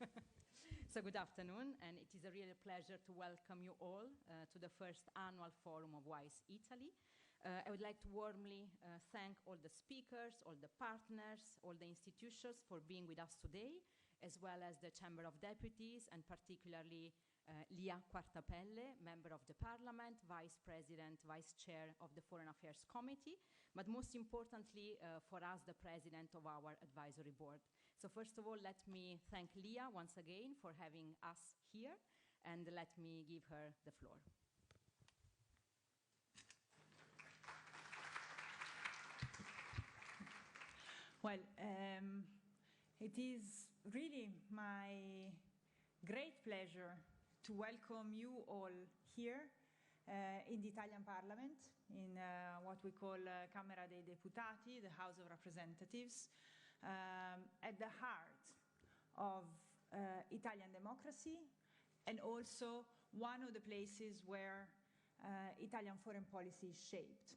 So good afternoon, and it is a real pleasure to welcome you all to the first annual forum of Wiis Italy. I would like to warmly thank all the speakers, all the partners, all the institutions for being with us today, as well as the Chamber of Deputies, and particularly Lia Quartapelle, Member of the Parliament, Vice President, Vice Chair of the Foreign Affairs Committee, but most importantly for us, the President of our Advisory Board. So first of all, let me thank Lia once again for having us here, and let me give her the floor. Well, it is really my great pleasure to welcome you all here in the Italian Parliament, in what we call Camera dei Deputati, the House of Representatives, at the heart of Italian democracy, and also one of the places where Italian foreign policy is shaped.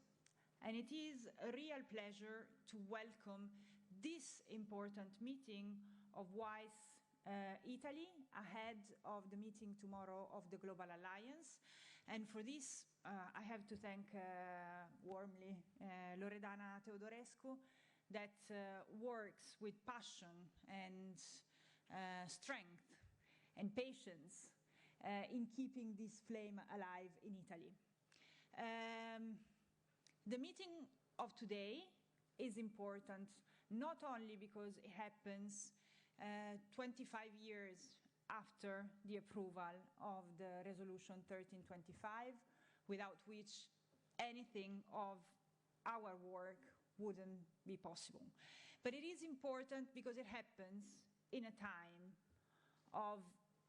And it is a real pleasure to welcome this important meeting of Wiis Italy ahead of the meeting tomorrow of the Global Alliance. And for this, I have to thank warmly Loredana Teodorescu, that works with passion and strength and patience in keeping this flame alive in Italy. The meeting of today is important not only because it happens 25 years after the approval of the resolution 1325, without which anything of our work wouldn't be possible. But it is important because it happens in a time of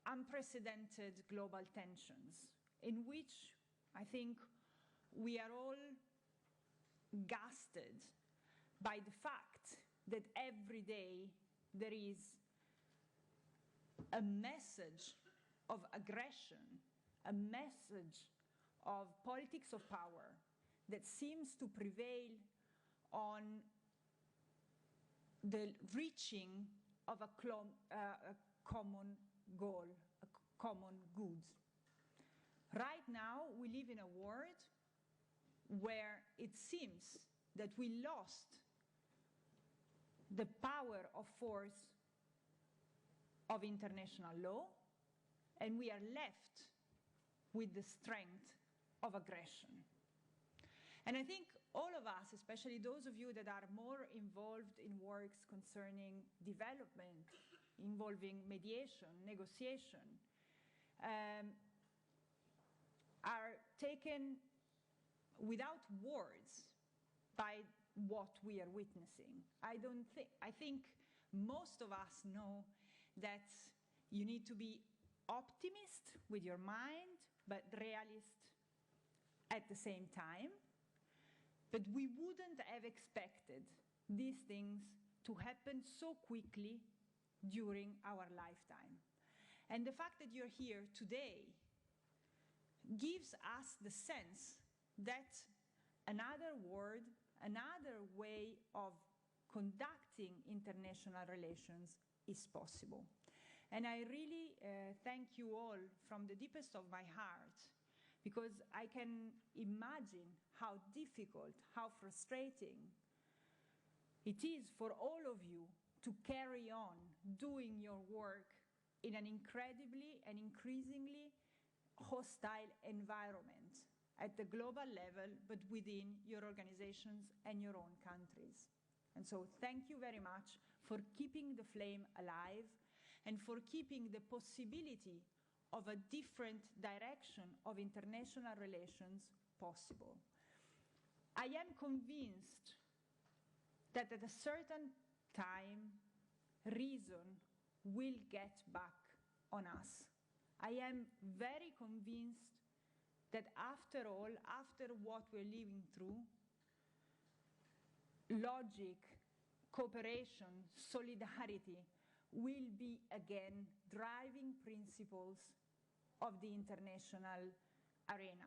unprecedented global tensions, in which I think we are all gusted by the fact that every day there is a message of aggression, a message of politics of power that seems to prevail on the reaching of a common goal, a common good. Right now, we live in a world where it seems that we lost the power of force of international law, and we are left with the strength of aggression. And I think all of us, especially those of you that are more involved in works concerning development, involving mediation, negotiation, are taken without words by what we are witnessing. I think most of us know that you need to be optimist with your mind, but realist at the same time. But we wouldn't have expected these things to happen so quickly during our lifetime. And the fact that you're here today gives us the sense that another world, another way of conducting international relations is possible. And I really thank you all from the deepest of my heart, because I can imagine how difficult, how frustrating it is for all of you to carry on doing your work in an incredibly and increasingly hostile environment at the global level, but within your organizations and your own countries. And so thank you very much for keeping the flame alive and for keeping the possibility of a different direction of international relations possible. I am convinced that at a certain time, reason will get back on us. I am very convinced that after all, after what we're living through, logic, cooperation, solidarity will be again driving principles of the international arena.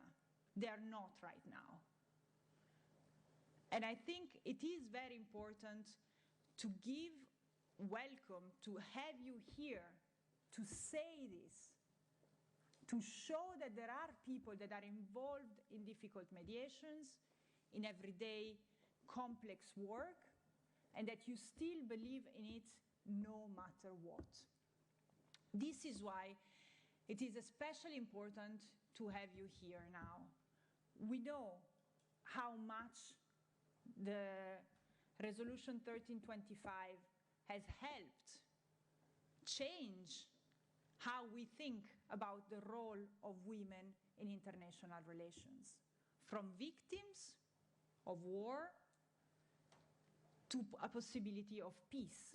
They are not right now. And I think it is very important to give welcome, to have you here to say this, to show that there are people that are involved in difficult mediations, in everyday complex work, and that you still believe in it no matter what. This is why it is especially important to have you here now. We know how much the Resolution 1325 has helped change how we think about the role of women in international relations, from victims of war to a possibility of peace.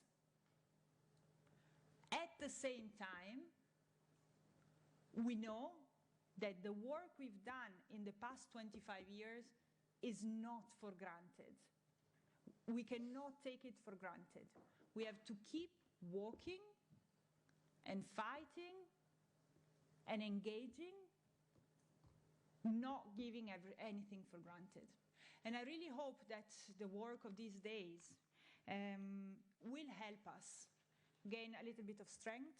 At the same time, we know that the work we've done in the past 25 years is not for granted. We cannot take it for granted. We have to keep walking and fighting and engaging, not giving anything for granted. And I really hope that the work of these days will help us gain a little bit of strength,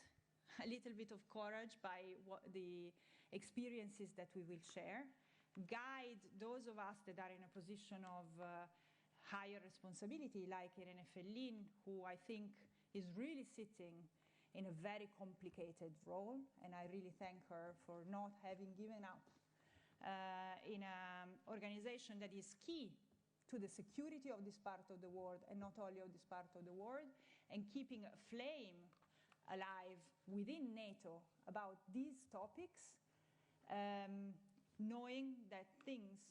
a little bit of courage by the experiences that we will share, guide those of us that are in a position of higher responsibility, like Irene Fellin, who I think is really sitting in a very complicated role, and I really thank her for not having given up in an organization that is key to the security of this part of the world, and not only of this part of the world, and keeping a flame alive within NATO about these topics, knowing that things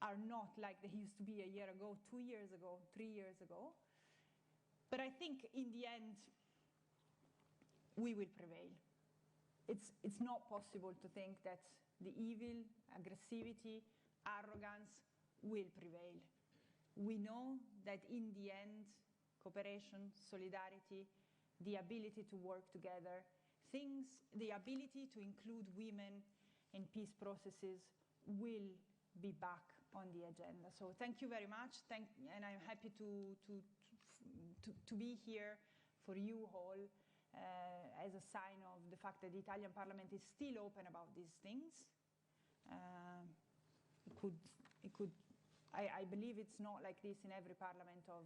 are not like they used to be a year ago, 2 years ago, 3 years ago. But I think in the end, we will prevail. It's not possible to think that the evil, aggressivity, arrogance will prevail. We know that in the end, cooperation, solidarity, the ability to work together, the ability to include women in peace processes will be back on the agenda. So thank you very much, and I'm happy to be here for you all as a sign of the fact that the Italian Parliament is still open about these things. I believe it's not like this in every parliament of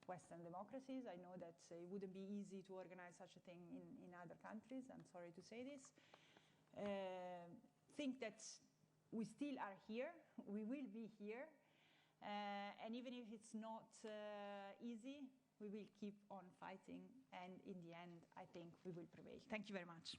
Western democracies. I know that it wouldn't be easy to organize such a thing in other countries. I'm sorry to say this. Think that we still are here. We will be here. And even if it's not easy, we will keep on fighting. And in the end, I think we will prevail. Thank you very much.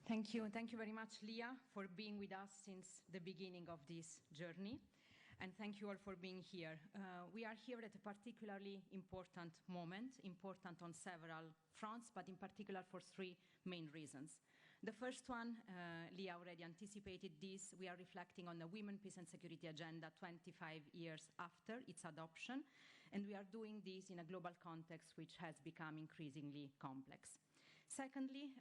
Thank you. Thank you very much, Leah, for being with us since the beginning of this journey. And thank you all for being here. We are here at a particularly important moment, important on several fronts, but in particular for three main reasons. The first one, Leah already anticipated this, we are reflecting on the Women, Peace and Security Agenda 25 years after its adoption, and we are doing this in a global context which has become increasingly complex. Secondly,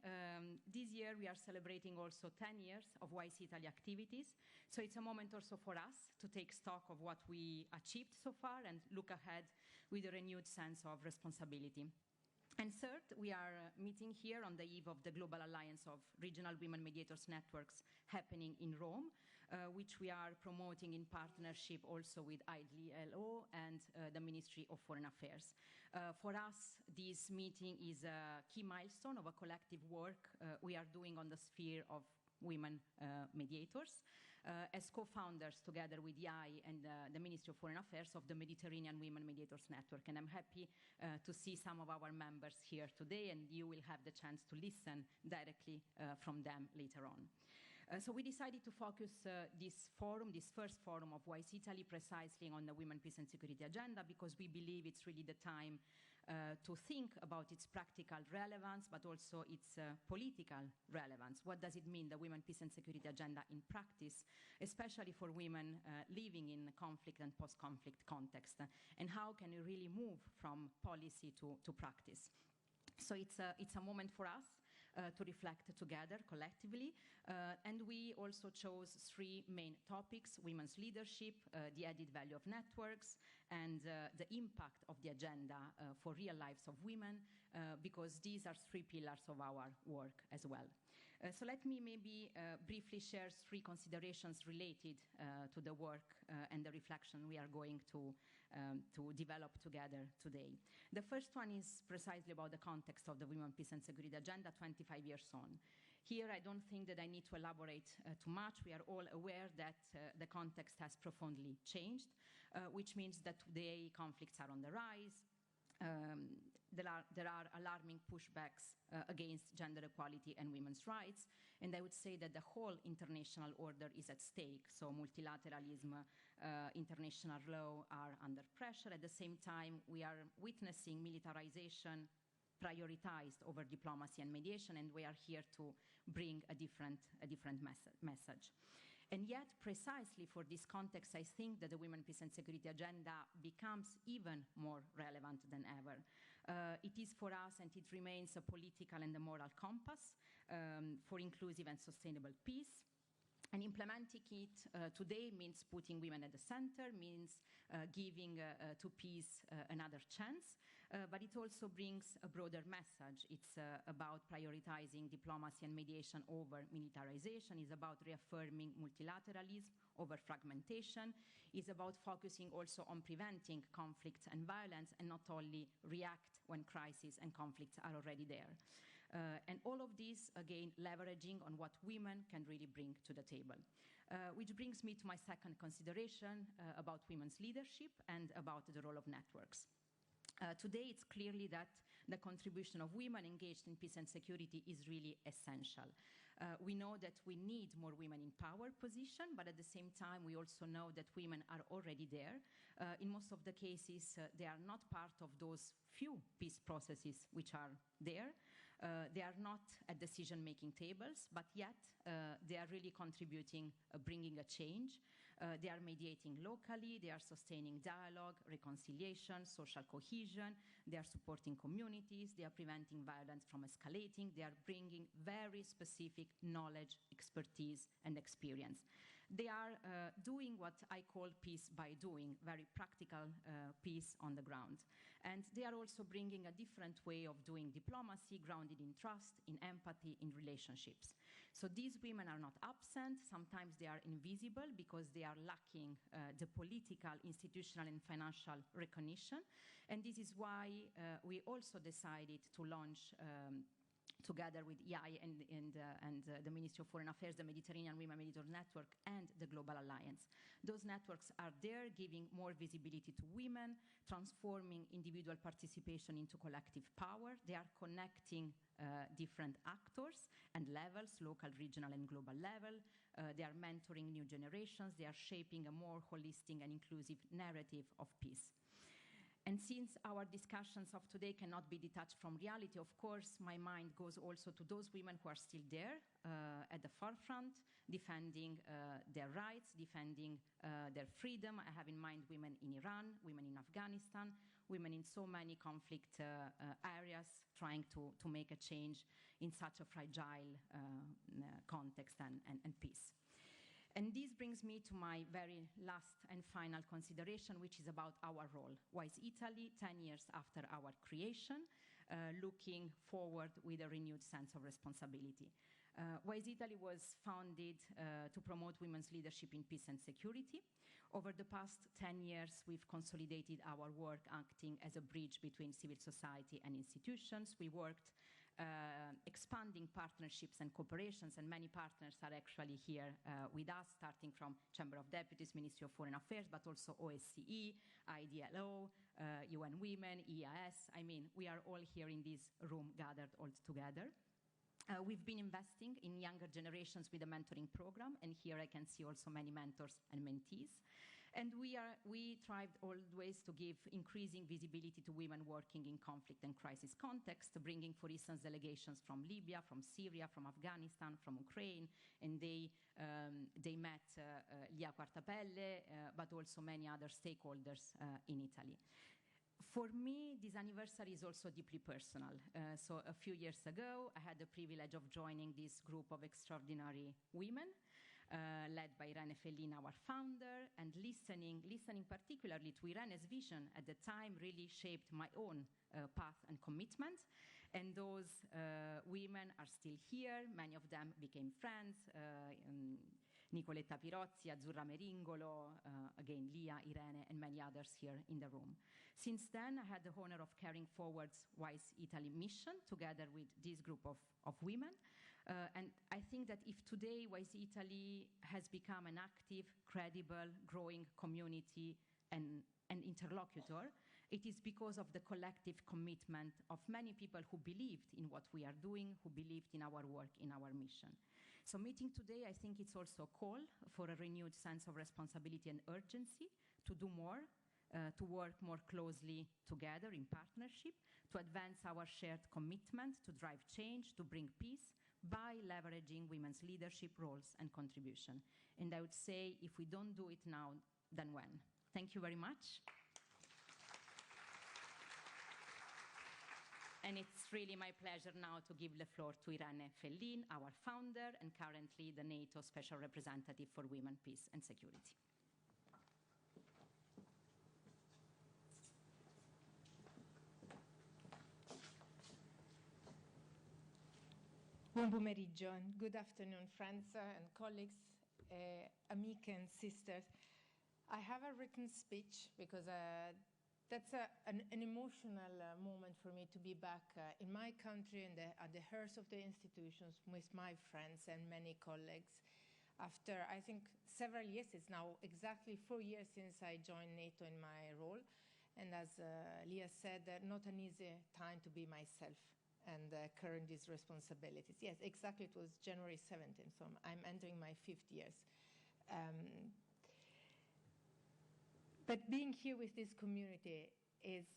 this year we are celebrating also 10 years of Wiis Italia activities, so it's a moment also for us to take stock of what we achieved so far and look ahead with a renewed sense of responsibility. And third, we are meeting here on the eve of the Global Alliance of Regional Women Mediators Networks happening in Rome, which we are promoting in partnership also with ILO and the Ministry of Foreign Affairs. For us, this meeting is a key milestone of a collective work we are doing on the sphere of women mediators as co-founders together with IAI and the Ministry of Foreign Affairs of the Mediterranean Women Mediators Network. And I'm happy to see some of our members here today, and you will have the chance to listen directly from them later on. So we decided to focus this forum, this first forum of Wiis Italy, precisely on the Women, Peace and Security Agenda, because we believe it's really the time to think about its practical relevance, but also its political relevance. What does it mean, the Women, Peace and Security Agenda in practice, especially for women living in conflict and post-conflict context? And how can we really move from policy to practice? So it's a moment for us to reflect together collectively. And we also chose 3 main topics: women's leadership, the added value of networks, and the impact of the agenda for real lives of women, because these are 3 pillars of our work as well. So let me maybe briefly share 3 considerations related to the work and the reflection we are going to develop together today. The first one is precisely about the context of the Women, Peace and Security Agenda 25 years on. Here, I don't think that I need to elaborate too much. We are all aware that the context has profoundly changed, which means that today conflicts are on the rise. There are alarming pushbacks against gender equality and women's rights, and I would say that the whole international order is at stake. So multilateralism, international law are under pressure. At the same time, we are witnessing militarization prioritized over diplomacy and mediation, and we are here to bring a different message. And yet, precisely for this context, I think that the Women, Peace and Security Agenda becomes even more relevant than ever. It is for us, and it remains, a political and a moral compass for inclusive and sustainable peace. And implementing it today means putting women at the center, means giving to peace another chance, but it also brings a broader message. It's about prioritizing diplomacy and mediation over militarization. It's about reaffirming multilateralism over fragmentation. It's about focusing also on preventing conflicts and violence, and not only react when crises and conflicts are already there. And all of this, again, leveraging on what women can really bring to the table. Which brings me to my second consideration about women's leadership and about the role of networks. Today, it's clearly that the contribution of women engaged in peace and security is really essential. We know that we need more women in power position, but at the same time, we also know that women are already there. In most of the cases, they are not part of those few peace processes which are there. They are not at decision-making tables, but yet they are really contributing, bringing a change. They are mediating locally, they are sustaining dialogue, reconciliation, social cohesion, they are supporting communities, they are preventing violence from escalating, they are bringing very specific knowledge, expertise, and experience. They are doing what I call peace by doing, very practical peace on the ground. And they are also bringing a different way of doing diplomacy, grounded in trust, in empathy, in relationships. So these women are not absent. Sometimes they are invisible because they are lacking the political, institutional, and financial recognition. And this is why we also decided to launch together with EI and the Ministry of Foreign Affairs, the Mediterranean Women Mediator Network, and the Global Alliance. Those networks are there, giving more visibility to women, transforming individual participation into collective power. They are connecting different actors and levels, local, regional, and global level. They are mentoring new generations. They are shaping a more holistic and inclusive narrative of peace. And since our discussions of today cannot be detached from reality, of course, my mind goes also to those women who are still there at the forefront, defending their rights, defending their freedom. I have in mind women in Iran, women in Afghanistan, women in so many conflict areas, trying to make a change in such a fragile context and peace. And this brings me to my very last and final consideration, which is about our role. Wiis Italy, 10 years after our creation, looking forward with a renewed sense of responsibility. Wiis Italy was founded to promote women's leadership in peace and security. Over the past 10 years, we've consolidated our work acting as a bridge between civil society and institutions. We worked expanding partnerships and cooperations, and many partners are actually here with us, starting from Chamber of Deputies, Ministry of Foreign Affairs, but also OSCE, IDLO, UN Women, EIS. I mean, we are all here in this room gathered all together. We've been investing in younger generations with a mentoring program, and here I can see also many mentors and mentees. And we tried always to give increasing visibility to women working in conflict and crisis context, bringing, for instance, delegations from Libya, from Syria, from Afghanistan, from Ukraine, and they met Lia Quartapelle, but also many other stakeholders in Italy. For me, this anniversary is also deeply personal. So a few years ago, I had the privilege of joining this group of extraordinary women, led by Irene Fellin, our founder, and listening particularly to Irene's vision at the time really shaped my own path and commitment. And those women are still here. Many of them became friends. Nicoletta Pirozzi, Azzurra Meringolo, again, Lia, Irene, and many others here in the room. Since then, I had the honor of carrying forward Wiis Italy mission together with this group of women. And I think that if today Wiis Italy has become an active, credible, growing community and interlocutor, it is because of the collective commitment of many people who believed in what we are doing, who believed in our work, in our mission. So meeting today, I think it's also a call for a renewed sense of responsibility and urgency to do more, to work more closely together in partnership, to advance our shared commitment, to drive change, to bring peace by leveraging women's leadership roles and contribution. And I would say, if we don't do it now, then when? Thank you very much. And it's really my pleasure now to give the floor to Irene Fellin, our founder and currently the NATO Special Representative for Women, Peace and Security. Buon pomeriggio and good afternoon, friends and colleagues, amiche and sisters. I have a written speech because that's an emotional moment for me to be back in my country and at the hearth of the institutions with my friends and many colleagues. After, I think, several years, it's now exactly 4 years since I joined NATO in my role. And as Leah said, not an easy time to be myself and carrying these responsibilities. Yes, exactly, it was January 17th, so I'm entering my 5th years. But being here with this community is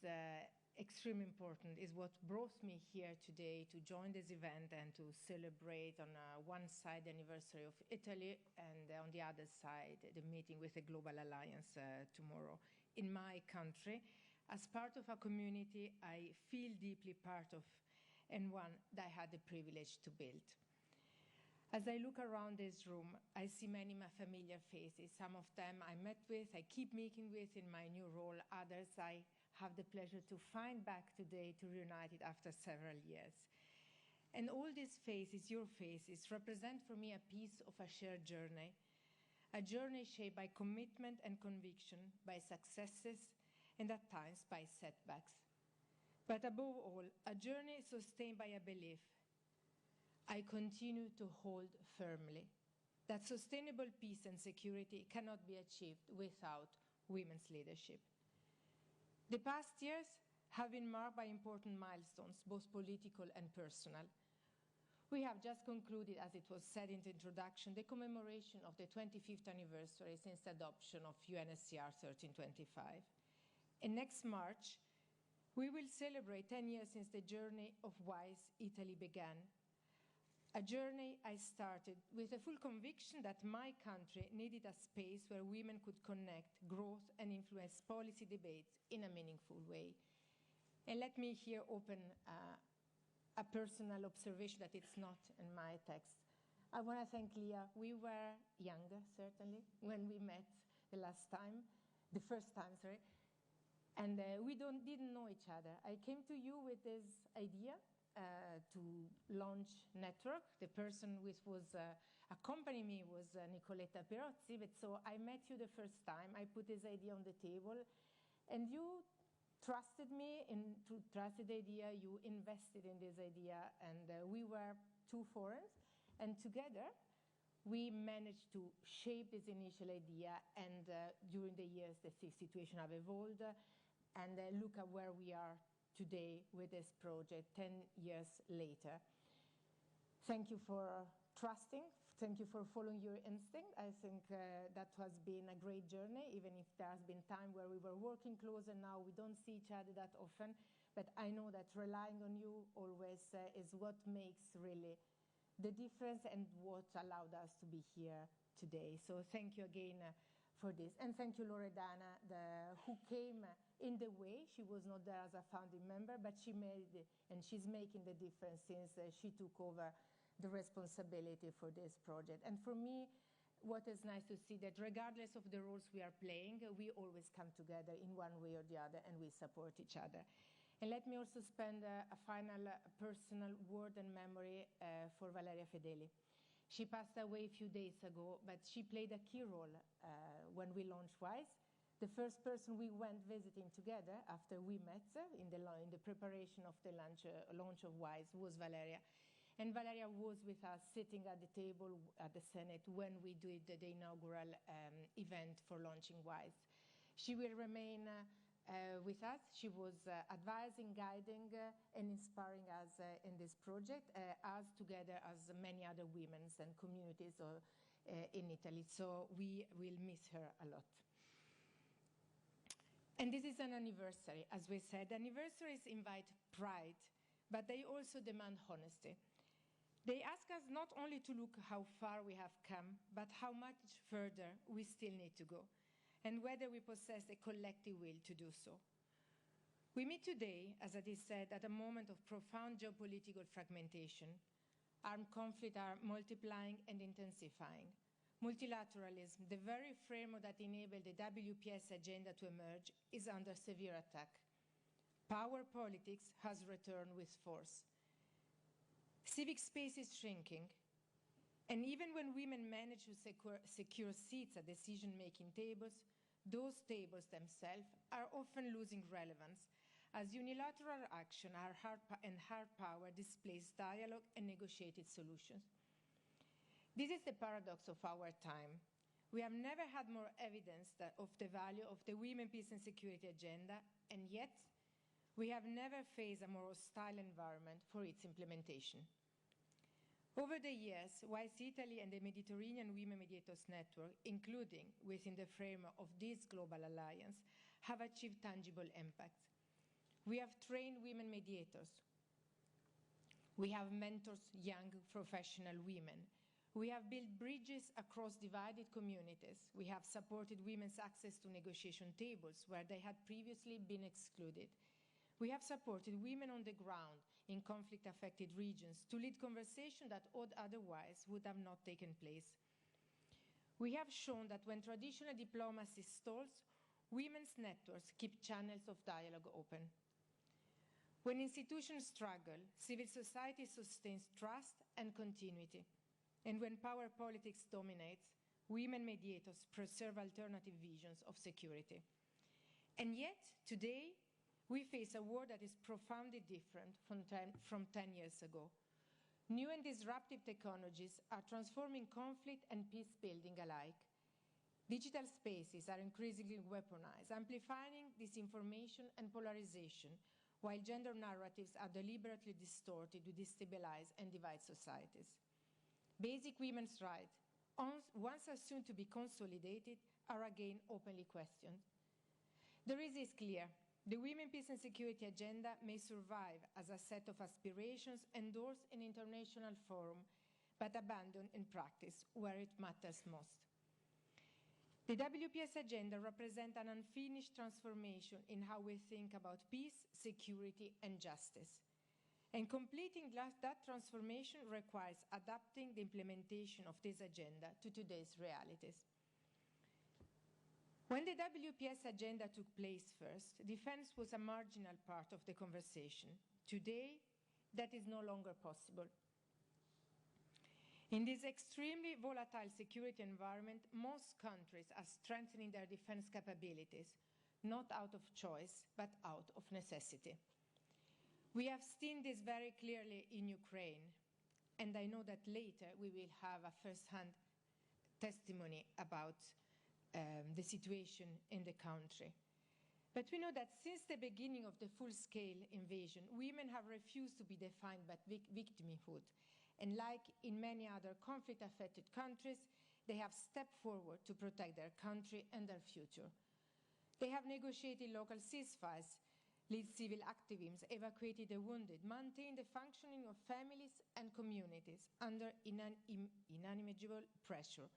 extremely important, is what brought me here today to join this event and to celebrate on one side the anniversary of Italy and on the other side the meeting with the Global Alliance tomorrow. In my country, as part of a community I feel deeply part of and one that I had the privilege to build. As I look around this room, I see many familiar faces. Some of them I met with, I keep meeting with in my new role. Others I have the pleasure to find back today to reunite it after several years. And all these faces, your faces, represent for me a piece of a shared journey. A journey shaped by commitment and conviction, by successes, and at times by setbacks. But above all, a journey sustained by a belief I continue to hold firmly that sustainable peace and security cannot be achieved without women's leadership. The past years have been marked by important milestones, both political and personal. We have just concluded, as it was said in the introduction, the commemoration of the 25th anniversary since the adoption of UNSCR 1325. And next March, we will celebrate 10 years since the journey of Wiis Italy began. A journey I started with a full conviction that my country needed a space where women could connect, growth, and influence policy debates in a meaningful way. And let me here open a personal observation that it's not in my text. I want to thank Leah. We were younger, certainly, when we met the first time, sorry. And we didn't know each other. I came to you with this idea to launch network. The person which was accompanying me was Nicoletta Pirozzi, but so I met you the first time. I put this idea on the table, and you trusted me, trusted the idea, you invested in this idea, and we were two forums, and together we managed to shape this initial idea, and during the years the situation have evolved, and look at where we are today with this project 10 years later. Thank you for trusting. Thank you for following your instinct. I think that has been a great journey, even if there has been time where we were working close and now we don't see each other that often. But I know that relying on you always is what makes really the difference and what allowed us to be here today. So thank you again for this. And thank you, Loredana, who came in the way. She was not there as a founding member, but she made, and she's making the difference since she took over the responsibility for this project. And for me, what is nice to see that regardless of the roles we are playing, we always come together in one way or the other, and we support each other. And let me also spend a final personal word and memory for Valeria Fedeli. She passed away a few days ago, but she played a key role when we launched Wiis. The first person we went visiting together after we met in the preparation of the launch of Wiis was Valeria. And Valeria was with us sitting at the table at the Senate when we did the inaugural event for launching Wiis. She will remain with us. She was advising, guiding, and inspiring us in this project, as together as many other women and communities in Italy. So we will miss her a lot. And this is an anniversary, as we said. Anniversaries invite pride, but they also demand honesty. They ask us not only to look how far we have come, but how much further we still need to go, and whether we possess a collective will to do so. We meet today, as it is said, at a moment of profound geopolitical fragmentation. Armed conflicts are multiplying and intensifying. Multilateralism, the very framework that enabled the WPS agenda to emerge, is under severe attack. Power politics has returned with force. Civic space is shrinking, and even when women manage to secure seats at decision-making tables, those tables themselves are often losing relevance, as unilateral action and hard power displace dialogue and negotiated solutions. This is the paradox of our time. We have never had more evidence of the value of the Women, Peace and Security agenda, and yet we have never faced a more hostile environment for its implementation. Over the years, Wiis Italy and the Mediterranean Women Mediators Network, including within the framework of this Global Alliance, have achieved tangible impact. We have trained women mediators. We have mentored young professional women. We have built bridges across divided communities. We have supported women's access to negotiation tables where they had previously been excluded. We have supported women on the ground in conflict-affected regions to lead conversations that otherwise would have not taken place. We have shown that when traditional diplomacy stalls, women's networks keep channels of dialogue open. When institutions struggle, civil society sustains trust and continuity. And when power politics dominates, women mediators preserve alternative visions of security. And yet, today, we face a world that is profoundly different from 10 years ago. New and disruptive technologies are transforming conflict and peace-building alike. Digital spaces are increasingly weaponized, amplifying disinformation and polarization, while gender narratives are deliberately distorted to destabilize and divide societies. Basic women's rights, once assumed to be consolidated, are again openly questioned. The reason is clear. The Women, Peace and Security agenda may survive as a set of aspirations endorsed in international forum, but abandoned in practice where it matters most. The WPS agenda represents an unfinished transformation in how we think about peace, security, and justice. And completing that transformation requires adapting the implementation of this agenda to today's realities. When the WPS agenda took place first, defense was a marginal part of the conversation. Today, that is no longer possible. In this extremely volatile security environment, most countries are strengthening their defense capabilities, not out of choice, but out of necessity. We have seen this very clearly in Ukraine, and I know that later we will have a first-hand testimony about the situation in the country. But we know that since the beginning of the full-scale invasion, women have refused to be defined by victimhood. And like in many other conflict-affected countries, they have stepped forward to protect their country and their future. They have negotiated local ceasefires, lead civil activism, evacuated the wounded, maintained the functioning of families and communities under unimaginable pressure.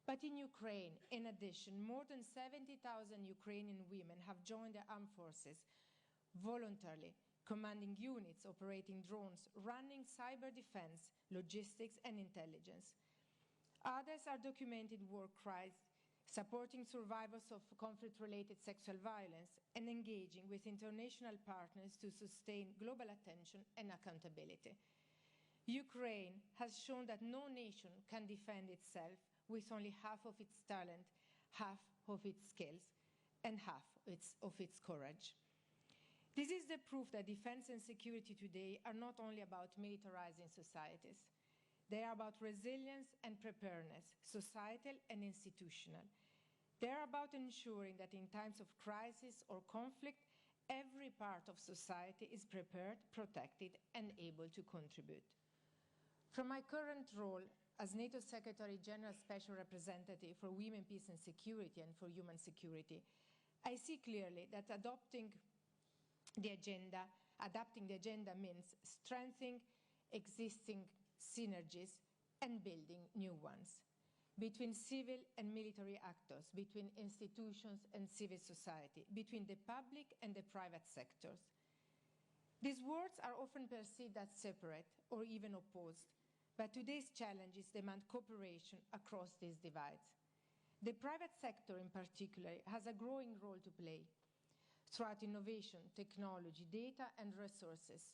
But in Ukraine, in addition, more than 70,000 Ukrainian women have joined the armed forces voluntarily, commanding units, operating drones, running cyber defense, logistics, and intelligence. Others are documenting war crimes, supporting survivors of conflict-related sexual violence, and engaging with international partners to sustain global attention and accountability. Ukraine has shown that no nation can defend itself with only half of its talent, half of its skills, and half of its courage. This is the proof that defense and security today are not only about militarizing societies. They are about resilience and preparedness, societal and institutional. They are about ensuring that in times of crisis or conflict, every part of society is prepared, protected, and able to contribute. From my current role as NATO Secretary General Special Representative for Women, Peace and Security and for Human Security, I see clearly that adapting the agenda means strengthening existing synergies and building new ones between civil and military actors, between institutions and civil society, between the public and the private sectors. These words are often perceived as separate or even opposed, but today's challenges demand cooperation across these divides. The private sector in particular has a growing role to play throughout innovation, technology, data and resources,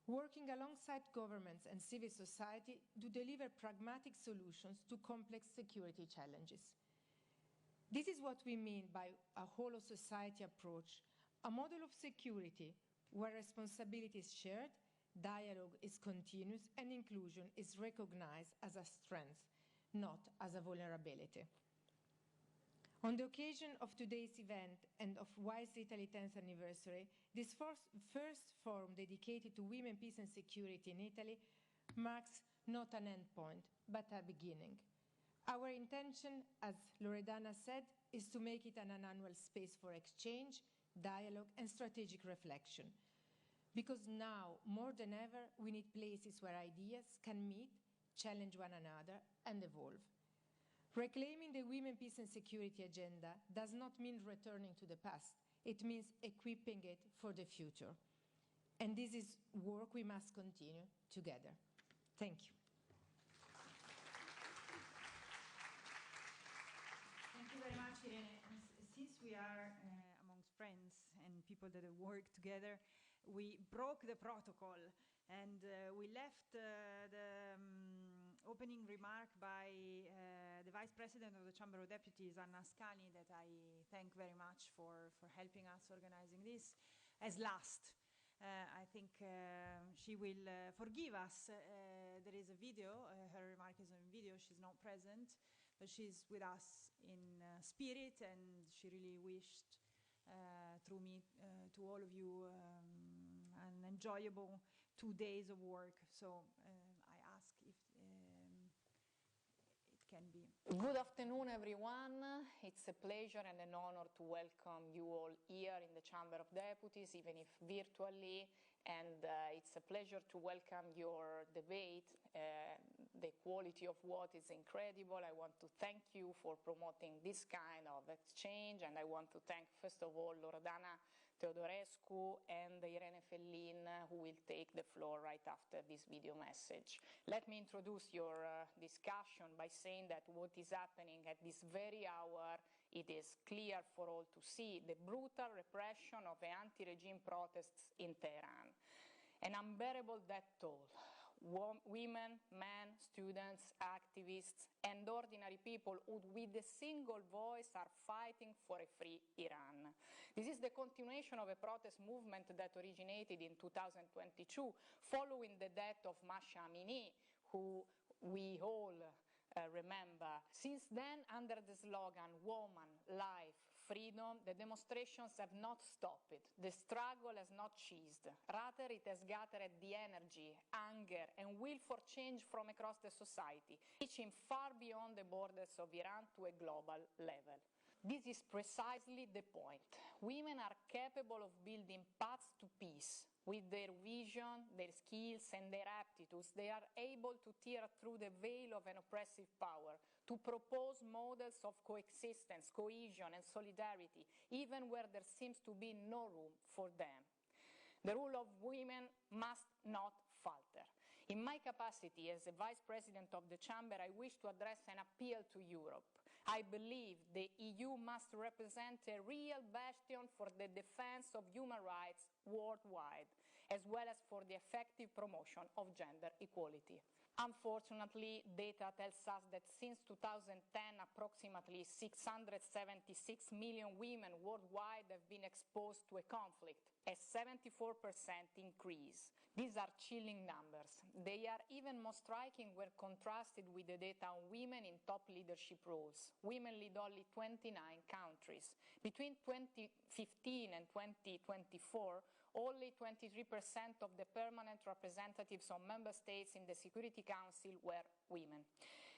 working alongside governments and civil society to deliver pragmatic solutions to complex security challenges. This is what we mean by a whole-of-society approach, a model of security where responsibility is shared, dialogue is continuous, and inclusion is recognized as a strength, not as a vulnerability. On the occasion of today's event and of Wiis Italy 10th anniversary, this first forum dedicated to women, peace and security in Italy marks not an end point, but a beginning. Our intention, as Loredana said, is to make it an annual space for exchange, dialogue, and strategic reflection. Because now, more than ever, we need places where ideas can meet, challenge one another, and evolve. Reclaiming the women, peace and security agenda does not mean returning to the past. It means equipping it for the future. And this is work we must continue together. Thank you. Thank you very much, Irene. Since we are amongst friends and people that have worked together, we broke the protocol and we left the opening remark by the Vice President of the Chamber of Deputies, Anna Ascani, that I thank very much for helping us organizing this, as last. I think she will forgive us. There is a video, her remark is on video, she's not present, but she's with us in spirit, and she really wished through me to all of you an enjoyable 2 days of work. So I ask if it can be. Good afternoon, everyone. It's a pleasure and an honor to welcome you all here in the Chamber of Deputies, even if virtually. And it's a pleasure to welcome your debate. The quality of what is incredible. I want to thank you for promoting this kind of exchange. And I want to thank, first of all, Loredana Teodorescu and Irene Fellin, who will take the floor right after this video message. Let me introduce your discussion by saying that what is happening at this very hour, it is clear for all to see the brutal repression of the anti-regime protests in Tehran. An unbearable death toll. Women, men, students, activists, and ordinary people who with a single voice are fighting for a free Iran. This is the continuation of a protest movement that originated in 2022 following the death of Mahsa Amini, who we all remember. Since then, under the slogan "Woman, Life, Freedom," the demonstrations have not stopped. The struggle has not ceased. Rather, it has gathered the energy, anger, and will for change from across the society, reaching far beyond the borders of Iran to a global level. this is precisely the point. Women are capable of building paths to peace. With their vision, their skills, and their aptitudes, they are able to tear through the veil of an oppressive power, to propose models of coexistence, cohesion, and solidarity, even where there seems to be no room for them. The role of women must not falter. In my capacity as a Vice President of the Chamber, I wish to address an appeal to Europe. I believe the EU must represent a real bastion for the defense of human rights worldwide, as well as for the effective promotion of gender equality. Unfortunately, data tells us that since 2010, approximately 676 million women worldwide have been exposed to a conflict, a 74% increase. These are chilling numbers. They are even more striking when contrasted with the data on women in top leadership roles. Women lead only 29 countries. Between 2015 and 2024, only 23% of the permanent representatives of member states in the Security Council were women.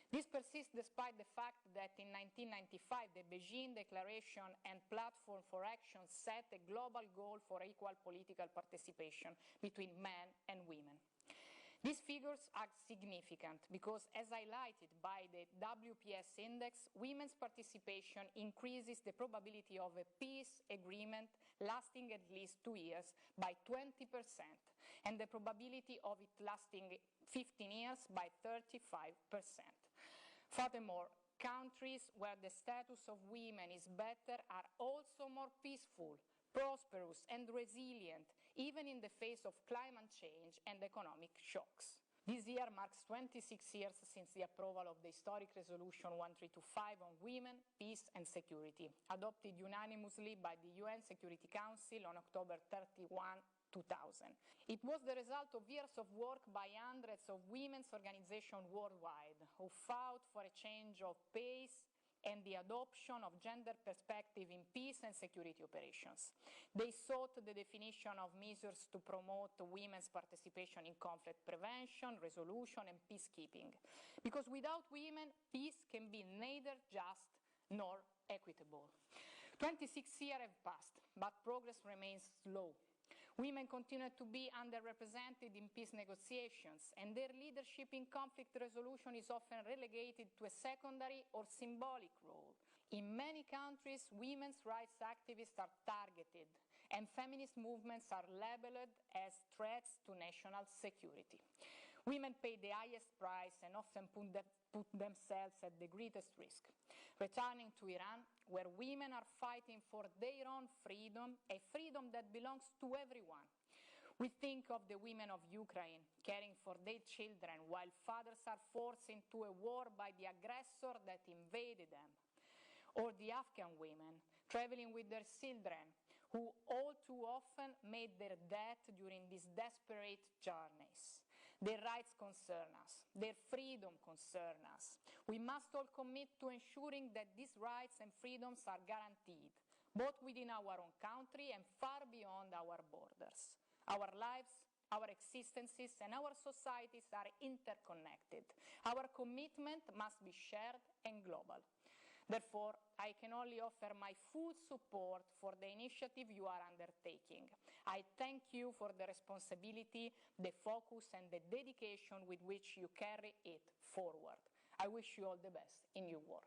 This persists despite the fact that in 1995, the Beijing Declaration and Platform for Action set a global goal for equal political participation between men and women. These figures are significant because, as highlighted by the WPS index, women's participation increases the probability of a peace agreement lasting at least 2 years by 20%, and the probability of it lasting 15 years by 35%. Furthermore, countries where the status of women is better are also more peaceful, prosperous, and resilient, even in the face of climate change and economic shocks. This year marks 26 years since the approval of the historic Resolution 1325 on women, peace and security, adopted unanimously by the UN Security Council on October 31, 2000. It was the result of years of work by hundreds of women's organizations worldwide who fought for a change of pace and the adoption of gender perspective in peace and security operations. They sought the definition of measures to promote women's participation in conflict prevention, resolution, and peacekeeping. Because without women, peace can be neither just nor equitable. 26 years have passed, but progress remains slow. Women continue to be underrepresented in peace negotiations, and their leadership in conflict resolution is often relegated to a secondary or symbolic role. In many countries, women's rights activists are targeted, and feminist movements are labeled as threats to national security. Women pay the highest price and often put themselves at the greatest risk. Returning to Iran, where women are fighting for their own freedom, a freedom that belongs to everyone. We think of the women of Ukraine caring for their children while fathers are forced into a war by the aggressor that invaded them. Or the Afghan women traveling with their children, who all too often made their death during these desperate journeys. Their rights concern us. Their freedom concerns us. We must all commit to ensuring that these rights and freedoms are guaranteed, both within our own country and far beyond our borders. Our lives, our existences, and our societies are interconnected. Our commitment must be shared and global. Therefore, I can only offer my full support for the initiative you are undertaking. I thank you for the responsibility, the focus, and the dedication with which you carry it forward. I wish you all the best in your work.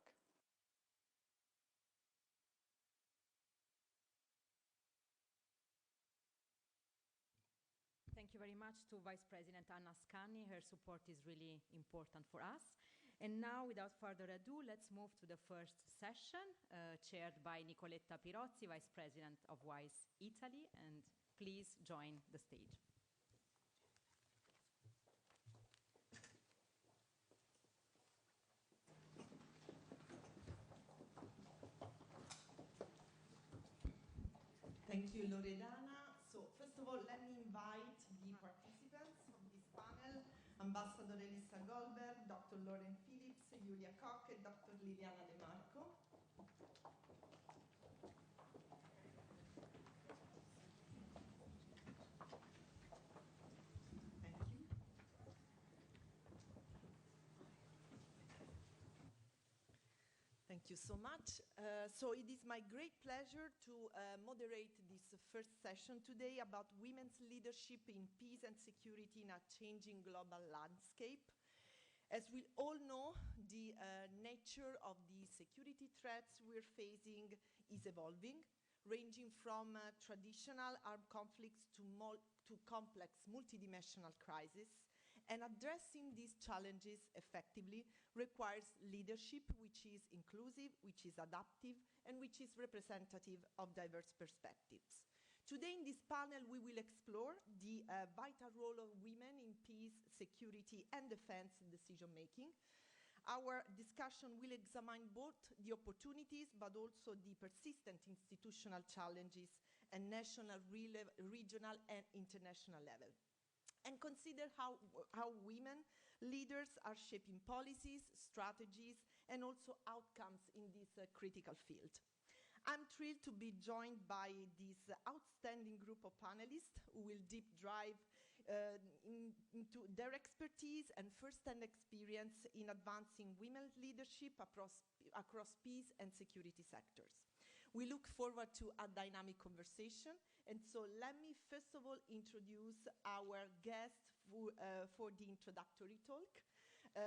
Thank you very much to Vice President Anna Ascani. Her support is really important for us. And now, without further ado, let's move to the first session, chaired by Nicoletta Pirozzi, Vice President of Wiis Italy, and please join the stage. Thank you, Loredana. So, first of all, let me invite the participants of this panel, Ambassador Elissa Goldberg, Dr. Lauren Phillips, Julia Koch, and Dr. Liliana De Marco. Thank you. Thank you so much. So it is my great pleasure to moderate this first session today about women's leadership in peace and security in a changing global landscape. As we all know, the nature of the security threats we're facing is evolving, ranging from traditional armed conflicts to complex multidimensional crises. And addressing these challenges effectively requires leadership which is inclusive, which is adaptive, and which is representative of diverse perspectives. Today in this panel, we will explore the vital role of women in peace, security, and defense decision-making. Our discussion will examine both the opportunities, but also the persistent institutional challenges at national, regional, and international level, and consider how women leaders are shaping policies, strategies, and also outcomes in this critical field. I'm thrilled to be joined by this outstanding group of panelists who will deep dive into their expertise and first-hand experience in advancing women's leadership across peace and security sectors. We look forward to a dynamic conversation, and so let me first of all introduce our guest for the introductory talk.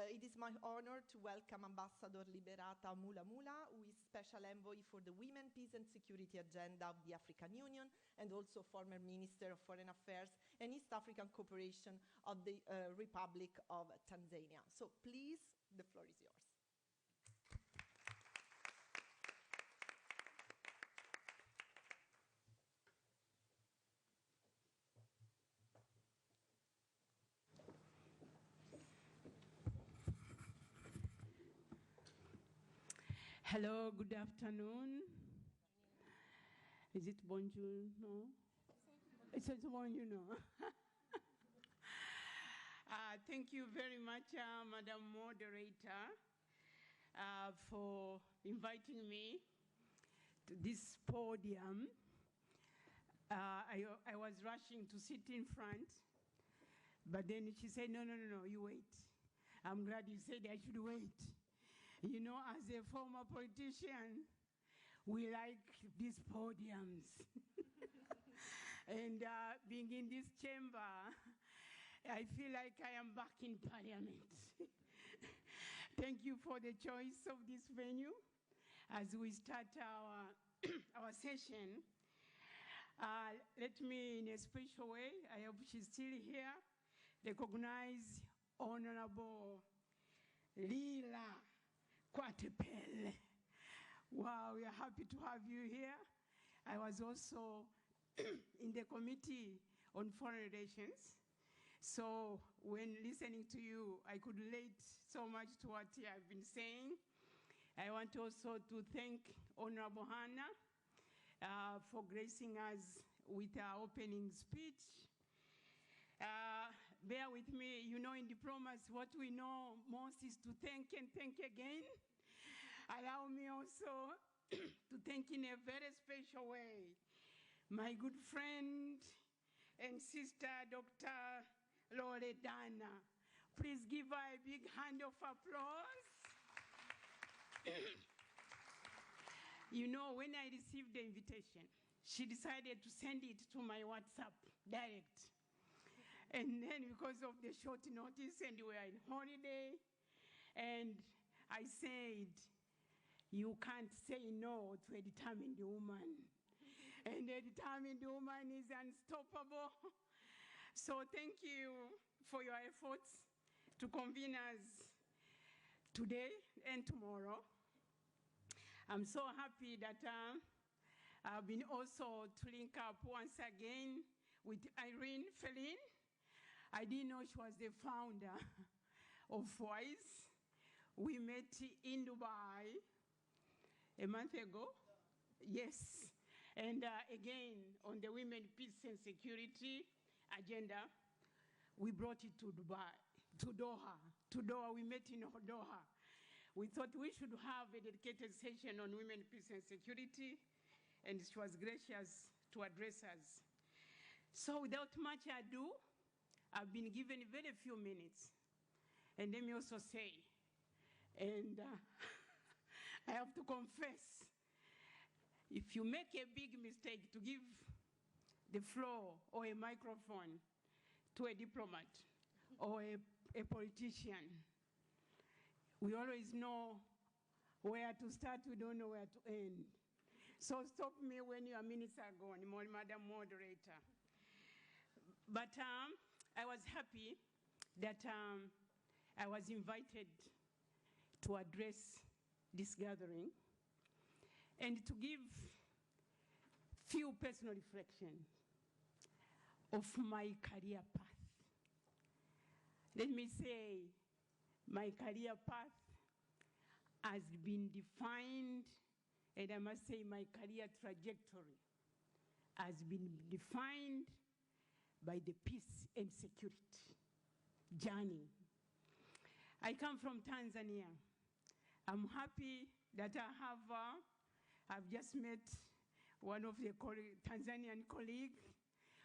It is my honor to welcome Ambassador Liberata Mulamula, who is Special Envoy for the Women, Peace and Security Agenda of the African Union, and also former Minister of Foreign Affairs and East African Cooperation of the Republic of Tanzania. So please, the floor is yours. Hello, good afternoon. Is it bonjour? No? It's bonjour, no? Thank you very much, Madam Moderator, for inviting me to this podium. I was rushing to sit in front, but then she said, no, you wait. I'm glad you said I should wait. You know, as a former politician, we like these podiums. And being in this chamber, I feel like I am back in Parliament. Thank you for the choice of this venue. As we start our, our session, let me, in a special way, I hope she's still here, recognize Honorable Lila Kwatepele. Wow, we are happy to have you here. I was also in the Committee on Foreign Relations. So when listening to you, I could relate so much to what you have been saying. I want also to thank Honorable Hannah for gracing us with our opening speech. Bear with me, you know, in diplomacy, what we know most is to thank and thank again. Allow me also to thank in a very special way my good friend and sister, Dr. Loredana. Please give her a big hand of applause. You know, when I received the invitation, she decided to send it to my WhatsApp direct. And then because of the short notice and we were on holiday, and I said, you can't say no to a determined woman. And a determined woman is unstoppable. So thank you for your efforts to convene us today and tomorrow. I'm so happy that I've been also to link up once again with Irene Felin. I didn't know she was the founder of Wiis. We met in Dubai a month ago. Yes. And again, on the Women, Peace and Security agenda, we brought it to Dubai, to Doha. To Doha, we met in Doha. We thought we should have a dedicated session on women, peace and security, and she was gracious to address us. So without much ado, I've been given very few minutes. And let me also say, and I have to confess, if you make a big mistake to give the floor or a microphone to a diplomat or a politician, we always know where to start, we don't know where to end. So stop me when your minister gone, Madam Moderator. But I was happy that I was invited to address this gathering and to give few personal reflections of my career path. Let me say, my career path has been defined, and I must say my career trajectory has been defined by the peace and security journey. I come from Tanzania. I'm happy that I've just met one of the Tanzanian colleagues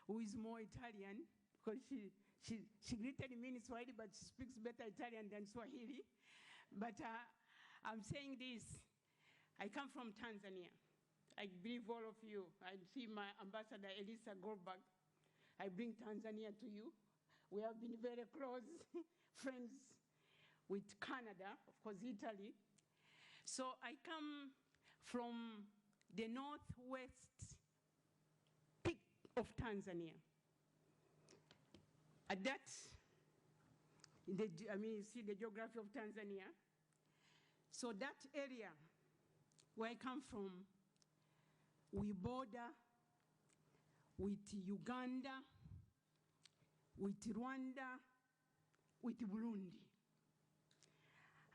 who is more Italian, because she greeted me in Swahili, but she speaks better Italian than Swahili. But I'm saying this, I come from Tanzania. I believe all of you, I see my ambassador Elisa Goldberg. I bring Tanzania to you. We have been very close friends with Canada, of course, Italy. So I come from the northwest peak of Tanzania. At that, you see the geography of Tanzania. So that area where I come from, we border with Uganda, with Rwanda, with Burundi.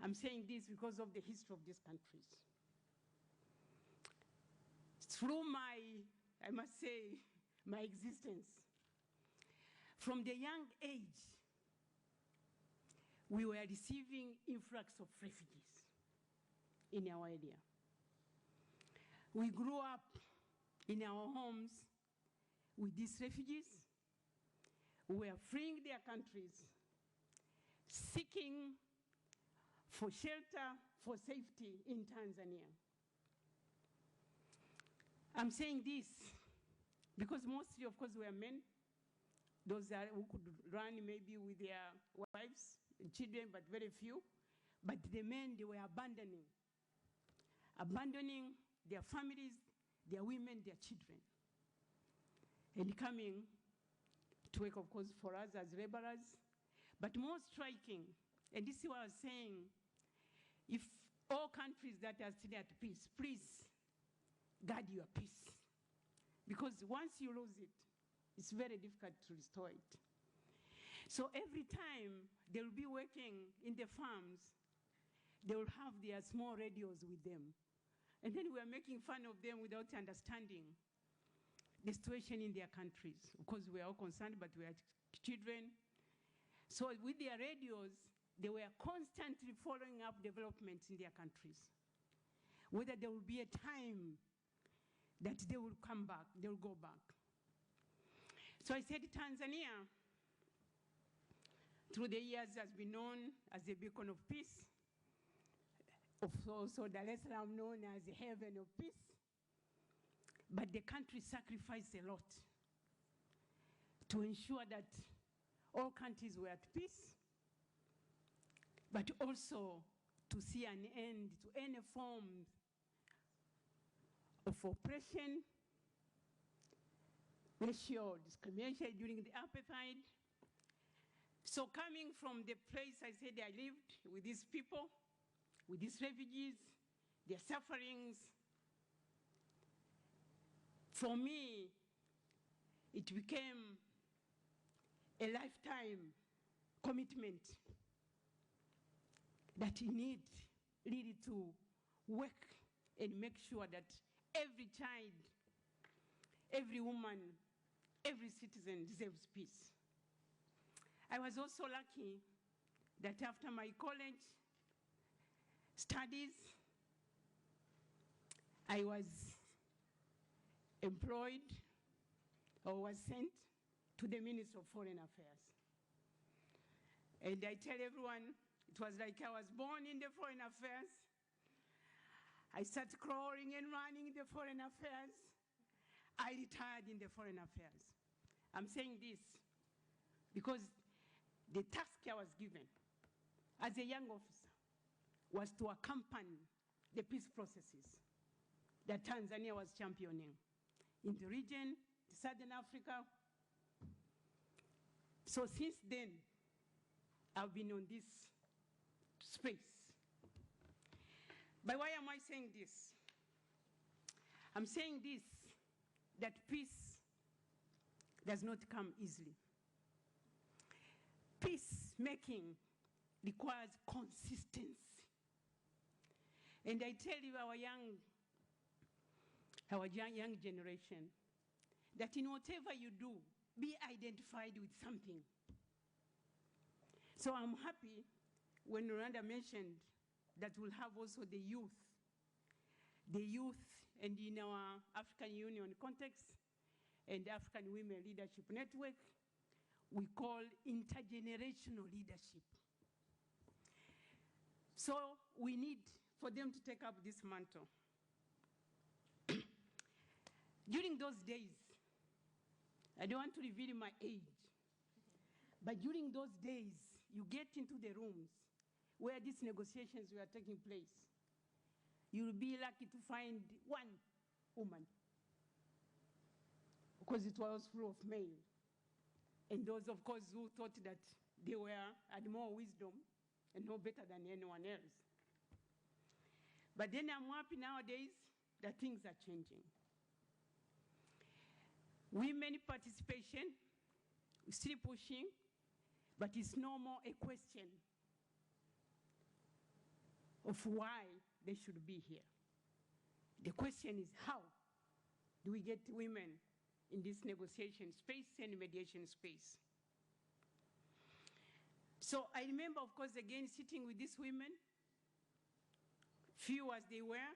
I'm saying this because of the history of these countries. Through I must say, my existence, from the young age, we were receiving influx of refugees in our area. We grew up in our homes with these refugees who were fleeing their countries, seeking for shelter, for safety in Tanzania. I'm saying this because mostly, of course, were men, those who could run maybe with their wives and children, but very few. But the men, they were abandoning their families, their women, their children, and coming to work, of course, for us as laborers. But more striking, and this is what I was saying, if all countries that are still at peace, please guard your peace. Because once you lose it, it's very difficult to restore it. So every time they will be working in the farms, they will have their small radios with them. And then we are making fun of them without understanding the situation in their countries. Of course, we are all concerned, but we are children. So with their radios, they were constantly following up developments in their countries. Whether there will be a time that they will come back, they will go back. So I said Tanzania, through the years, has been known as a beacon of peace. Also, Dar es Salaam known as the heaven of peace. But the country sacrificed a lot to ensure that all countries were at peace, but also to see an end to any form of oppression, racial discrimination during the apartheid. So coming from the place I said I lived with these people, with these refugees, their sufferings, for me, it became a lifetime commitment that you need really to work and make sure that every child, every woman, every citizen deserves peace. I was also lucky that after my college studies, I was employed or was sent to the Ministry of Foreign Affairs. And I tell everyone, it was like I was born in the Foreign Affairs. I started crawling and running in the foreign affairs. I retired in the foreign affairs. I'm saying this because the task I was given as a young officer was to accompany the peace processes that Tanzania was championing in the region, Southern Africa. So since then, I've been on this space. But why am I saying this? I'm saying this, that peace does not come easily. Peacemaking requires consistency. And I tell you, our young generation, that in whatever you do, be identified with something. So I'm happy when Rwanda mentioned that we'll have also the youth, and in our African Union context and African Women Leadership Network, we call intergenerational leadership. So we need for them to take up this mantle. During those days, I don't want to reveal my age, but during those days, you get into the rooms where these negotiations were taking place. You'll be lucky to find one woman, because it was full of men. And those, of course, who thought that they had more wisdom and no better than anyone else. But then I'm happy nowadays that things are changing. Women participation, we're still pushing, but it's no more a question of why they should be here. The question is, how do we get women in this negotiation space and mediation space? So I remember, of course, again, sitting with these women, few as they were.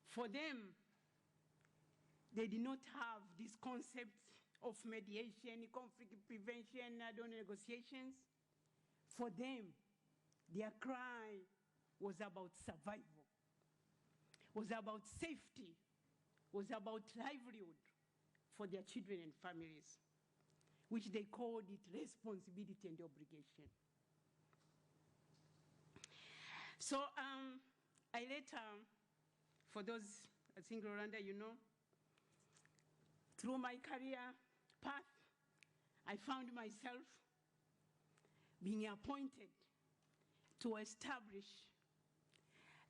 For them, they did not have this concept of mediation, conflict prevention, negotiations. For them, their cry was about survival, was about safety, was about livelihood for their children and families, which they called it responsibility and obligation. So I later, for those, I think, Rwanda, you know, through my career path, I found myself being appointed to establish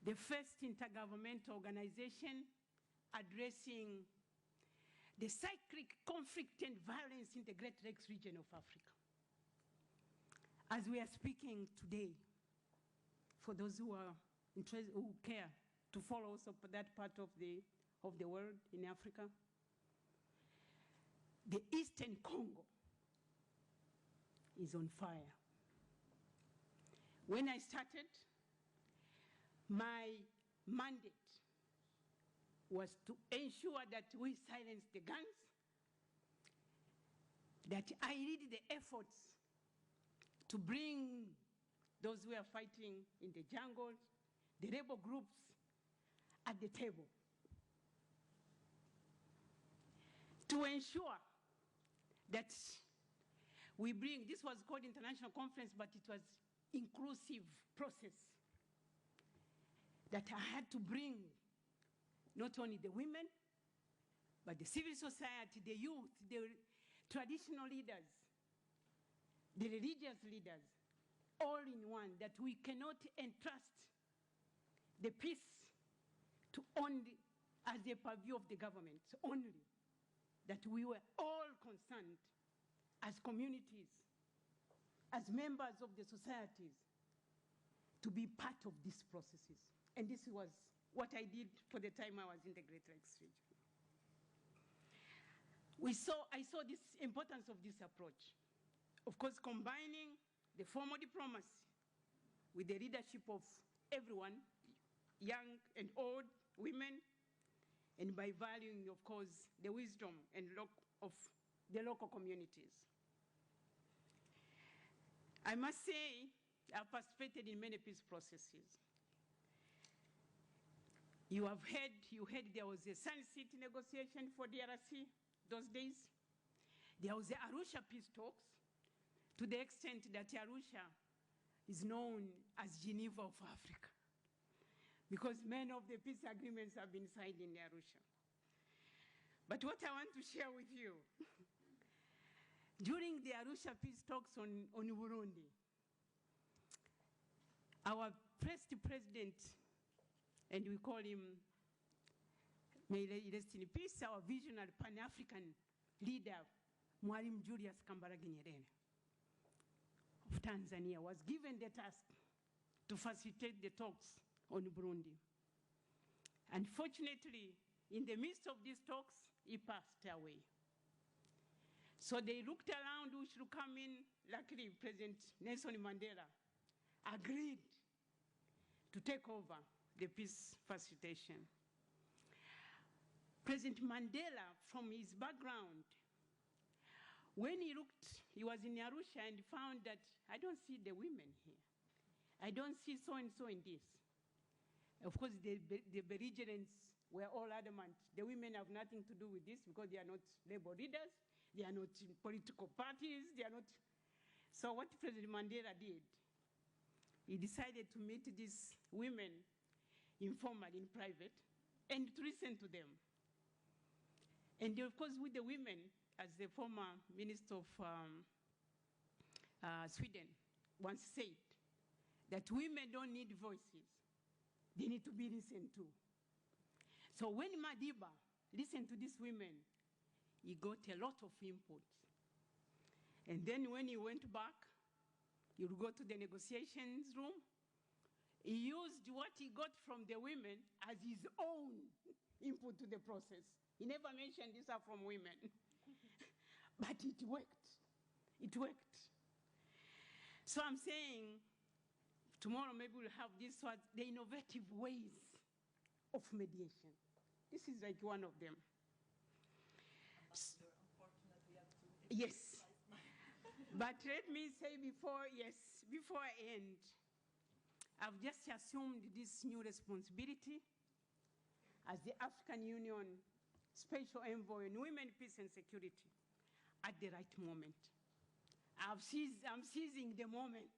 the first intergovernmental organization addressing the cyclic conflict and violence in the Great Lakes region of Africa. As we are speaking today, for those who are interested, who care to follow also that part of the world in Africa, the Eastern Congo is on fire. When I started, my mandate was to ensure that we silence the guns, that I lead the efforts to bring those who are fighting in the jungles, the rebel groups, at the table, to ensure that we bring, this was called international conference, but it was inclusive process, that I had to bring not only the women, but the civil society, the youth, the traditional leaders, the religious leaders, all in one, that we cannot entrust the peace to only as a purview of the government only, that we were all concerned as communities, as members of the societies, to be part of these processes. And this was what I did for the time I was in the Great Lakes region. I saw this importance of this approach. Of course, combining the formal diplomacy with the leadership of everyone, young and old, women, and by valuing, of course, the wisdom and of the local communities. I must say, I've participated in many peace processes. You heard there was a sunset negotiation for DRC those days. There was the Arusha peace talks, to the extent that Arusha is known as Geneva of Africa, because many of the peace agreements have been signed in Arusha. But what I want to share with you, during the Arusha peace talks on Burundi, our first president, and we call him, may he rest in peace, our visionary Pan-African leader, Mwalimu Julius Kambarage Nyerere of Tanzania, was given the task to facilitate the talks on Burundi. Unfortunately, in the midst of these talks, he passed away. So they looked around who should come in. Luckily, President Nelson Mandela agreed to take over the peace facilitation. President Mandela, from his background, when he looked, he was in Arusha and found that I don't see the women here. I don't see so-and-so in this. Of course, the belligerents were all adamant. The women have nothing to do with this because they are not labor leaders, they are not in political parties, they are not. So what President Mandela did, he decided to meet these women informally in private and to listen to them. And of course, with the women, as the former minister of Sweden once said, that women don't need voices, they need to be listened to. So when Madiba listened to these women, he got a lot of input. And then when he went back, he would go to the negotiations room. He used what he got from the women as his own input to the process. He never mentioned these are from women. But it worked. It worked. So I'm saying, tomorrow maybe we'll have this one, the innovative ways of mediation. This is like one of them. Unfortunately, have to. Yes. But let me say before I end, I've just assumed this new responsibility as the African Union Special Envoy on Women, Peace and Security at the right moment. I'm seizing the moment.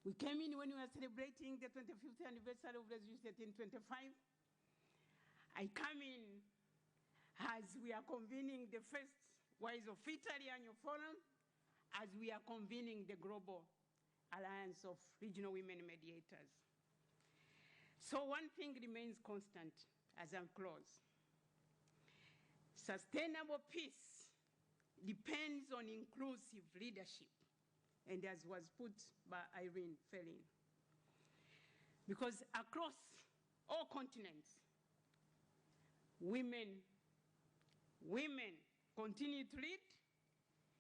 We came in when we were celebrating the 25th anniversary of Resolution 1325. I come in as we are convening the first Wiis Italia Annual Forum, as we are convening the Global Alliance of Regional Women Mediators. So one thing remains constant as I close. Sustainable peace depends on inclusive leadership, and as was put by Irene Felin. Because across all continents, women continue to lead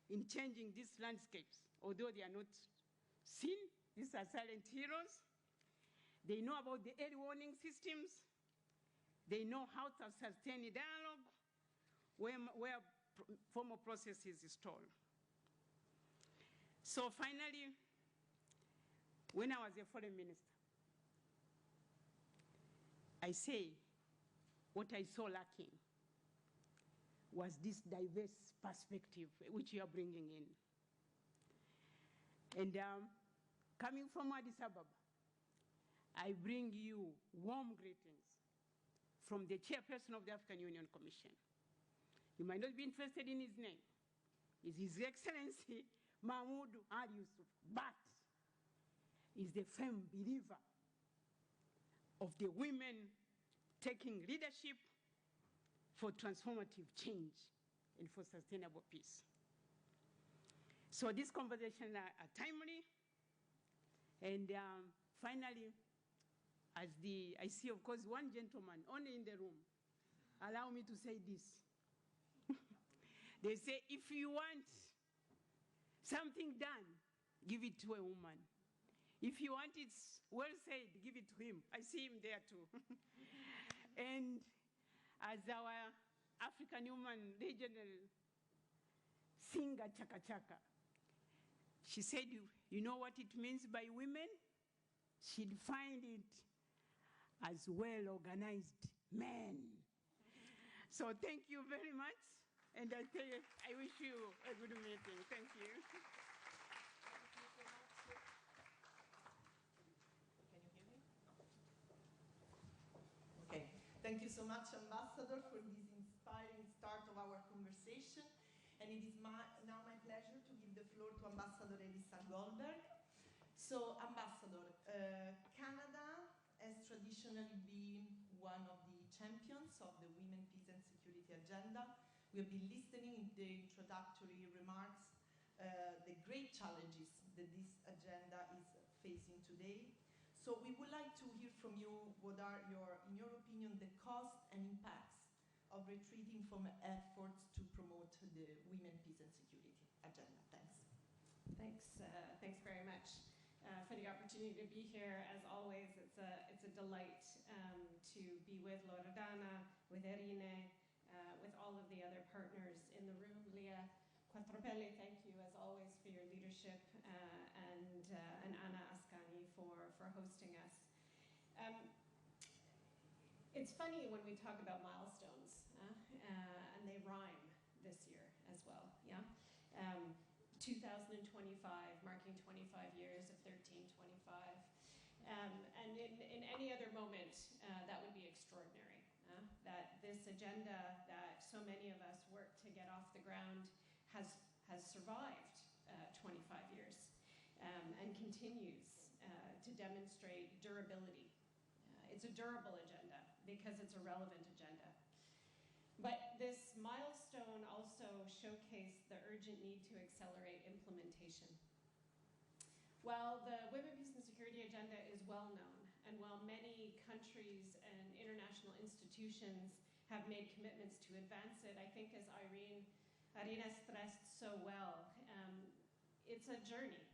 in changing these landscapes, although they are not seen. These are silent heroes. They know about the early warning systems. They know how to sustain a dialogue where formal processes is stalled. So finally, when I was a foreign minister, I say what I saw lacking was this diverse perspective which you are bringing in. And coming from Addis Ababa, I bring you warm greetings from the chairperson of the African Union Commission. You might not be interested in his name. It's His Excellency Mahmoud Ali Yusuf, but is the firm believer of the women taking leadership for transformative change and for sustainable peace. So these conversations are timely. And finally, I see, of course, one gentleman only in the room. Allow me to say this. They say, if you want something done, give it to a woman. If you want it well said, give it to him. I see him there too. And as our African woman regional singer, Chaka Chaka, she said, you know what it means by women? She defined it as well-organized men. So thank you very much, and I wish you a good meeting. Thank you. Okay, thank you so much, Ambassador, for this inspiring start of our conversation. And it is now my pleasure to give the floor to Ambassador Elisa Goldberg. So, Ambassador, Canada has traditionally been one of the champions of the Women, Peace and Security agenda. We have been listening in the introductory remarks the great challenges that this agenda is facing today. So we would like to hear from you what are in your opinion, the costs and impacts of retreating from efforts to promote the Women, Peace and Security agenda. Thanks. Thanks very much for the opportunity to be here. As always, it's a delight to be with Loredana, with Irene, with all of the other partners in the room. Leah Quattropelli, thank you as always for your leadership, and Anna Ascani for hosting us. It's funny when we talk about milestones, and they rhyme this year as well, yeah? 2025, marking 25 years of 1325. And in any other moment, that would be extraordinary. That this agenda that so many of us worked to get off the ground has survived 25 years and continues to demonstrate durability. It's a durable agenda because it's a relevant agenda. But this milestone also showcased the urgent need to accelerate implementation. While the Women, Peace and Security agenda is well known, and while many countries and international institutions have made commitments to advance it, I think as Irene stressed so well, it's a journey.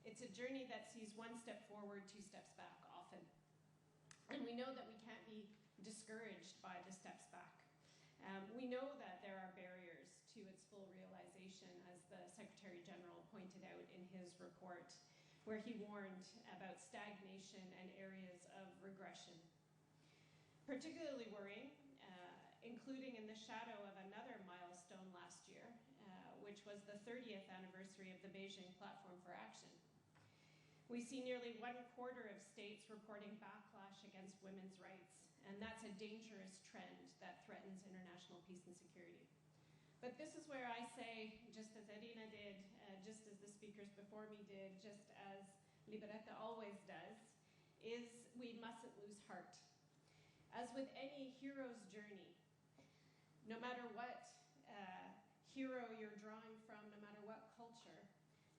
It's a journey that sees one step forward, two steps back often. And we know that we can't be discouraged by the steps back. We know that there are barriers to its full realization, as the Secretary General pointed out in his report, where he warned about stagnation and areas of regression. Particularly worrying, including in the shadow of another milestone last year, which was the 30th anniversary of the Beijing Platform for Action. We see nearly 1/4 of states reporting backlash against women's rights, and that's a dangerous trend that threatens international peace and security. But this is where I say, just as Irina did, just as the speakers before me did, just as Liberetta always does, is we mustn't lose heart. As with any hero's journey, no matter what hero you're drawing from, no matter what culture,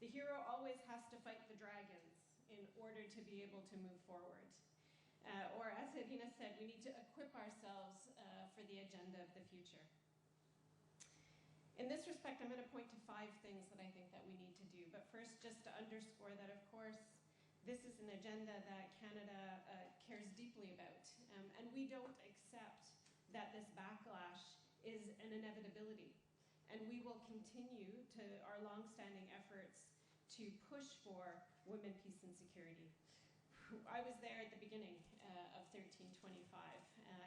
the hero always has to fight the dragons in order to be able to move forward. Or as Irina said, we need to equip ourselves for the agenda of the future. In this respect, I'm going to point to 5 things that I think that we need to do. But first, just to underscore that, of course, this is an agenda that Canada cares deeply about. And we don't accept that this backlash is an inevitability. And we will continue to our longstanding efforts to push for women, peace, and security. I was there at the beginning of 1325.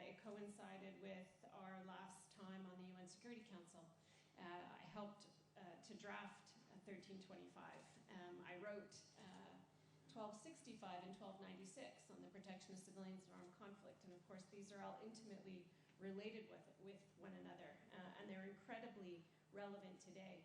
It coincided with our last time on the UN Security Council. I helped to draft 1325. I wrote 1265 and 1296 on the protection of civilians in armed conflict. And of course, these are all intimately related with one another, and they're incredibly relevant today.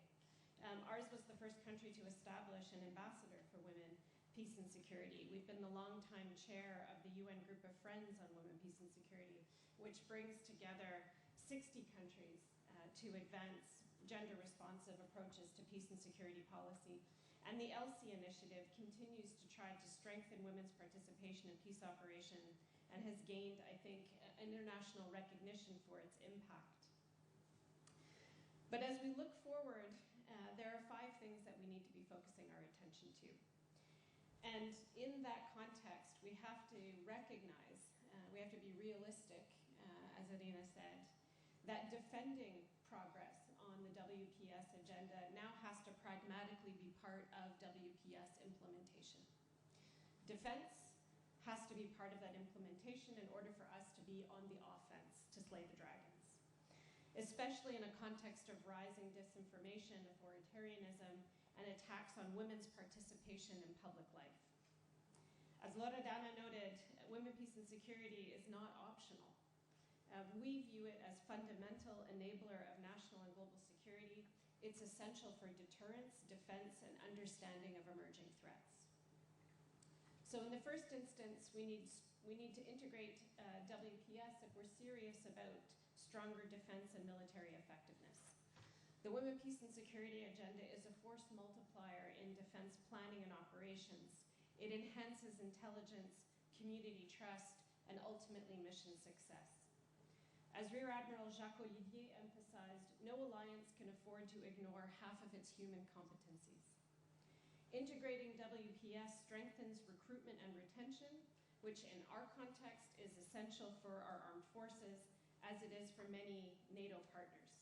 Ours was the first country to establish an ambassador for women, peace and security. We've been the longtime chair of the UN Group of Friends on Women, Peace and Security, which brings together 60 countries to advance gender-responsive approaches to peace and security policy. And the ELSI initiative continues to try to strengthen women's participation in peace operations and has gained, I think, international recognition for its impact. But as we look forward, there are 5 things that we need to be focusing our attention to. And in that context, we have to recognize, we have to be realistic, as Irina said, that defending progress on the WPS agenda now has to pragmatically be part of WPS implementation. Defense has to be part of that implementation in order for us to be on the offense to slay the dragons, especially in a context of rising disinformation, authoritarianism, and attacks on women's participation in public life. As Loredana noted, women, peace, and security is not optional. We view it as fundamental enabler of national and global security. It's essential for deterrence, defense, and understanding of emerging threats. So in the first instance, we need to integrate WPS if we're serious about stronger defense and military effectiveness. The Women, Peace, and Security Agenda is a force multiplier in defense planning and operations. It enhances intelligence, community trust, and ultimately mission success. As Rear Admiral Jacques Olivier emphasized, no alliance can afford to ignore half of its human competencies. Integrating WPS strengthens recruitment and retention, which in our context is essential for our armed forces, as it is for many NATO partners.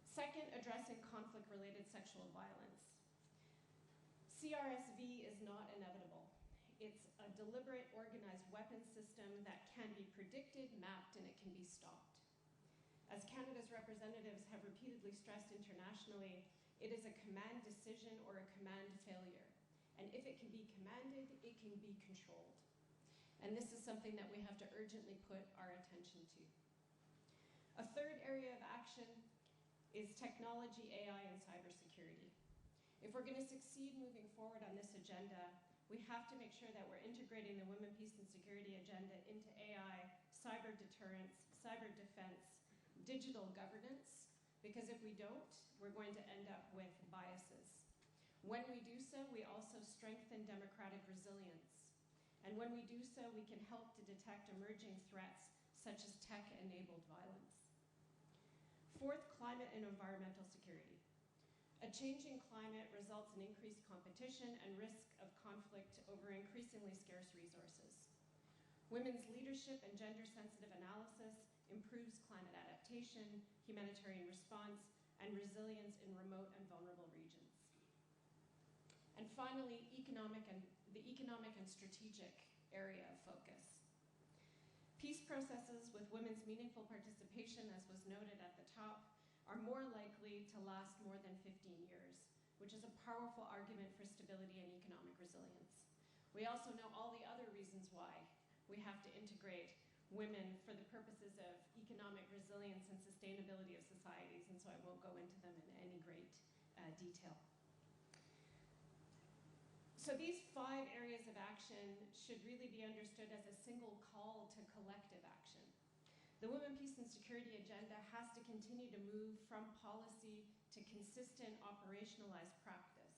Second, addressing conflict-related sexual violence. CRSV is not inevitable. It's a deliberate, organized weapons system that can be predicted, mapped, and it can be stopped. As Canada's representatives have repeatedly stressed internationally, it is a command decision or a command failure. And if it can be commanded, it can be controlled. And this is something that we have to urgently put our attention to. A third area of action is technology, AI, and cybersecurity. If we're going to succeed moving forward on this agenda, we have to make sure that we're integrating the Women, Peace, and Security Agenda into AI, cyber deterrence, cyber defense, digital governance, because if we don't, we're going to end up with biases. When we do so, we also strengthen democratic resilience. And when we do so, we can help to detect emerging threats such as tech-enabled violence. Fourth, climate and environmental security. A changing climate results in increased competition and risk of conflict over increasingly scarce resources. Women's leadership and gender-sensitive analysis improves climate adaptation, humanitarian response, and resilience in remote and vulnerable regions. And finally, the economic and strategic area of focus. Peace processes with women's meaningful participation, as was noted at the top, are more likely to last more than 15 years, which is a powerful argument for stability and economic resilience. We also know all the other reasons why we have to integrate women for the purposes of economic resilience and sustainability of societies, and so I won't go into them in any great detail. So these 5 areas of action should really be understood as a single call to collective action. The Women, Peace, and Security Agenda has to continue to move from policy to consistent operationalized practice,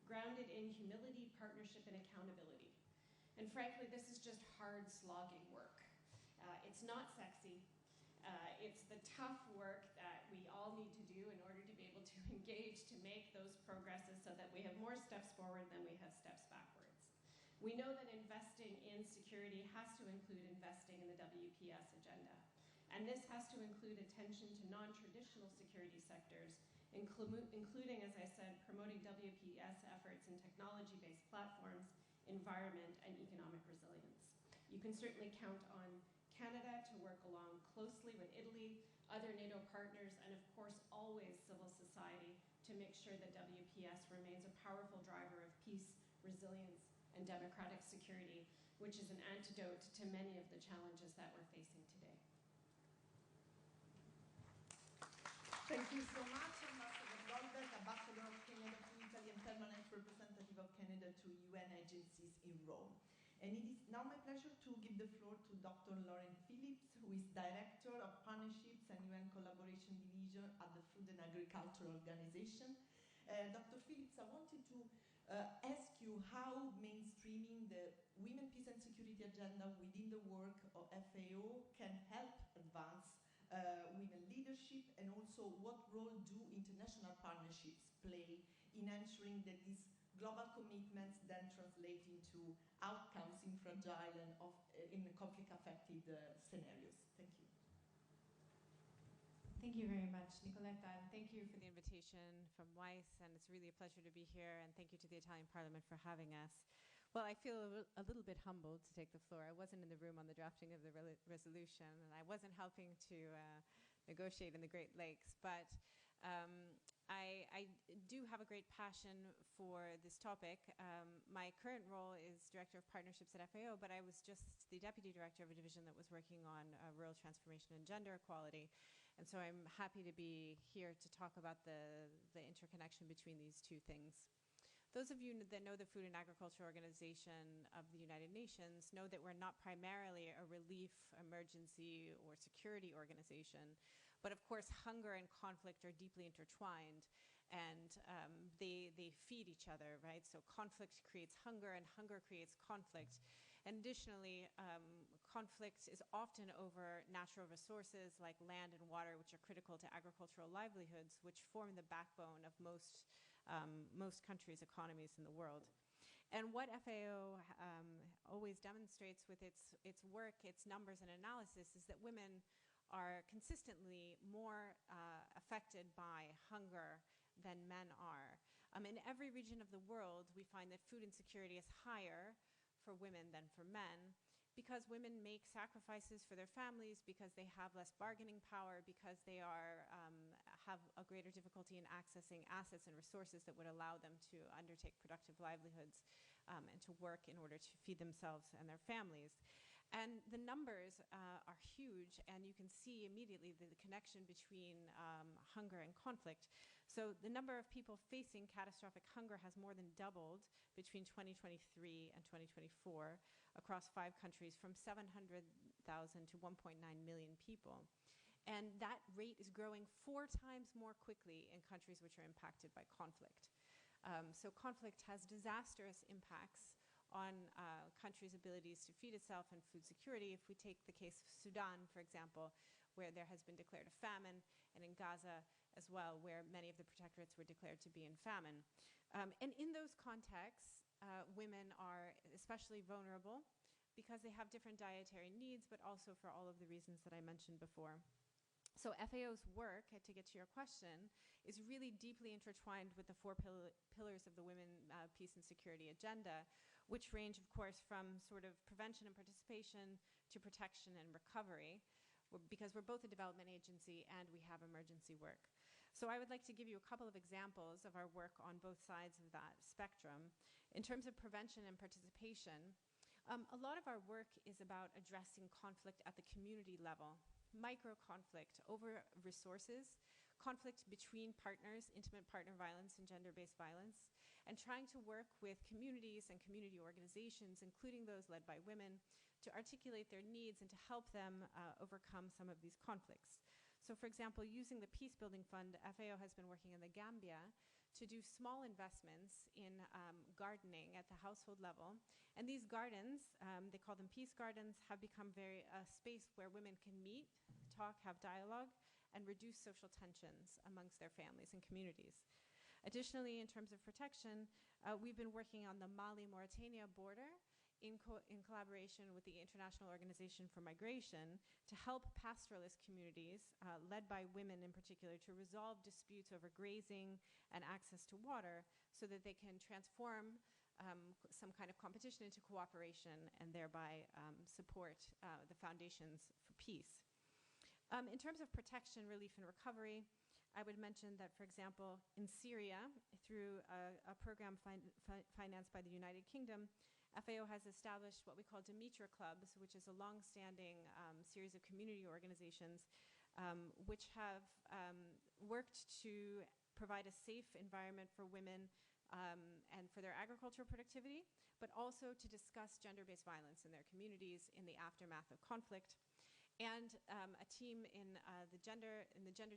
grounded in humility, partnership, and accountability. And frankly, this is just hard slogging work. It's not sexy. It's the tough work that we all need to do in order to be able to engage to make those progresses so that we have more steps forward than we have steps backwards. We know that investing in security has to include investing in the WPS agenda. And this has to include attention to non-traditional security sectors, including, as I said, promoting WPS efforts in technology-based platforms, environment, and economic resilience. You can certainly count on Canada to work along closely with Italy, other NATO partners, and of course, always civil society to make sure that WPS remains a powerful driver of peace, resilience, and democratic security, which is an antidote to many of the challenges that we're facing today. Thank you so much, Ambassador Goldberg, Ambassador of Canada to Italy and Permanent Representative of Canada to UN agencies in Rome. And it is now my pleasure to give the floor to Dr. Lauren Phillips, who is Director of Partnerships and UN Collaboration Division at the Food and Agriculture Organization. Dr. Phillips, I wanted to ask you how mainstreaming the Women, Peace and Security Agenda within the work of FAO can help advance women leadership, and also what role do international partnerships play in ensuring that these global commitments then translate into outcomes in fragile and in conflict-affected scenarios. Thank you. Thank you very much, Nicoletta, and thank you for the invitation from Wiis, and it's really a pleasure to be here, and thank you to the Italian Parliament for having us. Well, I feel a little bit humbled to take the floor. I wasn't in the room on the drafting of the resolution, and I wasn't helping to negotiate in the Great Lakes, but I do have a great passion for this topic. My current role is Director of Partnerships at FAO, but I was just the Deputy Director of a division that was working on rural transformation and gender equality. And so I'm happy to be here to talk about the interconnection between these two things. Those of you that know the Food and Agriculture Organization of the United Nations know that we're not primarily a relief, emergency, or security organization, but of course hunger and conflict are deeply intertwined, and they feed each other, right? So conflict creates hunger, and hunger creates conflict. And additionally, conflict is often over natural resources like land and water, which are critical to agricultural livelihoods, which form the backbone of most countries' economies in the world. And what FAO always demonstrates with its work, its numbers and analysis, is that women are consistently more affected by hunger than men are. In every region of the world, we find that food insecurity is higher for women than for men, because women make sacrifices for their families, because they have less bargaining power, because they have a greater difficulty in accessing assets and resources that would allow them to undertake productive livelihoods and to work in order to feed themselves and their families. And the numbers are huge, and you can see immediately the connection between hunger and conflict. So the number of people facing catastrophic hunger has more than doubled between 2023 and 2024 across 5 countries, from 700,000 to 1.9 million people. And that rate is growing 4 times more quickly in countries which are impacted by conflict. So conflict has disastrous impacts on countries' abilities to feed itself and food security. If we take the case of Sudan, for example, where there has been declared a famine, and in Gaza as well, where many of the protectorates were declared to be in famine. And in those contexts, women are especially vulnerable because they have different dietary needs, but also for all of the reasons that I mentioned before. So FAO's work, to get to your question, is really deeply intertwined with the 4 pillars of the Women, Peace and Security agenda, which range, of course, from sort of prevention and participation to protection and recovery, because we're both a development agency and we have emergency work. So I would like to give you a couple of examples of our work on both sides of that spectrum. In terms of prevention and participation, a lot of our work is about addressing conflict at the community level. Micro-conflict over resources, conflict between partners, intimate partner violence and gender-based violence, and trying to work with communities and community organizations, including those led by women, to articulate their needs and to help them overcome some of these conflicts. So for example, using the Peace Building Fund, FAO has been working in the Gambia to do small investments in gardening at the household level. And these gardens, they call them peace gardens, have become a space where women can meet, talk, have dialogue, and reduce social tensions amongst their families and communities. Additionally, in terms of protection, we've been working on the Mali-Mauritania border in collaboration with the International Organization for Migration to help pastoralist communities, led by women in particular, to resolve disputes over grazing and access to water so that they can transform some kind of competition into cooperation and thereby support the foundations for peace. In terms of protection, relief, and recovery, I would mention that, for example, in Syria, through a program financed by the United Kingdom, FAO has established what we call Demetra Clubs, which is a long-standing series of community organizations which have worked to provide a safe environment for women and for their agricultural productivity, but also to discuss gender-based violence in their communities in the aftermath of conflict. And a team in the gender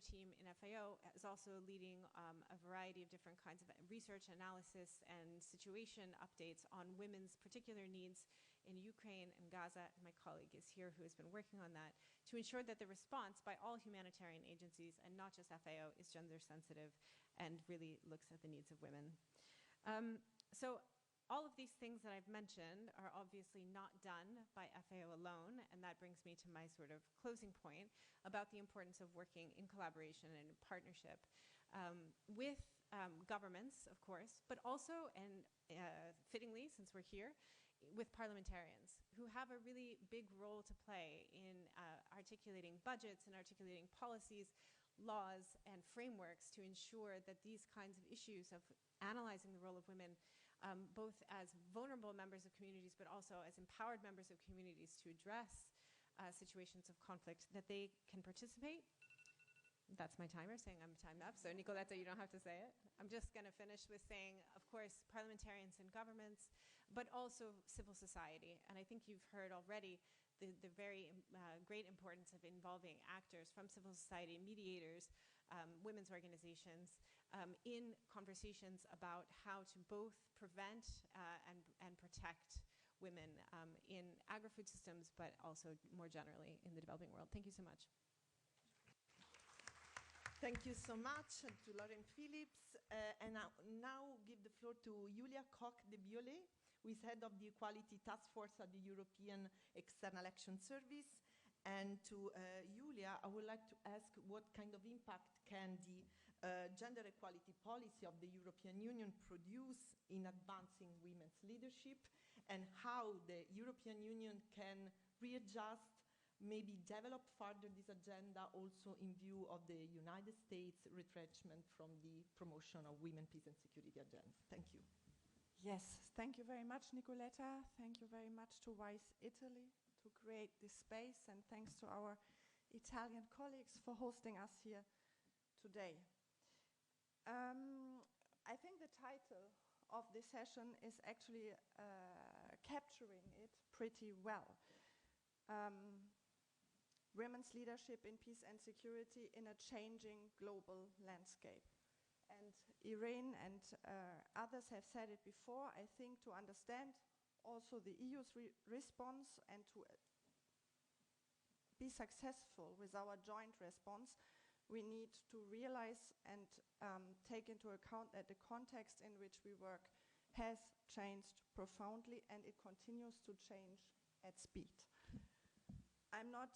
team in FAO is also leading a variety of different kinds of research, analysis, and situation updates on women's particular needs in Ukraine and Gaza. And my colleague is here who has been working on that to ensure that the response by all humanitarian agencies, and not just FAO, is gender sensitive and really looks at the needs of women. So all of these things that I've mentioned are obviously not done by FAO alone, and that brings me to my sort of closing point about the importance of working in collaboration and in partnership with governments, of course, but also, and fittingly, since we're here, with parliamentarians who have a really big role to play in articulating budgets and articulating policies, laws, and frameworks to ensure that these kinds of issues of analyzing the role of women, both as vulnerable members of communities, but also as empowered members of communities to address situations of conflict, that they can participate. That's my timer saying I'm timed up, so Nicoletta, you don't have to say it. I'm just going to finish with saying, of course, parliamentarians and governments, but also civil society. And I think you've heard already the very great importance of involving actors from civil society, mediators, women's organizations, in conversations about how to both prevent and protect women in agri-food systems, but also more generally in the developing world. Thank you so much. Thank you so much to Lauren Phillips. And I now give the floor to Julia Koch-de-Biolay, who is head of the Equality Task Force at the European External Action Service. And to Julia, I would like to ask what kind of impact can the gender equality policy of the European Union produce in advancing women's leadership, and how the European Union can readjust, maybe develop further this agenda also in view of the United States retrenchment from the promotion of women, peace and security agenda. Thank you. Yes, thank you very much, Nicoletta. Thank you very much to Wiis Italy to create this space, and thanks to our Italian colleagues for hosting us here today. I think the title of this session is actually capturing it pretty well. Women's leadership in peace and security in a changing global landscape. And Irene and others have said it before. I think to understand also the EU's response and to be successful with our joint response, we need to realize and take into account that the context in which we work has changed profoundly, and it continues to change at speed. I'm not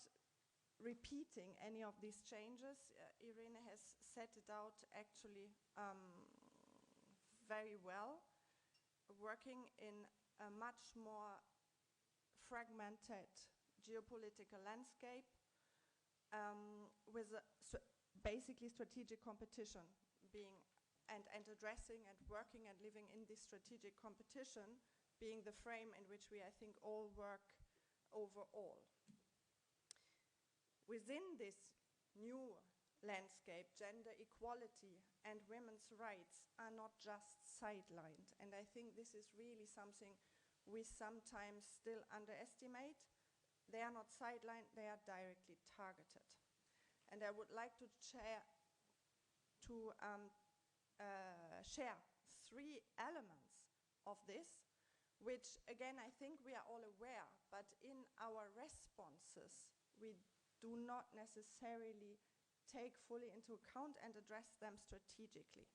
repeating any of these changes. Irene has set it out actually very well, working in a much more fragmented geopolitical landscape with basically strategic competition being and addressing and working and living in this strategic competition being the frame in which we, I think, all work overall. Within this new landscape, gender equality and women's rights are not just sidelined. And I think this is really something we sometimes still underestimate. They are not sidelined, they are directly targeted. And I would like to share three elements of this, which again, I think we are all aware, but in our responses, we do not necessarily take fully into account and address them strategically.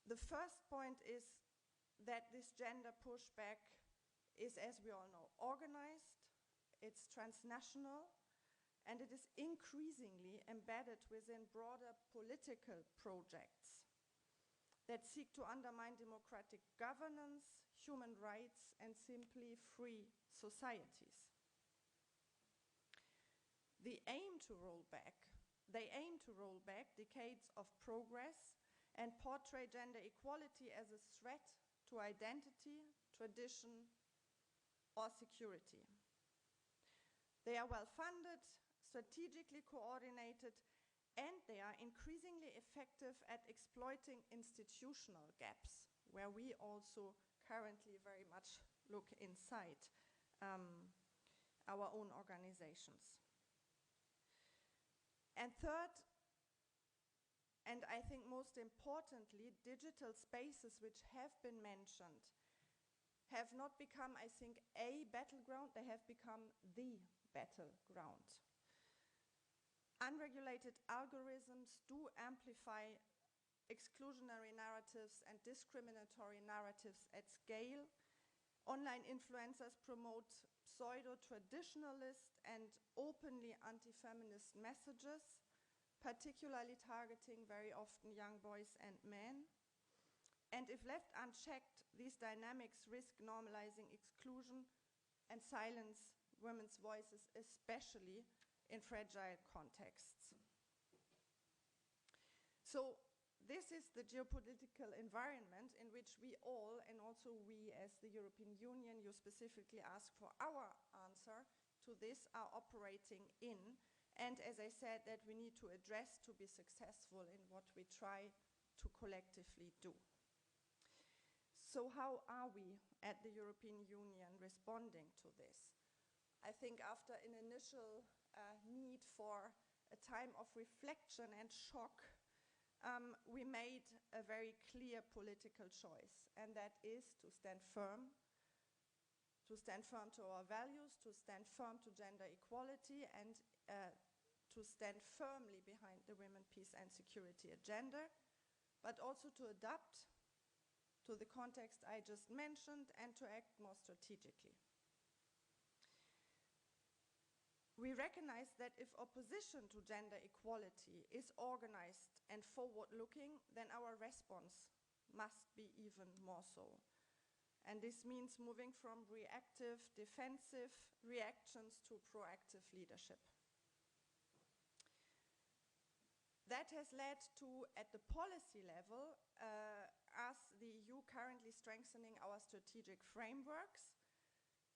The first point is that this gender pushback is, as we all know, organized, it's transnational, and it is increasingly embedded within broader political projects that seek to undermine democratic governance, human rights, and simply free societies. They aim to roll back decades of progress and portray gender equality as a threat to identity, tradition, or security. They are well-funded, strategically coordinated, and they are increasingly effective at exploiting institutional gaps, where we also currently very much look inside our own organizations. And third, and I think most importantly, digital spaces which have been mentioned have not become, I think, a battleground, they have become the battleground. Unregulated algorithms do amplify exclusionary narratives and discriminatory narratives at scale. Online influencers promote pseudo-traditionalist and openly anti-feminist messages, particularly targeting very often young boys and men. And if left unchecked, these dynamics risk normalizing exclusion and silence women's voices, especially in fragile contexts. So this is the geopolitical environment in which we all, and also we as the European Union, you specifically ask for our answer to this, are operating in. And as I said, that we need to address to be successful in what we try to collectively do. So how are we at the European Union responding to this? I think after an initial need for a time of reflection and shock, we made a very clear political choice, and that is to stand firm to our values, to stand firm to gender equality, and to stand firmly behind the women, peace and security agenda, but also to adapt to the context I just mentioned and to act more strategically. We recognize that if opposition to gender equality is organized and forward-looking, then our response must be even more so. And this means moving from reactive, defensive reactions to proactive leadership. That has led to, at the policy level, us, the EU, currently strengthening our strategic frameworks.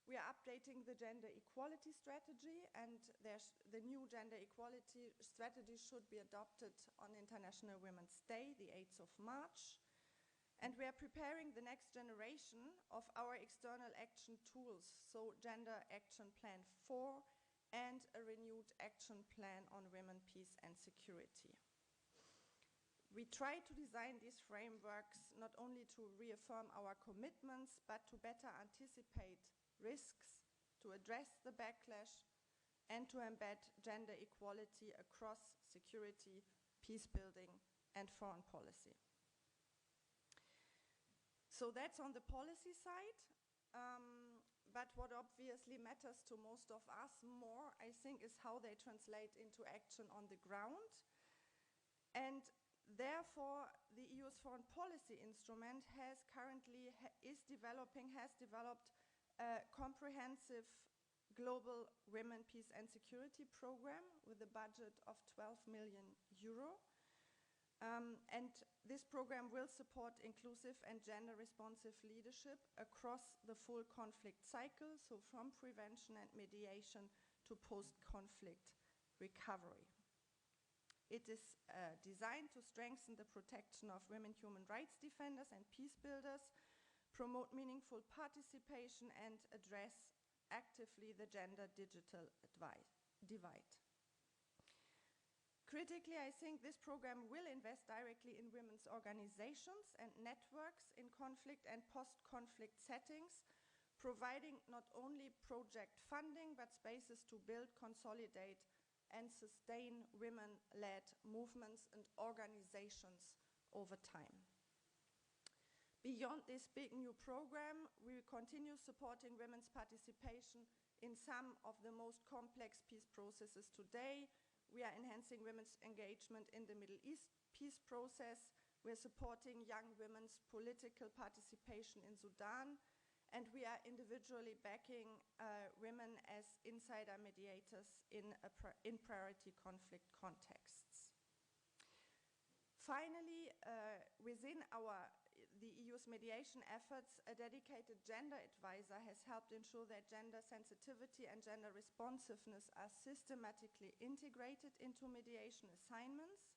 We are updating the gender equality strategy, and the new gender equality strategy should be adopted on International Women's Day, the 8th of March. And we are preparing the next generation of our external action tools, so Gender Action Plan 4 and a renewed action plan on women, peace and security. We try to design these frameworks not only to reaffirm our commitments, but to better anticipate risks, to address the backlash, and to embed gender equality across security, peace building, and foreign policy. So that's on the policy side, but what obviously matters to most of us more, I think, is how they translate into action on the ground. And therefore, the EU's foreign policy instrument has developed a comprehensive global women, peace and security program with a budget of 12 million euro. And this program will support inclusive and gender-responsive leadership across the full conflict cycle, so from prevention and mediation to post-conflict recovery. It is designed to strengthen the protection of women human rights defenders and peace builders, promote meaningful participation, and address actively the gender-digital divide. Critically, I think this program will invest directly in women's organizations and networks in conflict and post-conflict settings, providing not only project funding, but spaces to build, consolidate, and sustain women-led movements and organizations over time. Beyond this big new program, we will continue supporting women's participation in some of the most complex peace processes today. We are enhancing women's engagement in the Middle East peace process. We're supporting young women's political participation in Sudan. And we are individually backing women as insider mediators in priority conflict contexts. Finally, within the EU's mediation efforts, a dedicated gender advisor has helped ensure that gender sensitivity and gender responsiveness are systematically integrated into mediation assignments,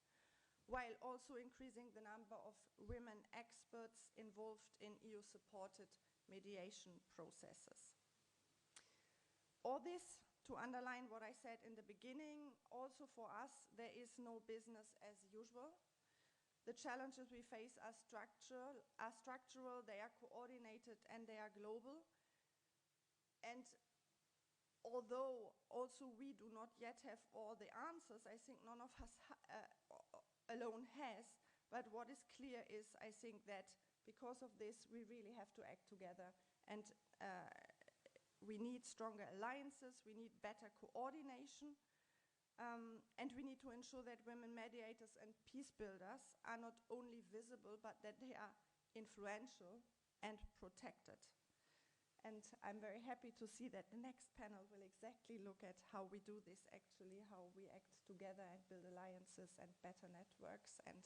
while also increasing the number of women experts involved in EU-supported mediation processes. All this to underline what I said in the beginning, also for us, there is no business as usual. The challenges we face are structural, they are coordinated, and they are global. And although also we do not yet have all the answers, I think none of us alone has, but what is clear is, I think, that because of this, we really have to act together, and we need stronger alliances, we need better coordination, And we need to ensure that women mediators and peace builders are not only visible, but that they are influential and protected. And I'm very happy to see that the next panel will exactly look at how we do this actually, how we act together and build alliances and better networks. And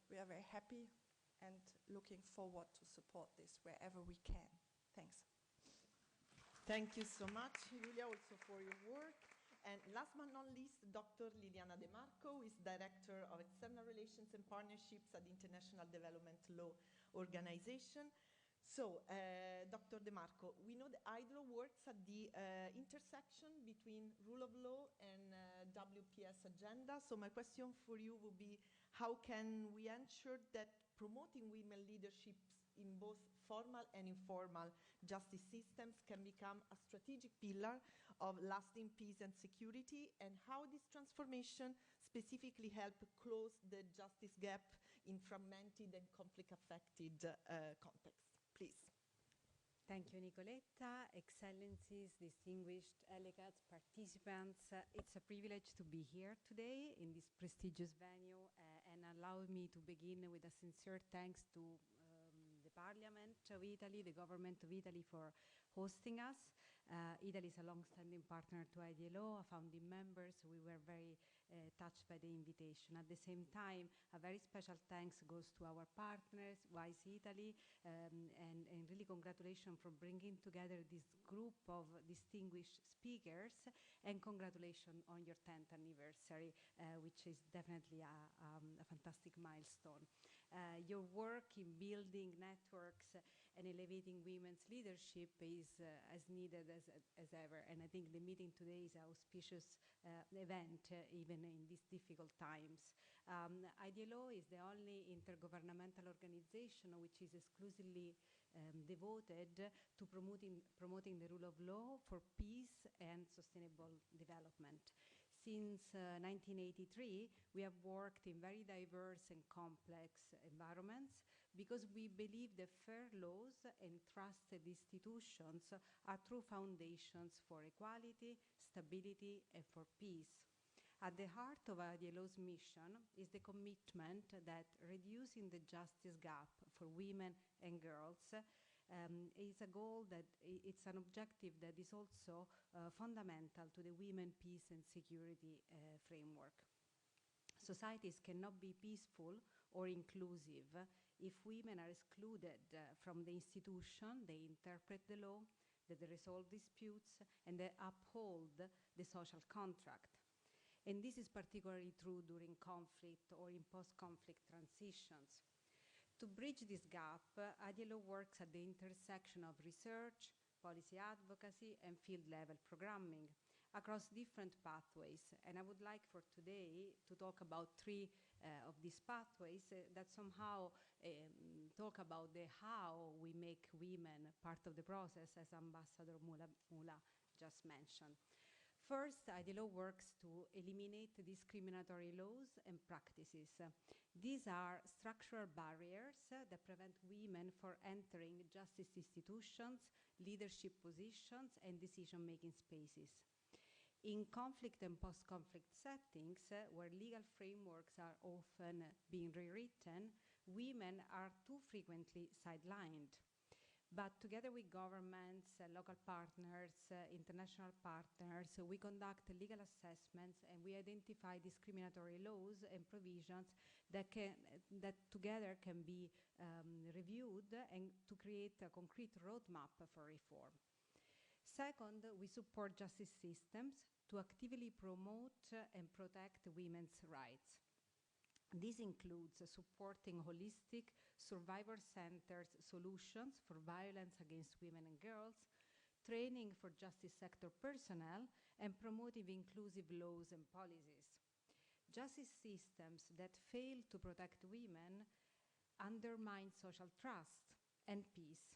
we are very happy and looking forward to support this wherever we can. Thanks. Thank you so much, Julia, also for your work. And last but not least, Dr. Liliana De Marco is Director of External Relations and Partnerships at the International Development Law Organization. So, Dr. De Marco, we know that IDLO works at the intersection between rule of law and WPS agenda. So my question for you would be, how can we ensure that promoting women leadership in both formal and informal justice systems can become a strategic pillar of lasting peace and security, and how this transformation specifically help close the justice gap in fragmented and conflict-affected contexts? Please. Thank you, Nicoletta. Excellencies, distinguished delegates, participants, it's a privilege to be here today in this prestigious venue, and allow me to begin with a sincere thanks to the Parliament of Italy, the government of Italy, for hosting us. Italy is a long-standing partner to IDLO, a founding member, so we were very touched by the invitation. At the same time, a very special thanks goes to our partners, Wiis Italy, and really congratulations for bringing together this group of distinguished speakers, and congratulations on your 10th anniversary, which is definitely a fantastic milestone. Your work in building networks and elevating women's leadership is as needed as ever, and I think the meeting today is an auspicious event, even in these difficult times. IDLO is the only intergovernmental organization which is exclusively devoted to promoting the rule of law for peace and sustainable development. Since 1983, we have worked in very diverse and complex environments because we believe that fair laws and trusted institutions are true foundations for equality, stability, and for peace. At the heart of IDLO's mission is the commitment that reducing the justice gap for women and girls is a goal that it's an objective that is also fundamental to the women, peace and security framework. Societies cannot be peaceful or inclusive if women are excluded from the institution, they interpret the law, that they resolve disputes, and they uphold the social contract. And this is particularly true during conflict or in post-conflict transitions. To bridge this gap, IDLO works at the intersection of research, policy advocacy, and field-level programming across different pathways. And I would like for today to talk about three of these pathways that somehow talk about the how we make women part of the process, as Ambassador Mula just mentioned. First, IDLO works to eliminate discriminatory laws and practices. These are structural barriers that prevent women from entering justice institutions, leadership positions, and decision-making spaces. In conflict and post-conflict settings, where legal frameworks are often being rewritten, women are too frequently sidelined. But together with governments, local partners, international partners, we conduct legal assessments and we identify discriminatory laws and provisions that together can be reviewed and to create a concrete roadmap for reform. Second, we support justice systems to actively promote and protect women's rights. This includes supporting holistic, survivor-centered solutions for violence against women and girls, training for justice sector personnel, and promoting inclusive laws and policies. Justice systems that fail to protect women undermine social trust and peace.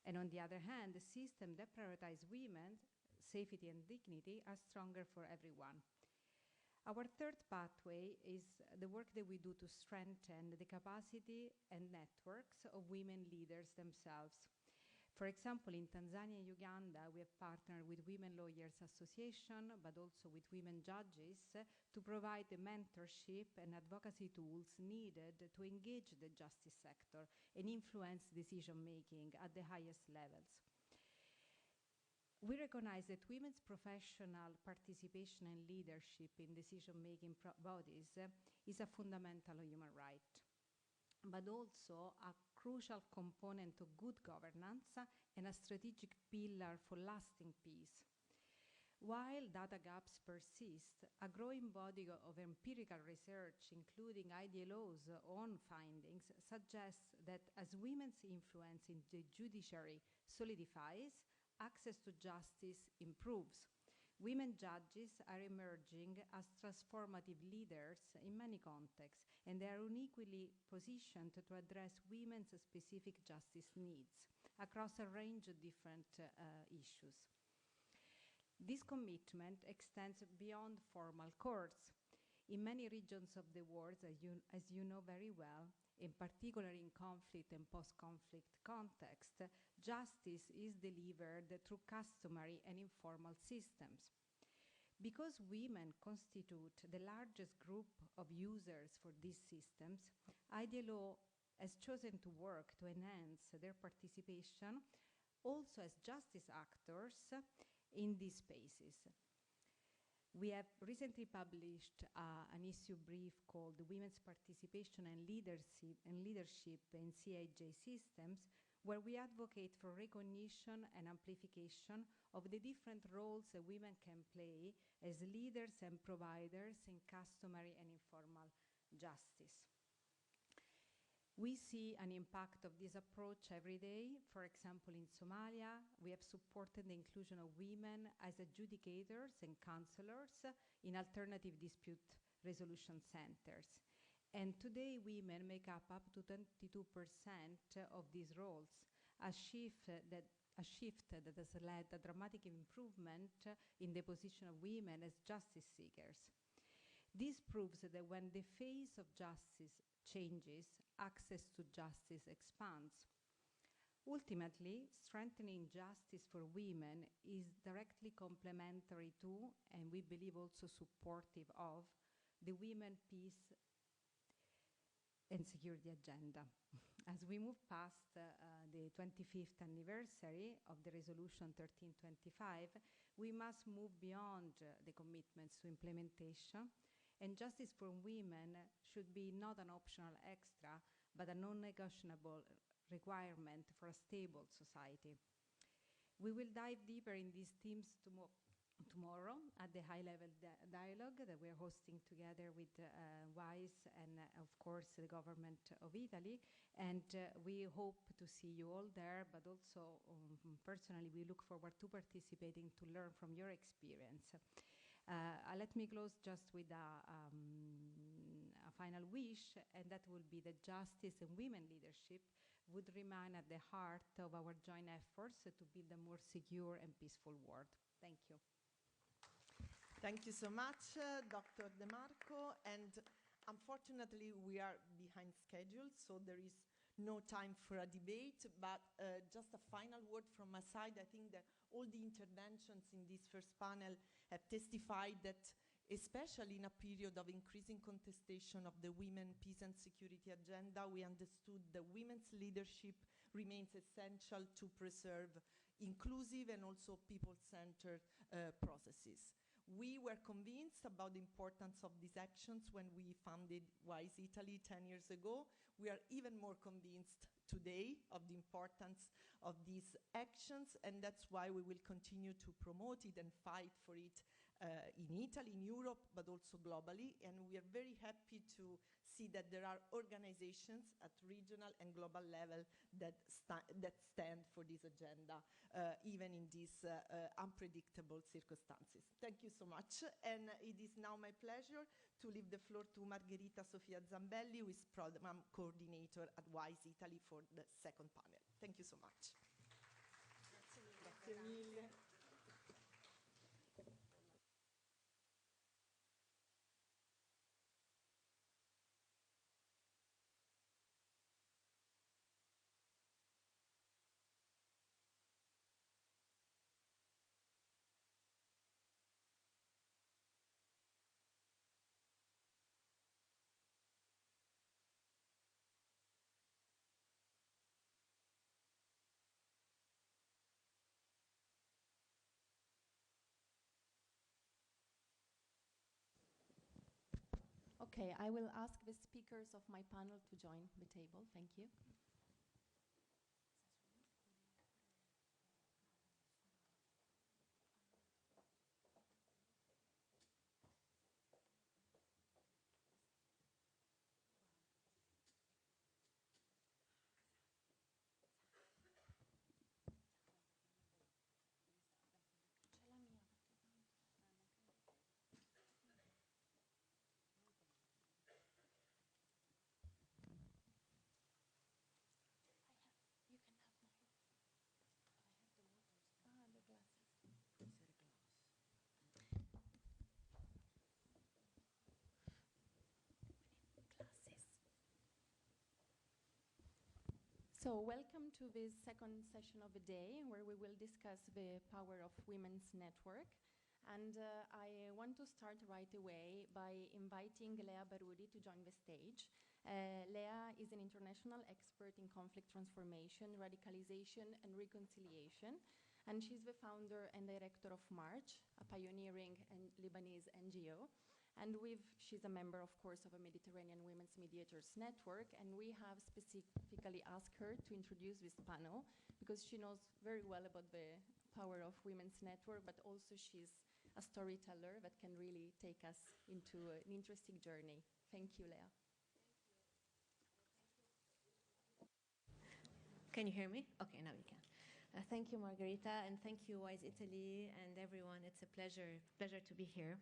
And on the other hand, the systems that prioritize women's safety and dignity are stronger for everyone. Our third pathway is the work that we do to strengthen the capacity and networks of women leaders themselves. For example, in Tanzania and Uganda, we have partnered with Women Lawyers Association, but also with women judges, to provide the mentorship and advocacy tools needed to engage the justice sector and influence decision-making at the highest levels. We recognize that women's professional participation and leadership in decision-making bodies is a fundamental human right, but also a crucial component of good governance and a strategic pillar for lasting peace. While data gaps persist, a growing body of empirical research, including IDLO's own findings, suggests that as women's influence in the judiciary solidifies, access to justice improves. Women judges are emerging as transformative leaders in many contexts, and they are unequally positioned to address women's specific justice needs across a range of different issues. This commitment extends beyond formal courts. In many regions of the world, as you know very well, in particular in conflict and post-conflict context, justice is delivered through customary and informal systems. Because women constitute the largest group of users for these systems, IDLO has chosen to work to enhance their participation also as justice actors in these spaces. We have recently published an issue brief called Women's Participation and Leadership in CIJ Systems, where we advocate for recognition and amplification of the different roles that women can play as leaders and providers in customary and informal justice. We see an impact of this approach every day. For example, in Somalia, we have supported the inclusion of women as adjudicators and counselors in alternative dispute resolution centers. And today, women make up to 22% of these roles, a shift that has led a dramatic improvement in the position of women as justice seekers. This proves that when the face of justice changes, access to justice expands. Ultimately, strengthening justice for women is directly complementary to, and we believe also supportive of, the women, peace, and security agenda. As we move past the 25th anniversary of the Resolution 1325, we must move beyond the commitments to implementation, and justice for women should be not an optional extra, but a non-negotiable requirement for a stable society. We will dive deeper in these themes tomorrow at the high-level dialogue that we're hosting together with Wiis and, of course, the government of Italy. And we hope to see you all there, but also personally, we look forward to participating to learn from your experience. Let me close just with a final wish, and that will be that justice and women leadership would remain at the heart of our joint efforts to build a more secure and peaceful world. Thank you. Thank you so much, Dr. De Marco. And unfortunately, we are behind schedule, so there is no time for a debate. But just a final word from my side. I think that all the interventions in this first panel have testified that, especially in a period of increasing contestation of the women, peace and security agenda, we understood that women's leadership remains essential to preserve inclusive and also people-centered processes. We were convinced about the importance of these actions when we founded Wiis Italy 10 years ago. We are even more convinced today of the importance of these actions, and that's why we will continue to promote it and fight for it in Italy, in Europe, but also globally. And we are very happy to see that there are organizations at regional and global level that stand for this agenda, even in these unpredictable circumstances. Thank you so much. And it is now my pleasure to leave the floor to Margherita Sofia Zambelli, who is program coordinator at Wiis Italy, for the second panel. Thank you so much. Grazie mille. Okay, I will ask the speakers of my panel to join the table. Thank you. So welcome to this second session of the day, where we will discuss the power of women's network. And I want to start right away by inviting Lea Barudi to join the stage. Lea is an international expert in conflict transformation, radicalization, and reconciliation. And she's the founder and director of March, a pioneering Lebanese NGO. And she's a member, of course, of a Mediterranean Women's Mediators Network, and we have specifically asked her to introduce this panel because she knows very well about the power of women's network, but also she's a storyteller that can really take us into an interesting journey. Thank you, Lea. Can you hear me? Okay, now you can. Thank you, Margherita, and thank you, Wiis Italy, and everyone. It's a pleasure to be here.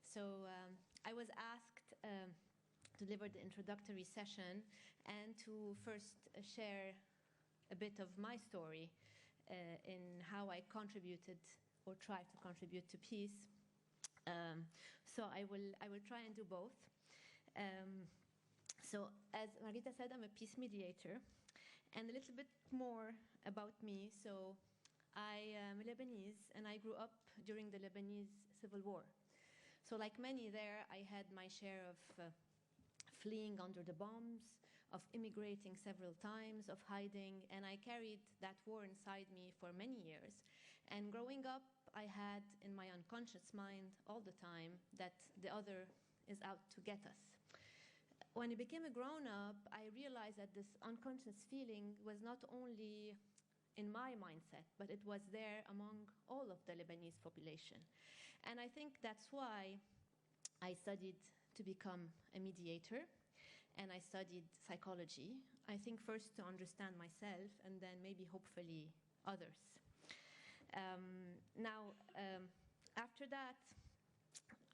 So I was asked to deliver the introductory session and to first share a bit of my story in how I contributed or tried to contribute to peace. So I will try and do both. So as Margherita said, I'm a peace mediator. And a little bit more about me. So I am Lebanese, and I grew up during the Lebanese Civil War. So like many there, I had my share of fleeing under the bombs, of immigrating several times, of hiding, and I carried that war inside me for many years. And growing up, I had in my unconscious mind all the time that the other is out to get us. When I became a grown-up, I realized that this unconscious feeling was not only in my mindset, but it was there among all of the Lebanese population. And I think that's why I studied to become a mediator, and I studied psychology. I think first to understand myself, and then maybe hopefully others. After that,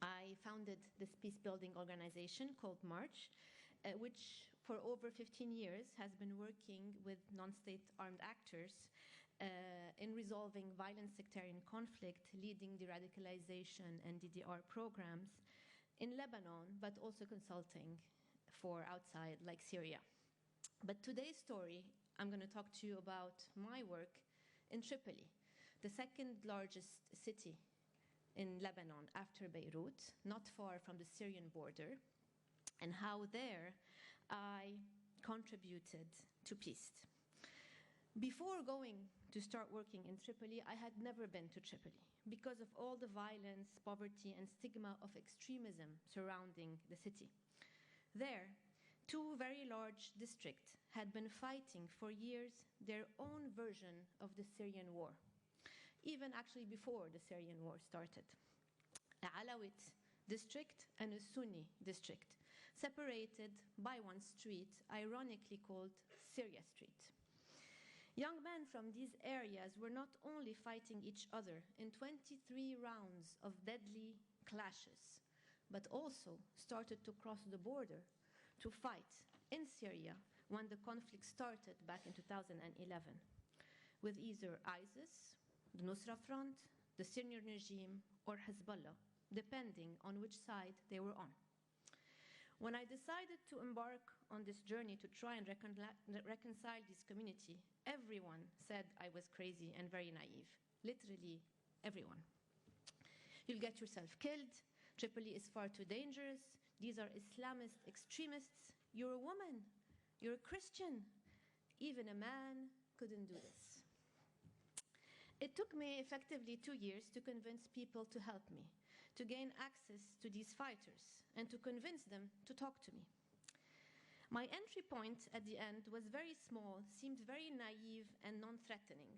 I founded this peace-building organization called March, which for over 15 years has been working with non-state armed actors in resolving violent sectarian conflict, leading de-radicalization and DDR programs in Lebanon, but also consulting for outside, like Syria. But today's story, I'm going to talk to you about my work in Tripoli, the second largest city in Lebanon after Beirut, not far from the Syrian border, and how there I contributed to peace. Before going to start working in Tripoli, I had never been to Tripoli because of all the violence, poverty, and stigma of extremism surrounding the city. There, two very large districts had been fighting for years their own version of the Syrian war, even actually before the Syrian war started. A Alawite district and a Sunni district, separated by one street, ironically called Syria Street. Young men from these areas were not only fighting each other in 23 rounds of deadly clashes, but also started to cross the border to fight in Syria when the conflict started back in 2011, with either ISIS, the Nusra Front, the Syrian regime, or Hezbollah, depending on which side they were on. When I decided to embark on this journey to try and reconcile this community, everyone said I was crazy and very naive. Literally, everyone. You'll get yourself killed. Tripoli is far too dangerous. These are Islamist extremists. You're a woman. You're a Christian. Even a man couldn't do this. It took me effectively 2 years to convince people to help me, to gain access to these fighters and to convince them to talk to me. My entry point at the end was very small, seemed very naive and non-threatening.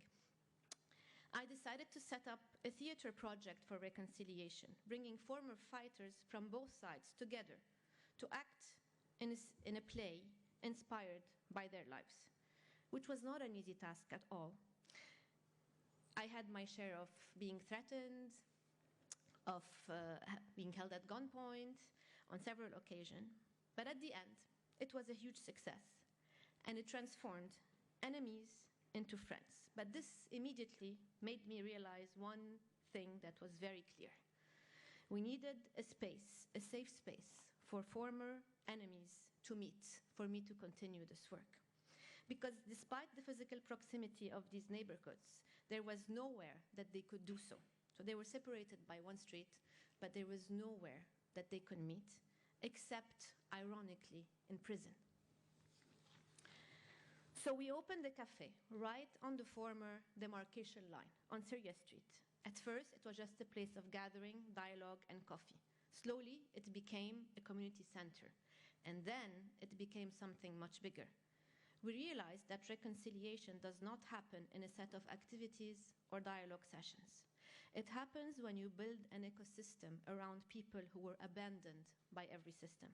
I decided to set up a theater project for reconciliation, bringing former fighters from both sides together to act in a play inspired by their lives, which was not an easy task at all. I had my share of being threatened, of being held at gunpoint on several occasions, but at the end, it was a huge success, and it transformed enemies into friends. But this immediately made me realize one thing that was very clear. We needed a space, a safe space, for former enemies to meet, for me to continue this work. Because despite the physical proximity of these neighborhoods, there was nowhere that they could do so. So they were separated by one street, but there was nowhere that they could meet, except, ironically, in prison. So we opened a cafe right on the former demarcation line on Syria Street. At first, it was just a place of gathering, dialogue, and coffee. Slowly, it became a community center. And then it became something much bigger. We realized that reconciliation does not happen in a set of activities or dialogue sessions. It happens when you build an ecosystem around people who were abandoned by every system.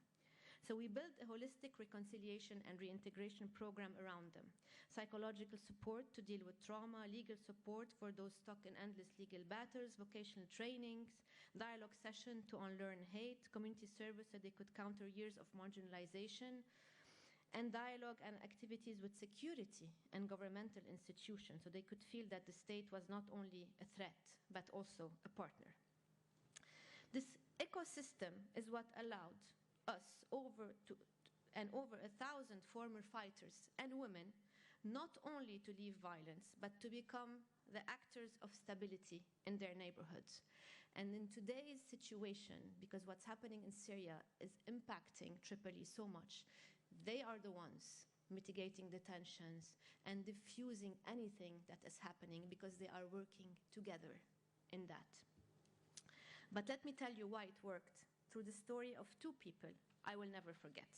So we built a holistic reconciliation and reintegration program around them. Psychological support to deal with trauma, legal support for those stuck in endless legal battles, vocational trainings, dialogue session to unlearn hate, community service so they could counter years of marginalization, and dialogue and activities with security and governmental institutions so they could feel that the state was not only a threat, but also a partner. This ecosystem is what allowed us over 1,000 former fighters and women not only to leave violence, but to become the actors of stability in their neighborhoods. And in today's situation, because what's happening in Syria is impacting Tripoli so much, they are the ones mitigating the tensions and diffusing anything that is happening because they are working together in that. But let me tell you why it worked through the story of two people I will never forget,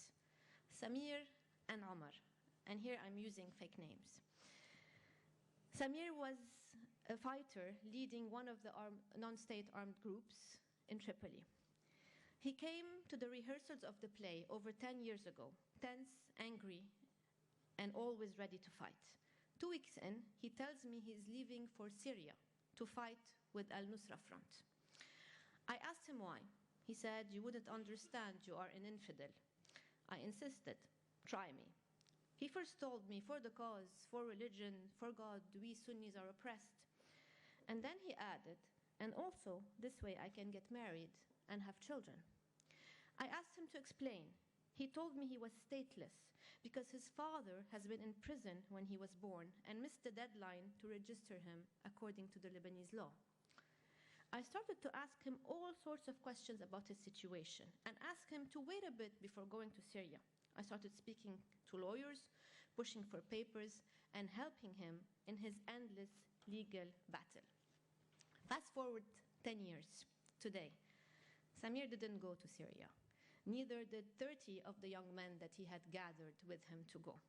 Samir and Omar. And here I'm using fake names. Samir was a fighter leading one of the non-state armed groups in Tripoli. He came to the rehearsals of the play over 10 years ago, tense, angry, and always ready to fight. 2 weeks in, he tells me he's leaving for Syria to fight with Al-Nusra Front. I asked him why. He said, "You wouldn't understand, you are an infidel." I insisted, "Try me." He first told me, "For the cause, for religion, for God, we Sunnis are oppressed." And then he added, "And also, this way I can get married and have children." I asked him to explain. He told me he was stateless because his father has been in prison when he was born and missed the deadline to register him according to the Lebanese law. I started to ask him all sorts of questions about his situation and asked him to wait a bit before going to Syria. I started speaking to lawyers, pushing for papers, and helping him in his endless legal battle. Fast forward 10 years. Today, Samir didn't go to Syria. Neither did 30 of the young men that he had gathered with him to go.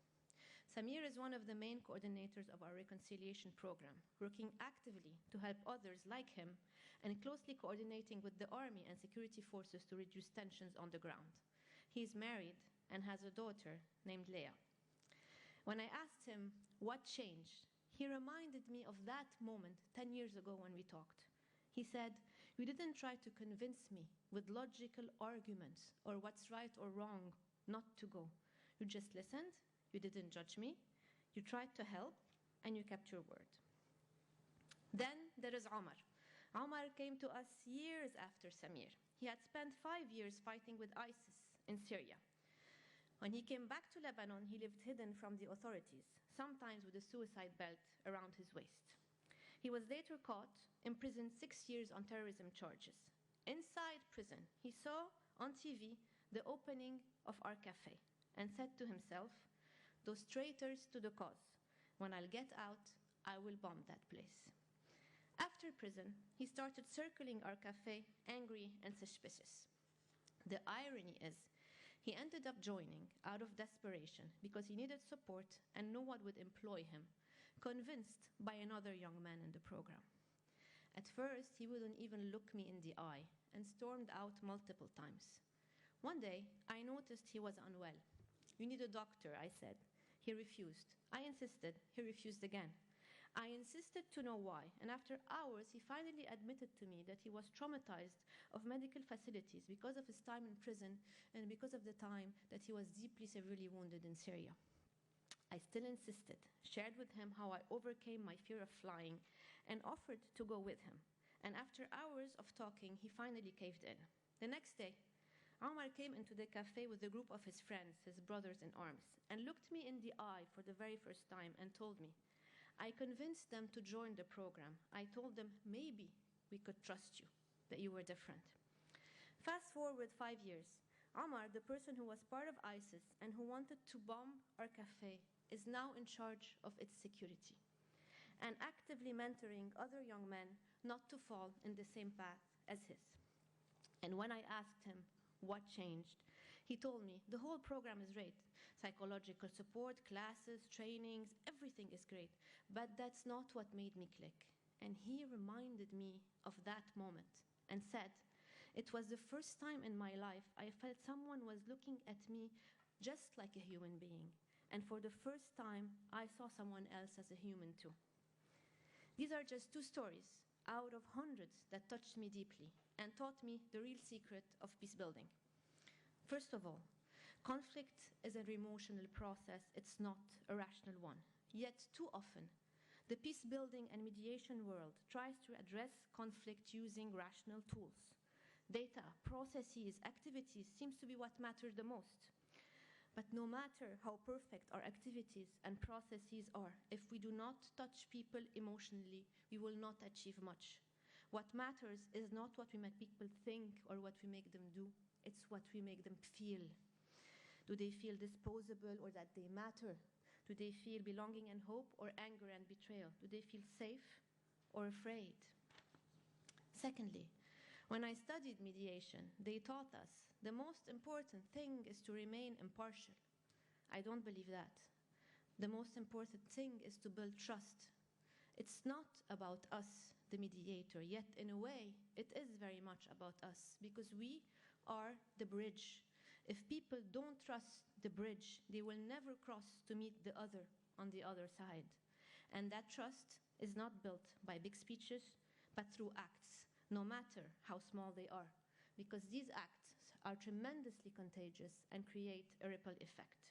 Samir is one of the main coordinators of our reconciliation program, working actively to help others like him and closely coordinating with the army and security forces to reduce tensions on the ground. He is married and has a daughter named Leah. When I asked him what changed, he reminded me of that moment 10 years ago when we talked. He said, "You didn't try to convince me with logical arguments or what's right or wrong not to go. You just listened, you didn't judge me, you tried to help, and you kept your word." Then there is Omar. Omar came to us years after Samir. He had spent 5 years fighting with ISIS in Syria. When he came back to Lebanon, he lived hidden from the authorities, sometimes with a suicide belt around his waist. He was later caught, imprisoned 6 years on terrorism charges. Inside prison, he saw on TV the opening of our cafe and said to himself, "Those traitors to the cause, when I'll get out, I will bomb that place." After prison, he started circling our cafe, angry and suspicious. The irony is, he ended up joining out of desperation because he needed support and no one would employ him, convinced by another young man in the program. At first, he wouldn't even look me in the eye and stormed out multiple times. One day, I noticed he was unwell. "You need a doctor," I said. He refused. I insisted. He refused again. I insisted to know why, and after hours, he finally admitted to me that he was traumatized of medical facilities because of his time in prison and because of the time that he was deeply severely wounded in Syria. I still insisted, shared with him how I overcame my fear of flying, and offered to go with him. And after hours of talking, he finally caved in. The next day, Omar came into the cafe with a group of his friends, his brothers in arms, and looked me in the eye for the very first time and told me, I convinced them to join the program. I told them maybe we could trust you, that you were different. Fast forward 5 years. Omar, the person who was part of ISIS and who wanted to bomb our cafe, is now in charge of its security and actively mentoring other young men not to fall in the same path as his. And when I asked him what changed, he told me the whole program is great. Psychological support, classes, trainings, everything is great. But that's not what made me click. And he reminded me of that moment and said, it was the first time in my life I felt someone was looking at me just like a human being. And for the first time, I saw someone else as a human too. These are just 2 stories out of hundreds that touched me deeply and taught me the real secret of peace building. First of all, conflict is an emotional process. It's not a rational one. Yet too often, the peace building and mediation world tries to address conflict using rational tools. Data, processes, activities seems to be what matter the most. But no matter how perfect our activities and processes are, if we do not touch people emotionally, we will not achieve much. What matters is not what we make people think or what we make them do. It's what we make them feel. Do they feel disposable or that they matter? Do they feel belonging and hope or anger and betrayal? Do they feel safe or afraid? Secondly, when I studied mediation, they taught us the most important thing is to remain impartial. I don't believe that. The most important thing is to build trust. It's not about us, the mediator, yet in a way, it is very much about us because we are the bridge. If people don't trust the bridge, they will never cross to meet the other on the other side. And that trust is not built by big speeches, but through acts, no matter how small they are, because these acts are tremendously contagious and create a ripple effect.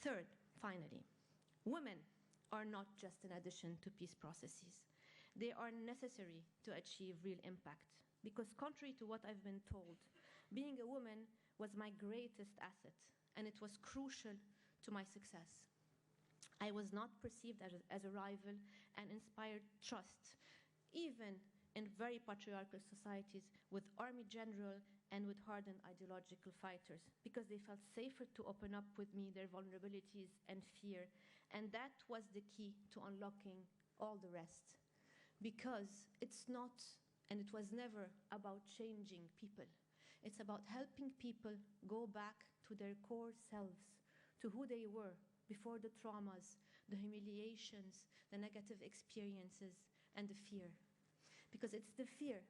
Third, finally, women are not just an addition to peace processes. They are necessary to achieve real impact, because contrary to what I've been told, being a woman was my greatest asset, and it was crucial to my success. I was not perceived as a rival and inspired trust, even in very patriarchal societies with army general and with hardened ideological fighters, because they felt safer to open up with me their vulnerabilities and fear. And that was the key to unlocking all the rest. Because it's not, and it was never about changing people. It's about helping people go back to their core selves, to who they were before the traumas, the humiliations, the negative experiences, and the fear. Because it's the fear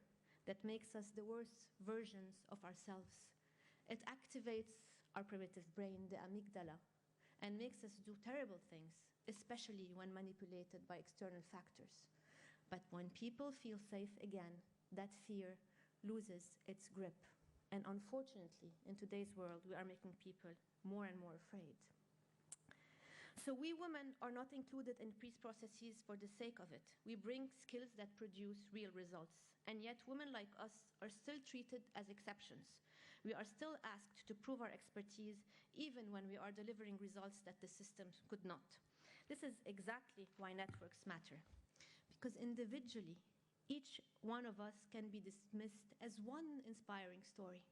that makes us the worst versions of ourselves. It activates our primitive brain, the amygdala, and makes us do terrible things, especially when manipulated by external factors. But when people feel safe again, that fear loses its grip. And unfortunately, in today's world, we are making people more and more afraid. So we women are not included in peace processes for the sake of it. We bring skills that produce real results. And yet women like us are still treated as exceptions. We are still asked to prove our expertise even when we are delivering results that the system could not. This is exactly why networks matter. Because individually, each one of us can be dismissed as one inspiring story.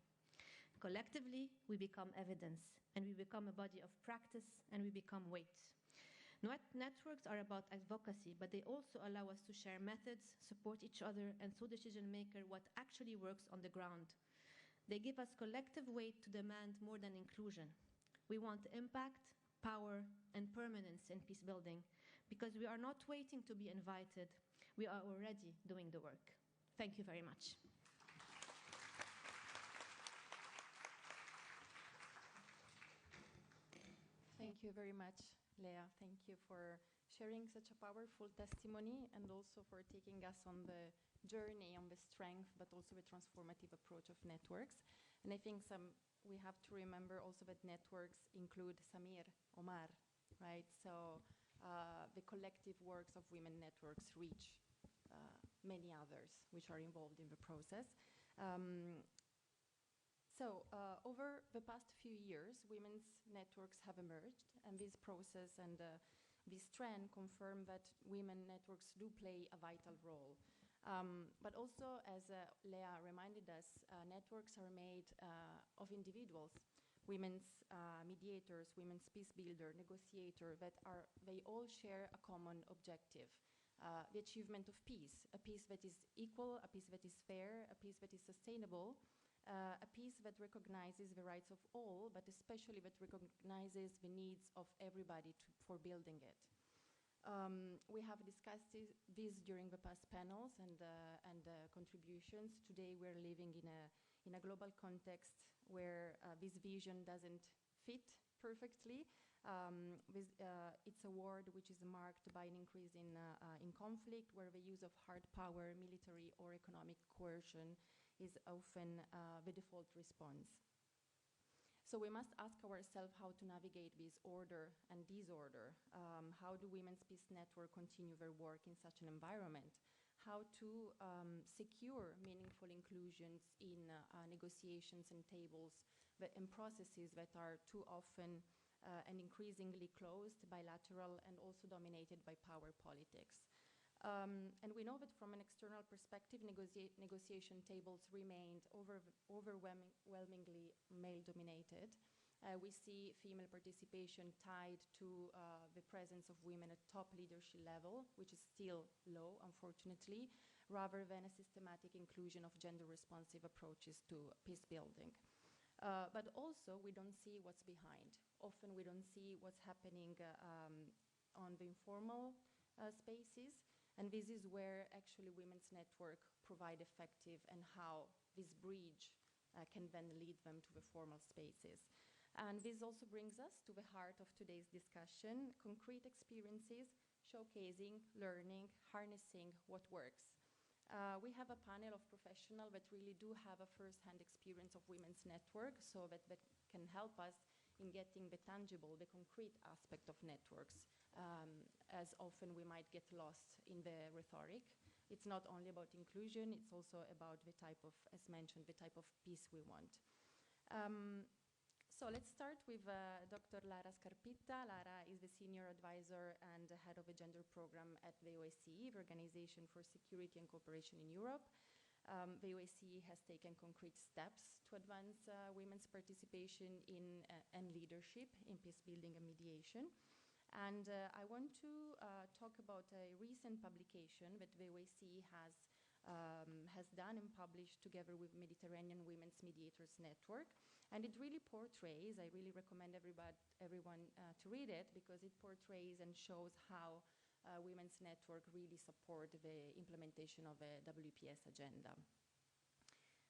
Collectively, we become evidence, and we become a body of practice, and we become weight. Networks are about advocacy, but they also allow us to share methods, support each other, and so decision maker what actually works on the ground. They give us collective weight to demand more than inclusion. We want impact, power, and permanence in peace building, because we are not waiting to be invited. We are already doing the work. Thank you very much. Thank you very much, Lea. Thank you for sharing such a powerful testimony and also for taking us on the journey on the strength but also the transformative approach of networks. And I think we have to remember also that networks include Samir, Omar, right? So the collective works of women networks reach many others which are involved in the process. Over the past few years, women's networks have emerged, and this process and this trend confirm that women networks do play a vital role. But also, as Lea reminded us, networks are made of individuals, women's mediators, women's peace builder, negotiator, they all share a common objective. The achievement of peace, a peace that is equal, a peace that is fair, a peace that is sustainable, a peace that recognizes the rights of all, but especially that recognizes the needs of everybody for building it. We have discussed this during the past panels and contributions. Today we're living in a global context where this vision doesn't fit perfectly. It's a world which is marked by an increase in conflict, where the use of hard power, military or economic coercion is often the default response. So we must ask ourselves how to navigate this order and disorder. How do Women's Peace Network continue their work in such an environment? How to secure meaningful inclusions in negotiations and tables and processes that are too often and increasingly closed, bilateral, and also dominated by power politics. And we know that from an external perspective, negotiation tables remained overwhelmingly male-dominated. We see female participation tied to the presence of women at top leadership level, which is still low, unfortunately, rather than a systematic inclusion of gender-responsive approaches to peace building. But also, we don't see what's behind. Often we don't see what's happening on the informal spaces. And this is where actually Women's Network provide effective and how this bridge can then lead them to the formal spaces. And this also brings us to the heart of today's discussion, concrete experiences, showcasing, learning, harnessing what works. We have a panel of professionals that really do have a first-hand experience of Women's Network, so that can help us in getting the tangible, the concrete aspect of networks, as often we might get lost in the rhetoric. It's not only about inclusion, it's also about the type of, as mentioned, the type of peace we want. So let's start with Dr. Lara Scarpitta. Lara is the Senior Advisor and the Head of a Gender Program at the OSCE, the Organization for Security and Cooperation in Europe. The OSCE has taken concrete steps to advance women's participation in and leadership in peace building and mediation. And I want to talk about a recent publication that the OSCE has done and published together with Mediterranean Women's Mediators Network. And it really portrays, I really recommend everyone to read it, because it portrays and shows how Women's Network really support the implementation of a WPS agenda.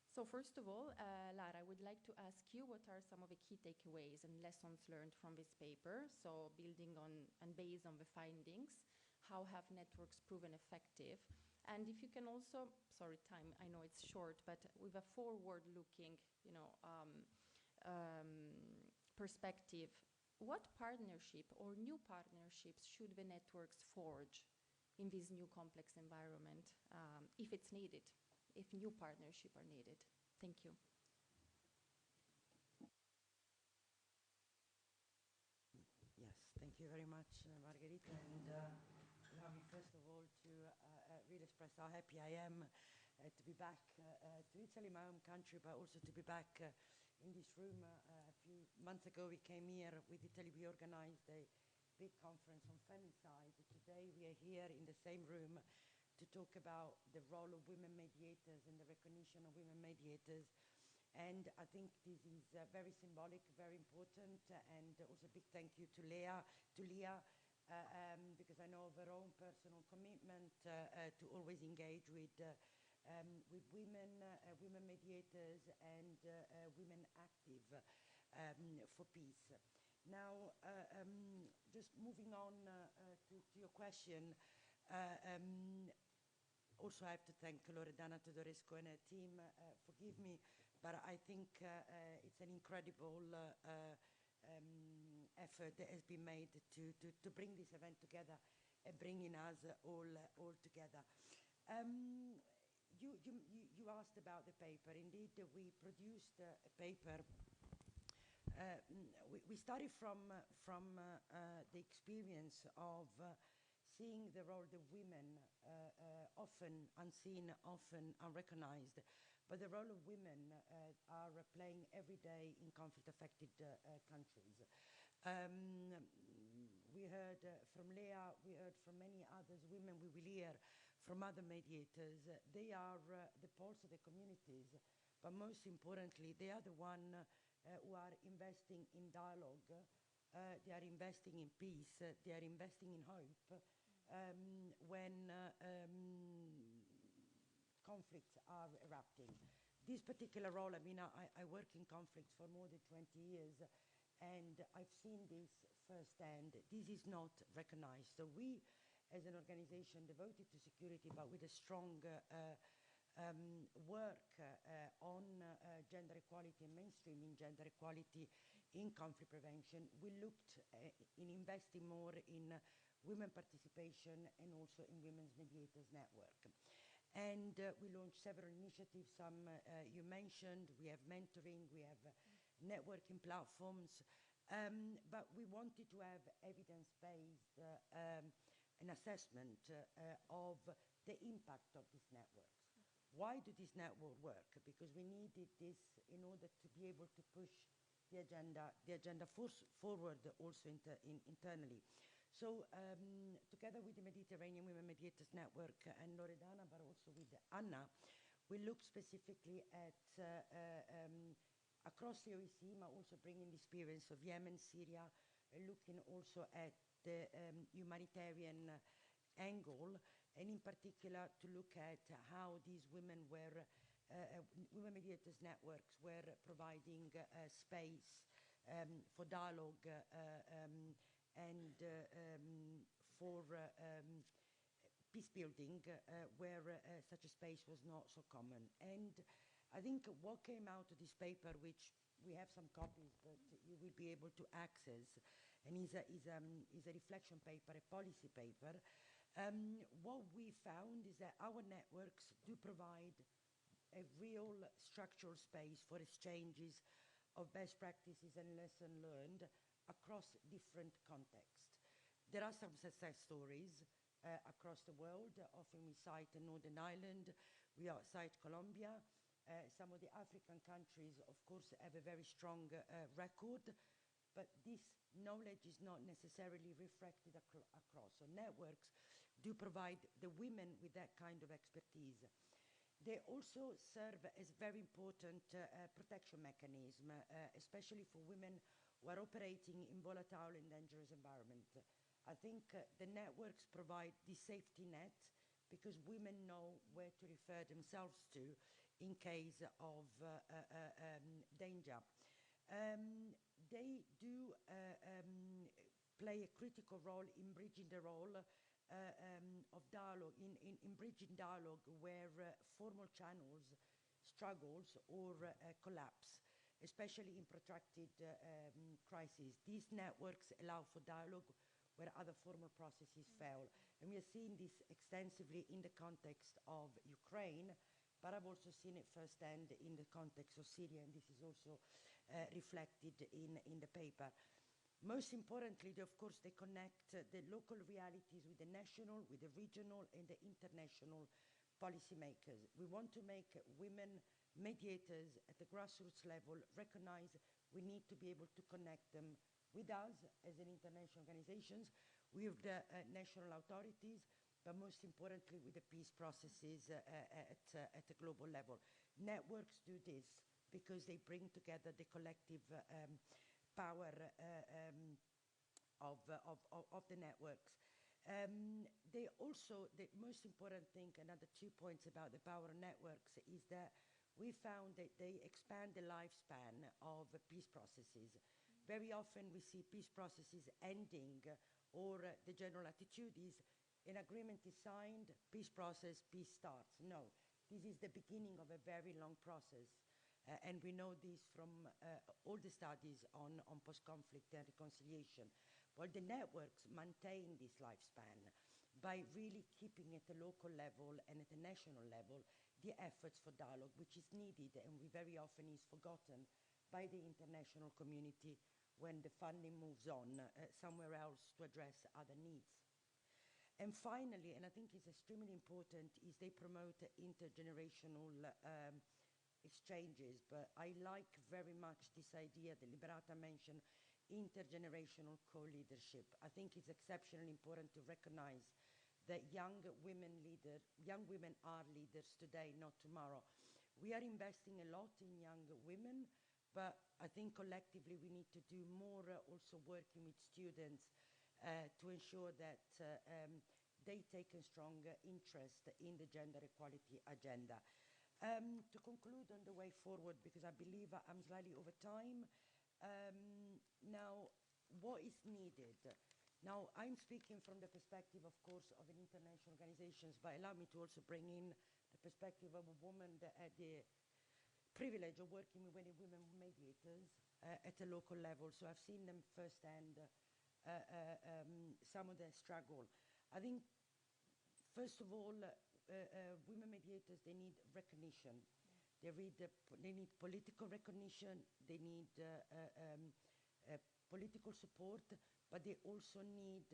So first of all, Lara, I would like to ask you what are some of the key takeaways and lessons learned from this paper? So building on and based on the findings, how have networks proven effective? And if you can also, sorry, time, I know it's short, but with a forward-looking, perspective, what partnership or new partnerships should the networks forge in this new complex environment, if it's needed, if new partnerships are needed? Thank you. Yes, thank you very much, Margherita. And allow me first of all to really express how happy I am to be back to Italy, my home country, but also to be back in this room. A few months ago we came here with Italy, we organized a big conference on femicide. Today we are here in the same room to talk about the role of women mediators and the recognition of women mediators. And I think this is very symbolic, very important, and also a big thank you to Leah, because I know of her own personal commitment to always engage with women, women mediators, and women active for peace. Now, just moving on to your question, also I have to thank Loredana Teodorescu and her team. Forgive me, but I think it's an incredible effort that has been made to bring this event together and bringing us all together. You asked about the paper. Indeed, we produced a paper. We started from the experience of seeing the role of women, often unseen, often unrecognized, but the role of women are playing every day in conflict-affected countries. We heard from Leah, we heard from many others, women we will hear from other mediators. They are the pulse of the communities, but most importantly, they are the one who are investing in dialogue, they are investing in peace, they are investing in hope when conflicts are erupting. This particular role, I mean, I work in conflicts for more than 20 years, and I've seen this firsthand. This is not recognized. So we, as an organization devoted to security, but with a strong work on gender equality and mainstreaming gender equality in conflict prevention, we looked in investing more in women participation and also in Women's Mediators Network. And we launched several initiatives, some you mentioned. We have mentoring, we have networking platforms, but we wanted to have evidence-based an assessment of the impact of these networks. Why do these networks work? Because we needed this in order to be able to push the agenda forward also internally. So together with the Mediterranean Women Mediators Network and Loredana, but also with Anna, we look specifically at across the OEC, but also bringing the experience of Yemen, Syria, looking also at the humanitarian angle, and in particular to look at how these women were, Women Mediators Networks were providing space for dialogue and for peace building, where such a space was not so common. And I think what came out of this paper, which we have some copies, but you will be able to access, and is a reflection paper, a policy paper. What we found is that our networks do provide a real structural space for exchanges of best practices and lessons learned across different contexts. There are some success stories across the world. Often we cite Northern Ireland, we cite Colombia. Some of the African countries, of course, have a very strong record, but this knowledge is not necessarily reflected across. So networks do provide the women with that kind of expertise. They also serve as very important protection mechanism, especially for women who are operating in volatile and dangerous environments. I think the networks provide the safety net because women know where to refer themselves to in case of danger. They do play a critical role in bridging the role of dialogue, in bridging dialogue where formal channels struggles or collapse, especially in protracted crises. These networks allow for dialogue where other formal processes fail. And we are seeing this extensively in the context of Ukraine, but I've also seen it firsthand in the context of Syria, and this is also reflected in the paper. Most importantly, of course, they connect the local realities with the national, with the regional, and the international policymakers. We want to make women mediators at the grassroots level recognize we need to be able to connect them with us as an international organizations, with the national authorities, but most importantly with the peace processes at a global level. Networks do this because they bring together the collective power of the networks. They also, the most important thing, another 2 points about the power of networks, is that we found that they expand the lifespan of peace processes. Very often we see peace processes ending, or the general attitude is an agreement is signed, peace process, peace starts. No, this is the beginning of a very long process. And we know this from all the studies on post-conflict and reconciliation. Well, the networks maintain this lifespan by really keeping at the local level and at the national level the efforts for dialogue, which is needed and we very often is forgotten by the international community when the funding moves on somewhere else to address other needs. And finally, and I think it's extremely important, is they promote intergenerational exchanges, but I like very much this idea that Liberata mentioned, intergenerational co-leadership. I think it's exceptionally important to recognize that young women are leaders today, not tomorrow. We are investing a lot in young women, but I think collectively we need to do more also working with students to ensure that they take a stronger interest in the gender equality agenda. To conclude on the way forward, because I believe I'm slightly over time, now what is needed? Now I'm speaking from the perspective, of course, of an international organization, but allow me to also bring in the perspective of a woman that had the privilege of working with many women mediators at a local level, so I've seen them firsthand, some of their struggle. I think, first of all, women mediators, they need recognition. They need political recognition, they need political support, but they also need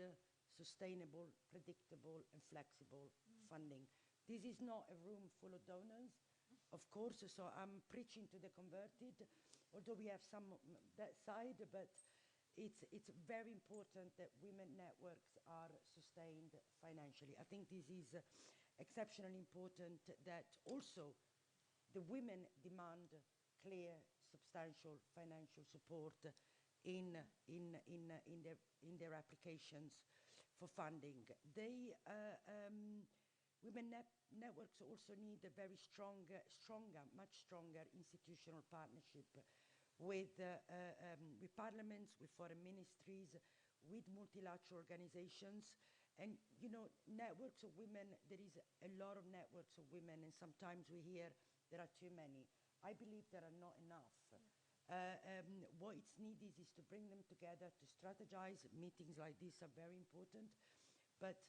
sustainable, predictable, and flexible funding. This is not a room full of donors, of course, so I'm preaching to the converted, although we have some that side, but it's very important that women networks are sustained financially. I think this is exceptionally important that also the women demand clear, substantial financial support in their applications for funding. Women networks also need a very much stronger institutional partnership with parliaments, with foreign ministries, with multilateral organizations. And, you know, networks of women, there is a lot of networks of women, and sometimes we hear there are too many. I believe there are not enough. What it's needed is to bring them together, to strategize. Meetings like this are very important. But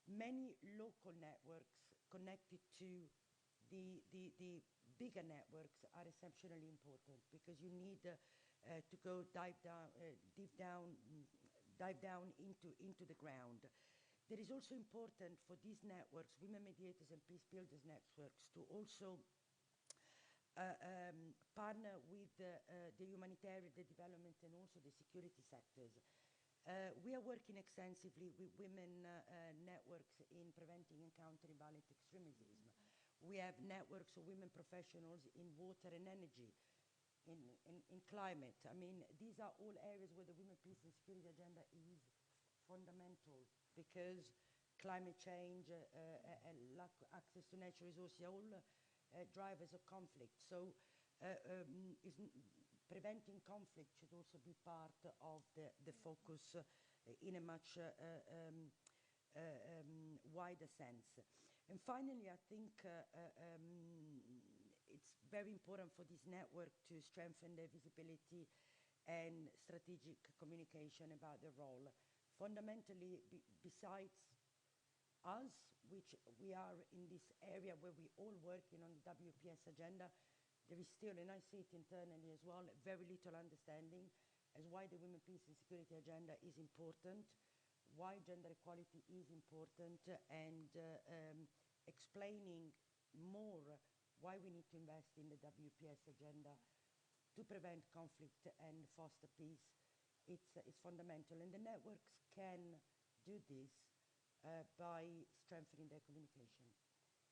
many local networks connected to the bigger networks are exceptionally important, because you need to go dive down into the ground. There is also important for these networks, women mediators and peace builders networks, to also partner with the humanitarian, the development, and also the security sectors. We are working extensively with women networks in preventing and countering violent extremism. We have networks of women professionals in water and energy, in climate. I mean, these are all areas where the women, peace, and security agenda is fundamental, because climate change and lack of access to natural resources are all drivers of conflict. So preventing conflict should also be part of the focus in a much wider sense. And finally, I think it's very important for this network to strengthen their visibility and strategic communication about their role. Fundamentally, besides us, which we are in this area where we all working on the WPS agenda, there is still, and I see it internally as well, very little understanding as why the women, peace, and security agenda is important, why gender equality is important, and explaining more why we need to invest in the WPS agenda to prevent conflict and foster peace it's fundamental. And the networks can do this by strengthening their communication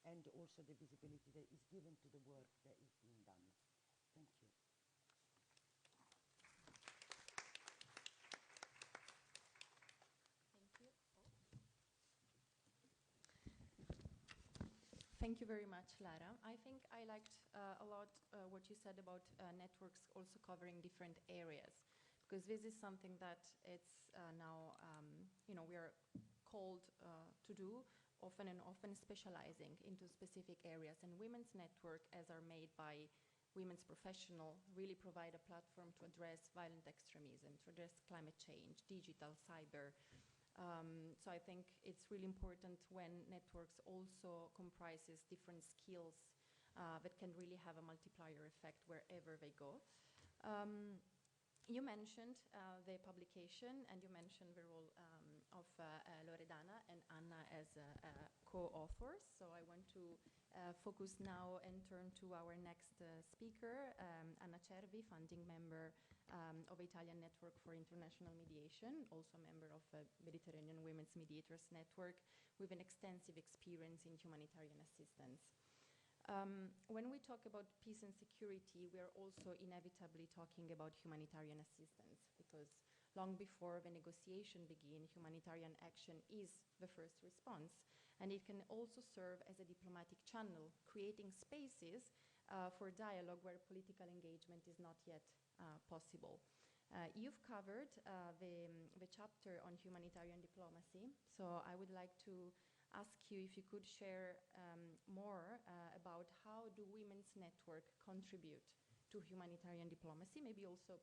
and also the visibility that is given to the work that is being done. Thank you. Thank you very much, Lara. I think I liked a lot what you said about networks also covering different areas, because this is something that it's now, we are called to do, often specializing into specific areas. And women's network, as are made by women's professional, really provide a platform to address violent extremism, to address climate change, digital, cyber. So I think it's really important when networks also comprises different skills that can really have a multiplier effect wherever they go. You mentioned the publication, and you mentioned the role of Loredana and Anna as co-authors. So I want to focus now and turn to our next speaker, Anna Cervi, founding member of Italian Network for International Mediation, also a member of Mediterranean Women's Mediators Network, with an extensive experience in humanitarian assistance. When we talk about peace and security, we are also inevitably talking about humanitarian assistance, because long before the negotiation begin, humanitarian action is the first response. And it can also serve as a diplomatic channel, creating spaces for dialogue where political engagement is not yet possible. You've covered the chapter on humanitarian diplomacy, so I would like to ask you if you could share more about how do women's network contribute to humanitarian diplomacy, maybe also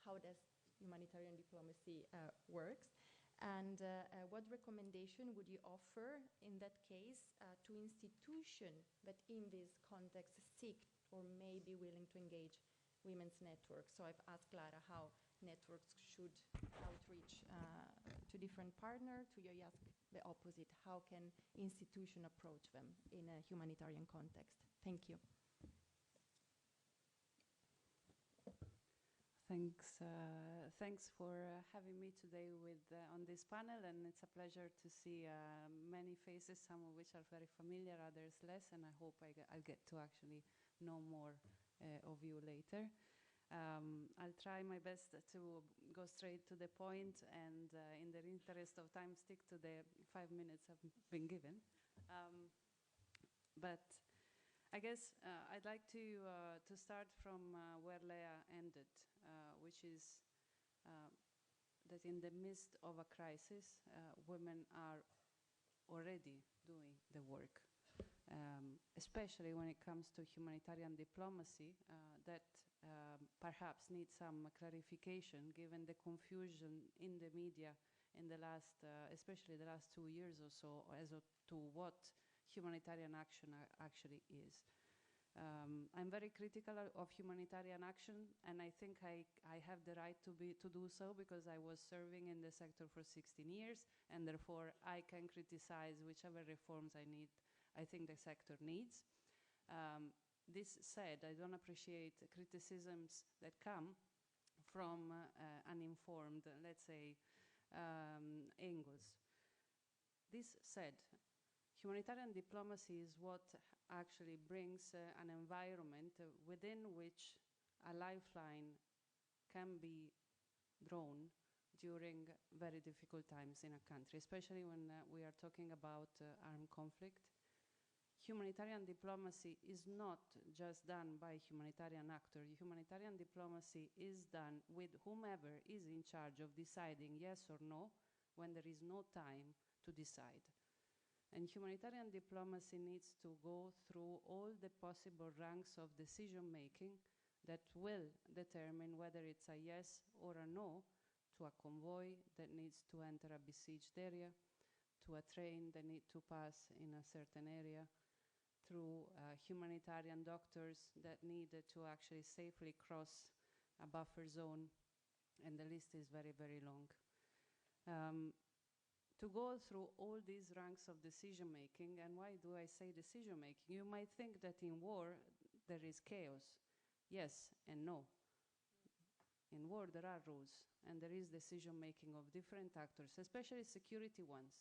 how does humanitarian diplomacy works, and what recommendation would you offer in that case to institutions that in this context seek or may be willing to engage women's networks? So I've asked Clara how networks should outreach to different partners. To you, I ask the opposite. How can institutions approach them in a humanitarian context? Thank you. Thanks for having me today on this panel, and it's a pleasure to see many faces, some of which are very familiar, others less, and I hope I'll get to actually know more of you later. I'll try my best to go straight to the point, and in the interest of time, stick to the 5 minutes I've been given. But I guess I'd like to start from where Lea ended, which is that in the midst of a crisis, women are already doing the work, especially when it comes to humanitarian diplomacy, that perhaps needs some clarification given the confusion in the media in the last, especially the last 2 years or so, as to what humanitarian action actually is. I'm very critical of humanitarian action, and I think I have the right to do so because I was serving in the sector for 16 years, and therefore I can criticize whichever reforms I think the sector needs. This said, I don't appreciate criticisms that come from uninformed, let's say, angles. This said, humanitarian diplomacy is what actually brings an environment within which a lifeline can be drawn during very difficult times in a country, especially when we are talking about armed conflict. Humanitarian diplomacy is not just done by humanitarian actors. Humanitarian diplomacy is done with whomever is in charge of deciding yes or no when there is no time to decide. And humanitarian diplomacy needs to go through all the possible ranks of decision-making that will determine whether it's a yes or a no to a convoy that needs to enter a besieged area, to a train that needs to pass in a certain area, through humanitarian doctors that need to actually safely cross a buffer zone, and the list is very, very long. To go through all these ranks of decision-making, and why do I say decision-making? You might think that in war there is chaos. Yes and no. in war, there are rules, and there is decision-making of different actors, especially security ones.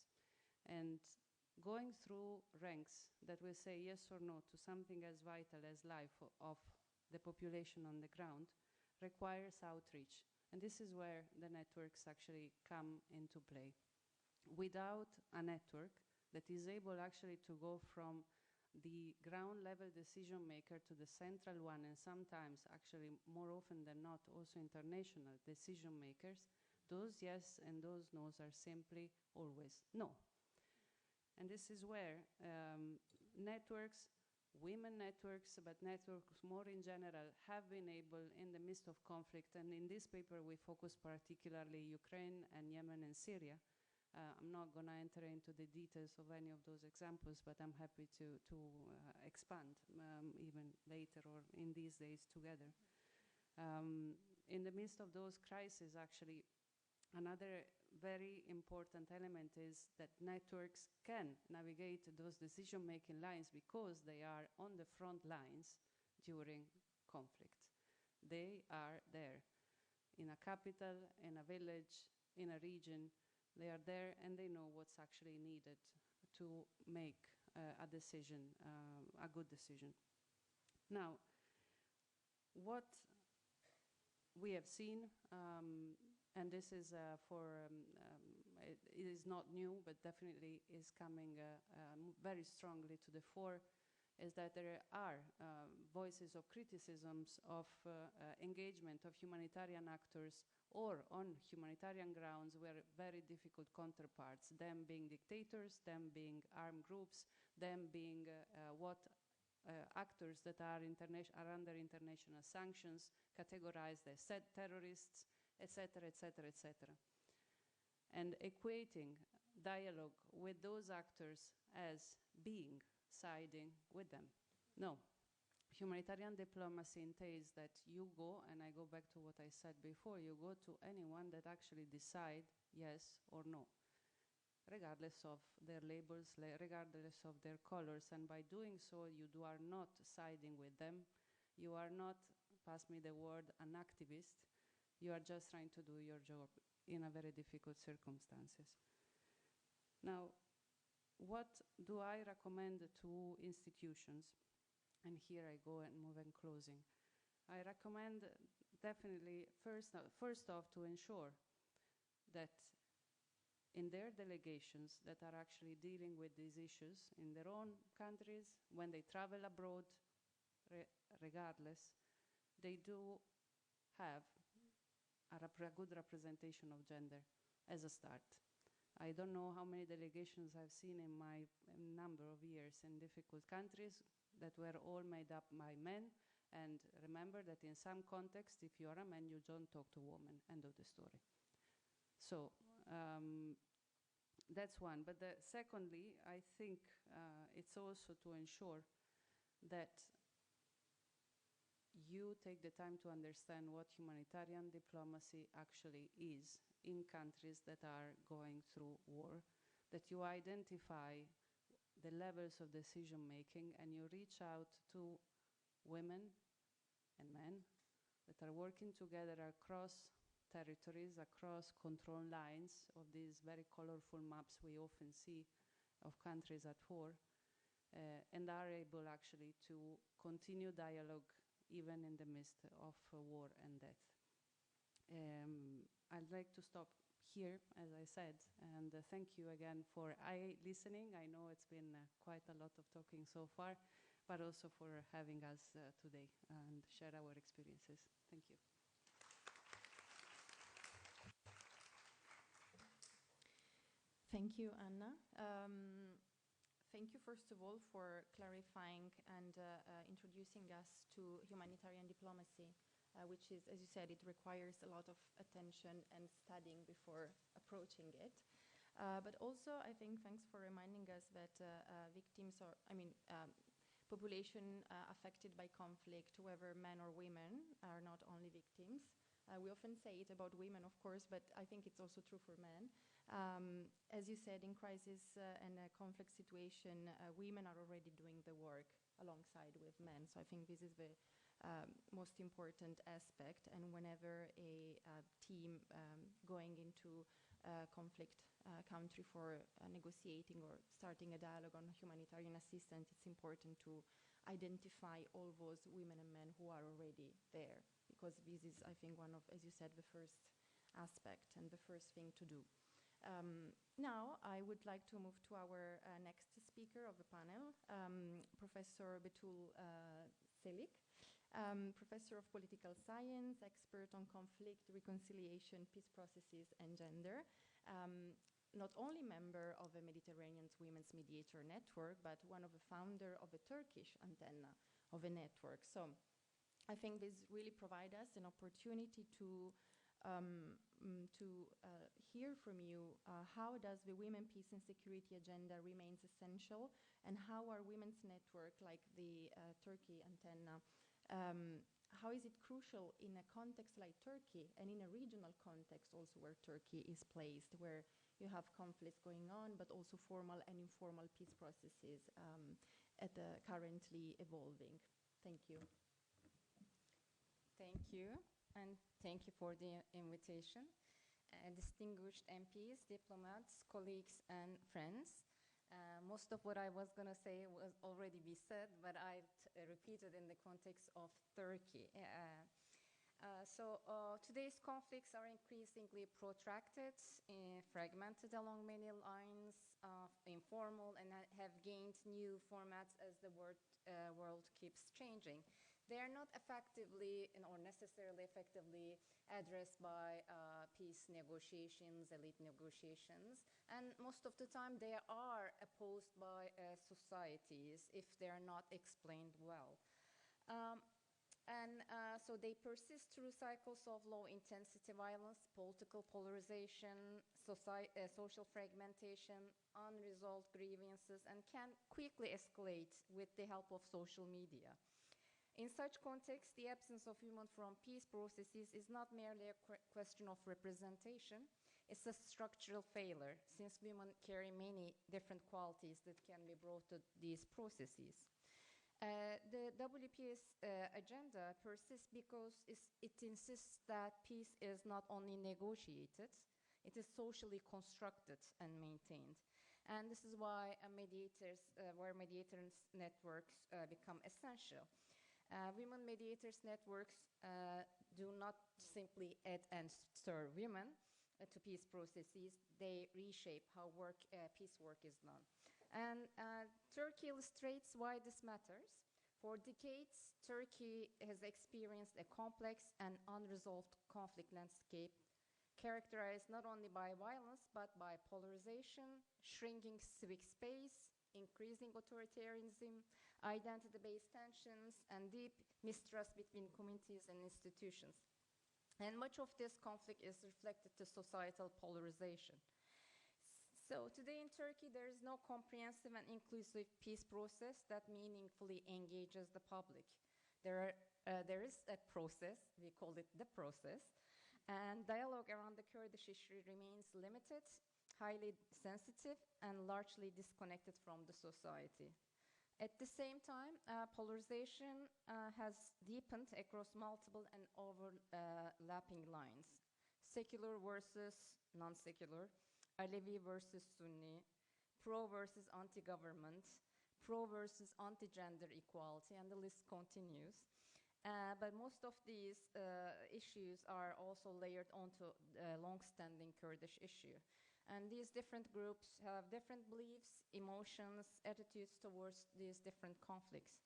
And going through ranks that will say yes or no to something as vital as life of the population on the ground requires outreach. And this is where the networks actually come into play. Without a network that is able actually to go from the ground level decision maker to the central one, and sometimes actually more often than not also international decision makers, those yes and those no's are simply always no. And this is where networks, women networks, but networks more in general, have been able in the midst of conflict, and in this paper we focus particularly Ukraine and Yemen and Syria. I'm not going to enter into the details of any of those examples, but I'm happy to expand even later or in these days together. In the midst of those crises, actually, another very important element is that networks can navigate those decision-making lines because they are on the front lines during conflict. They are there in a capital, in a village, in a region. They are there and they know what's actually needed to make a decision, a good decision. Now, what we have seen, and this is it is not new, but definitely is coming very strongly to the fore, is that there are voices of criticisms of engagement of humanitarian actors or on humanitarian grounds where very difficult counterparts, them being dictators, them being armed groups, them being actors that are under international sanctions, categorized as terrorists, etc., etc., etc. And equating dialogue with those actors as being siding with them. No. Humanitarian diplomacy entails that you go, and I go back to what I said before, you go to anyone that actually decide yes or no, regardless of their labels, regardless of their colors, and by doing so you are not siding with them, you are not, pass me the word, an activist, you are just trying to do your job in a very difficult circumstances. Now, what do I recommend to institutions? And here I go and move and closing. I recommend definitely first off to ensure that in their delegations that are actually dealing with these issues in their own countries, when they travel abroad, regardless, they do have a good representation of gender as a start. I don't know how many delegations I've seen in my number of years in difficult countries that were all made up by men, and remember that in some context, if you are a man, you don't talk to women, end of the story. So that's one. But secondly, I think it's also to ensure that you take the time to understand what humanitarian diplomacy actually is in countries that are going through war, that you identify the levels of decision making and you reach out to women and men that are working together across territories, across control lines of these very colorful maps we often see of countries at war, and are able actually to continue dialogue even in the midst of war and death. I'd like to stop here, as I said, and thank you again for listening. I know it's been quite a lot of talking so far, but also for having us today and share our experiences. Thank you. Thank you, Anna. Thank you, first of all, for clarifying and introducing us to humanitarian diplomacy, which is, as you said, it requires a lot of attention and studying before approaching it. But also, I think, thanks for reminding us that victims are, population affected by conflict, whether men or women, are not only victims. We often say it about women, of course, but I think it's also true for men. As you said, in crisis and a conflict situation, women are already doing the work alongside with men. So I think this is the most important aspect. And whenever a team going into a conflict country for negotiating or starting a dialogue on humanitarian assistance, it's important to identify all those women and men who are already there, because this is, I think, one of, as you said, the first aspect and the first thing to do. Now, I would like to move to our next speaker of the panel, Professor Betul Selik, Professor of Political Science, expert on conflict, reconciliation, peace processes, and gender. Not only member of the Mediterranean Women's Mediator Network, but one of the founder of the Turkish antenna of a network. So I think this really provides us an opportunity to hear from you how does the women, peace and security agenda remains essential, and how are women's network like the Turkey antenna, how is it crucial in a context like Turkey and in a regional context also where Turkey is placed, where you have conflicts going on, but also formal and informal peace processes currently evolving. Thank you. Thank you, and thank you for the invitation. Distinguished MPs, diplomats, colleagues, and friends. Most of what I was going to say was already be said, but I'll repeat it in the context of Turkey. Today's conflicts are increasingly protracted, fragmented along many lines, informal, and have gained new formats as the world keeps changing. They are not effectively or necessarily effectively addressed by peace negotiations, elite negotiations, and most of the time they are opposed by societies if they are not explained well. So they persist through cycles of low-intensity violence, political polarization, social fragmentation, unresolved grievances, and can quickly escalate with the help of social media. In such context, the absence of women from peace processes is not merely a question of representation, it's a structural failure, since women carry many different qualities that can be brought to these processes. The WPS agenda persists because it insists that peace is not only negotiated, it is socially constructed and maintained. And this is why mediators networks become essential. Women mediators networks do not simply add and serve women to peace processes, they reshape how peace work is done. And Turkey illustrates why this matters. For decades, Turkey has experienced a complex and unresolved conflict landscape characterized not only by violence, but by polarization, shrinking civic space, increasing authoritarianism, identity-based tensions, and deep mistrust between communities and institutions. And much of this conflict is reflected to societal polarization. So today in Turkey, there is no comprehensive and inclusive peace process that meaningfully engages the public. There is a process, we call it the process, and dialogue around the Kurdish issue remains limited, highly sensitive, and largely disconnected from the society. At the same time, polarization has deepened across multiple and overlapping lines. Secular versus non-secular, Alevi versus Sunni, pro versus anti-government, pro versus anti-gender equality, and the list continues. But most of these issues are also layered onto the long-standing Kurdish issue. And these different groups have different beliefs, emotions, attitudes towards these different conflicts.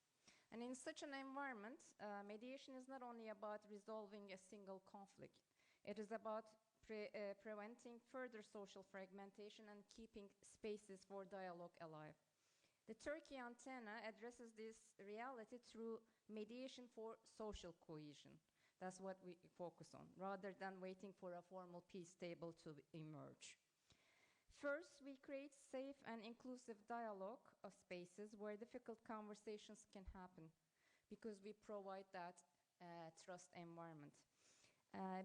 And in such an environment, mediation is not only about resolving a single conflict. It is about preventing further social fragmentation and keeping spaces for dialogue alive. The Turkey antenna addresses this reality through mediation for social cohesion. That's what we focus on, rather than waiting for a formal peace table to emerge. First, we create safe and inclusive dialogue of spaces where difficult conversations can happen, because we provide that trust environment.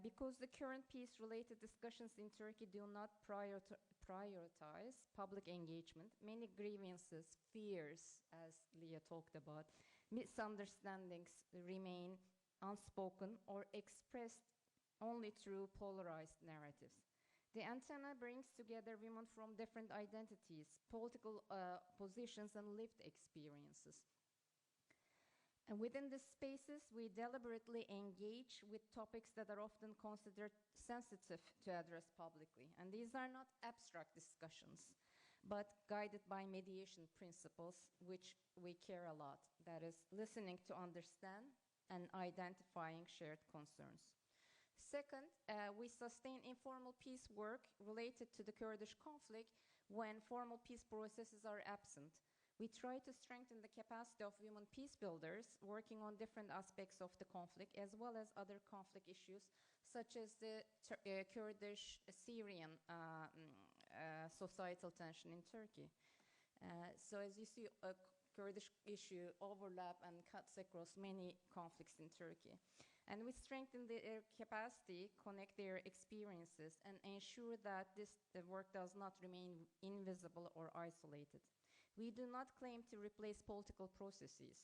Because the current peace-related discussions in Turkey do not prioritize public engagement, many grievances, fears, as Leah talked about, misunderstandings remain unspoken, or expressed only through polarized narratives. The antenna brings together women from different identities, political positions, and lived experiences. And within these spaces, we deliberately engage with topics that are often considered sensitive to address publicly. And these are not abstract discussions, but guided by mediation principles, which we care a lot. That is, listening to understand and identifying shared concerns. Second, we sustain informal peace work related to the Kurdish conflict when formal peace processes are absent. We try to strengthen the capacity of women peace builders working on different aspects of the conflict, as well as other conflict issues, such as the Kurdish-Syrian societal tension in Turkey. So as you see, a Kurdish issue overlap and cuts across many conflicts in Turkey. And we strengthen their capacity, connect their experiences, and ensure that the work does not remain invisible or isolated. We do not claim to replace political processes.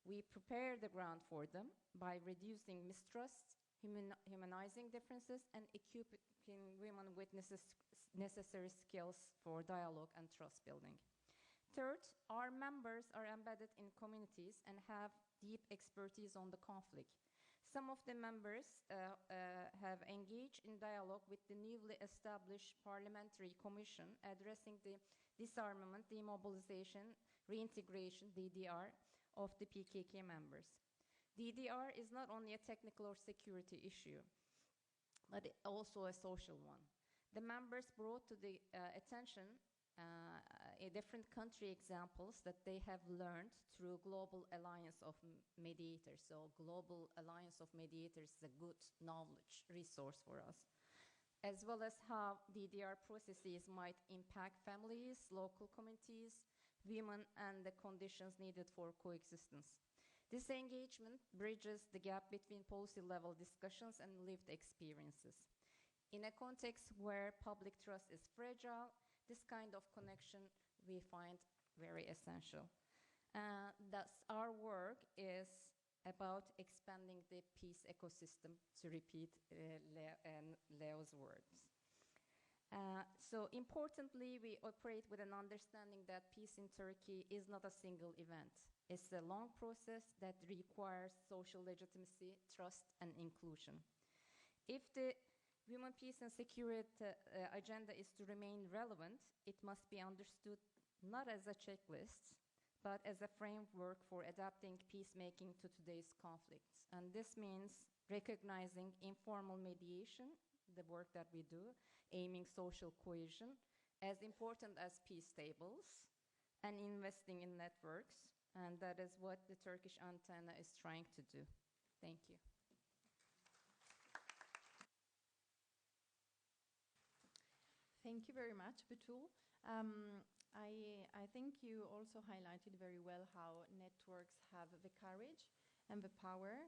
We prepare the ground for them by reducing mistrust, humanizing differences, and equipping women with necessary skills for dialogue and trust building. Third, our members are embedded in communities and have deep expertise on the conflict. Some of the members have engaged in dialogue with the newly established Parliamentary Commission addressing the disarmament, demobilization, reintegration, DDR, of the PKK members. DDR is not only a technical or security issue, but also a social one. The members brought to the attention different country examples that they have learned through Global Alliance of Mediators. So Global Alliance of Mediators is a good knowledge resource for us, as well as how DDR processes might impact families, local communities, women, and the conditions needed for coexistence. This engagement bridges the gap between policy-level discussions and lived experiences. In a context where public trust is fragile, this kind of connection we find very essential. Thus, our work is about expanding the peace ecosystem, to repeat Leo's words. So importantly, we operate with an understanding that peace in Turkey is not a single event. It's a long process that requires social legitimacy, trust, and inclusion. If the Women, Peace and Security agenda is to remain relevant, it must be understood not as a checklist, but as a framework for adapting peacemaking to today's conflicts. And this means recognizing informal mediation, the work that we do, aiming social cohesion, as important as peace tables, and investing in networks. And that is what the Turkish antenna is trying to do. Thank you. Thank you very much, Betul. I think you also highlighted very well how networks have the courage and the power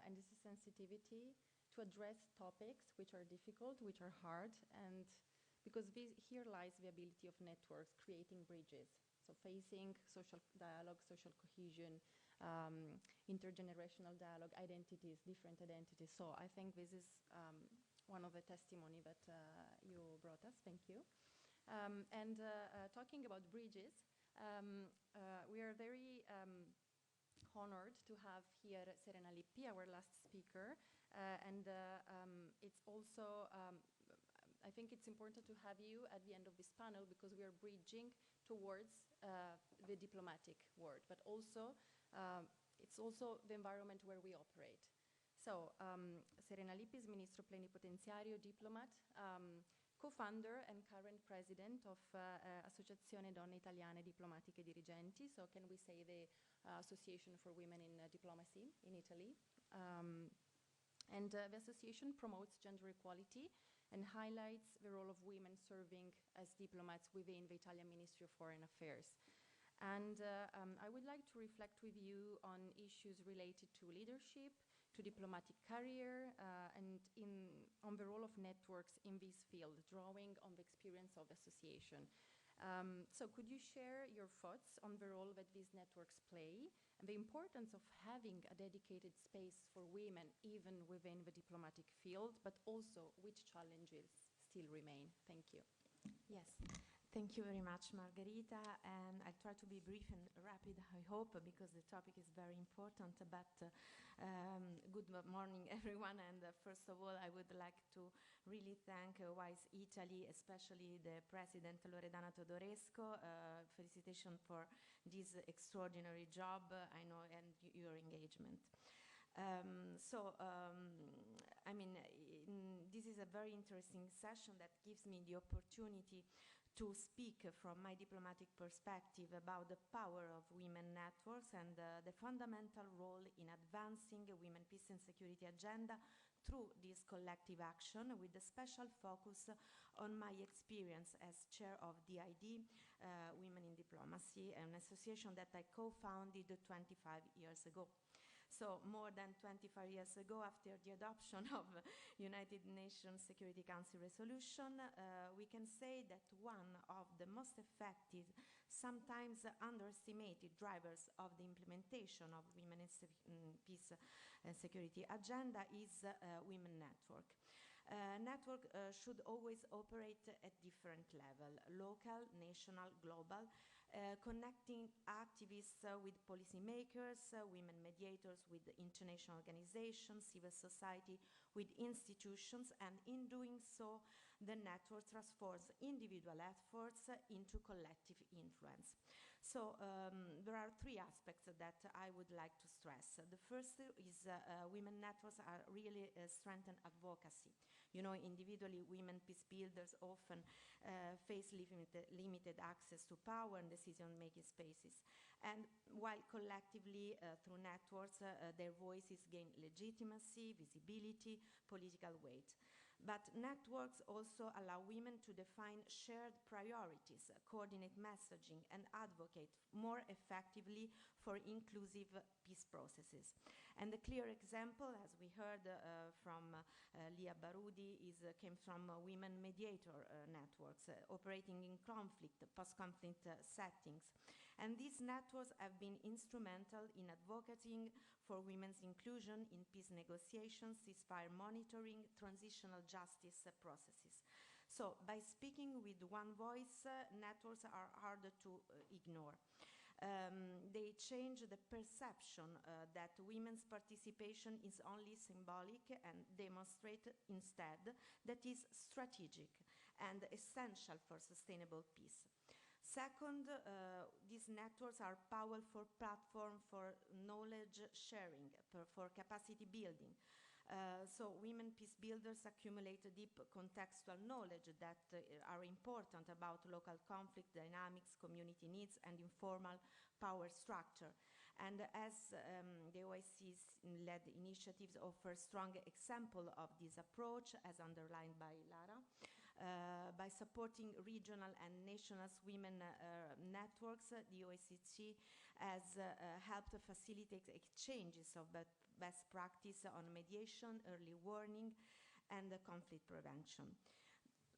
and the sensitivity to address topics which are difficult, which are hard, and because here lies the ability of networks creating bridges. So facing social dialogue, social cohesion, intergenerational dialogue, identities, different identities. So I think this is one of the testimony that you brought us. Thank you. Talking about bridges, we are very honored to have here Serena Lippi, our last speaker. It's also, I think it's important to have you at the end of this panel because we are bridging towards the diplomatic world, but also it's also the environment where we operate. So, Serena Lippi is Ministro Plenipotenziario Diplomat, co-founder and current president of Associazione Donne Italiane Diplomatiche Dirigenti, so can we say the Association for Women in Diplomacy in Italy. The association promotes gender equality and highlights the role of women serving as diplomats within the Italian Ministry of Foreign Affairs. I would like to reflect with you on issues related to leadership, to diplomatic career, and on the role of networks in this field, drawing on the experience of association. So could you share your thoughts on the role that these networks play and the importance of having a dedicated space for women even within the diplomatic field, but also which challenges still remain? Thank you. Yes, thank you very much, Margherita. And I'll try to be brief and rapid, I hope, because the topic is very important. But good morning, everyone. And first of all, I would like to really thank Wiis Italy, especially the president, Loredana Todoresco. Felicitation for this extraordinary job, I know, and your engagement. I mean, this is a very interesting session that gives me the opportunity to speak from my diplomatic perspective about the power of women networks and the fundamental role in advancing a women peace and security agenda through this collective action, with a special focus on my experience as chair of DID, Women in Diplomacy, an association that I co-founded 25 years ago. So more than 25 years ago, after the adoption of United Nations Security Council resolution, we can say that one of the most effective, sometimes underestimated drivers of the implementation of women in peace and security agenda is Women Network. Network should always operate at different level: local, national, global, connecting activists with policymakers, women mediators with international organizations, civil society with institutions, and in doing so, the network transforms individual efforts into collective influence. So there are three aspects that I would like to stress. The first is women networks are really strengthen advocacy. You know, individually, women peace builders often face limited access to power and decision-making spaces. And while collectively, through networks, their voices gain legitimacy, visibility, political weight. But networks also allow women to define shared priorities, coordinate messaging, and advocate more effectively for inclusive peace processes. And the clear example, as we heard from Lia Barudi, came from women mediator networks operating in conflict, post-conflict settings. And these networks have been instrumental in advocating for women's inclusion in peace negotiations, ceasefire monitoring, transitional justice processes. So by speaking with one voice, networks are harder to ignore. They change the perception that women's participation is only symbolic and demonstrate instead that is strategic and essential for sustainable peace. Second, these networks are powerful platform for knowledge sharing, for capacity building. So women peace builders accumulate deep contextual knowledge that are important about local conflict dynamics, community needs, and informal power structure. And as the OIC's-led initiatives offer strong example of this approach, as underlined by Lara, by supporting regional and national women networks, the OICC has helped facilitate exchanges of best practice on mediation, early warning, and conflict prevention.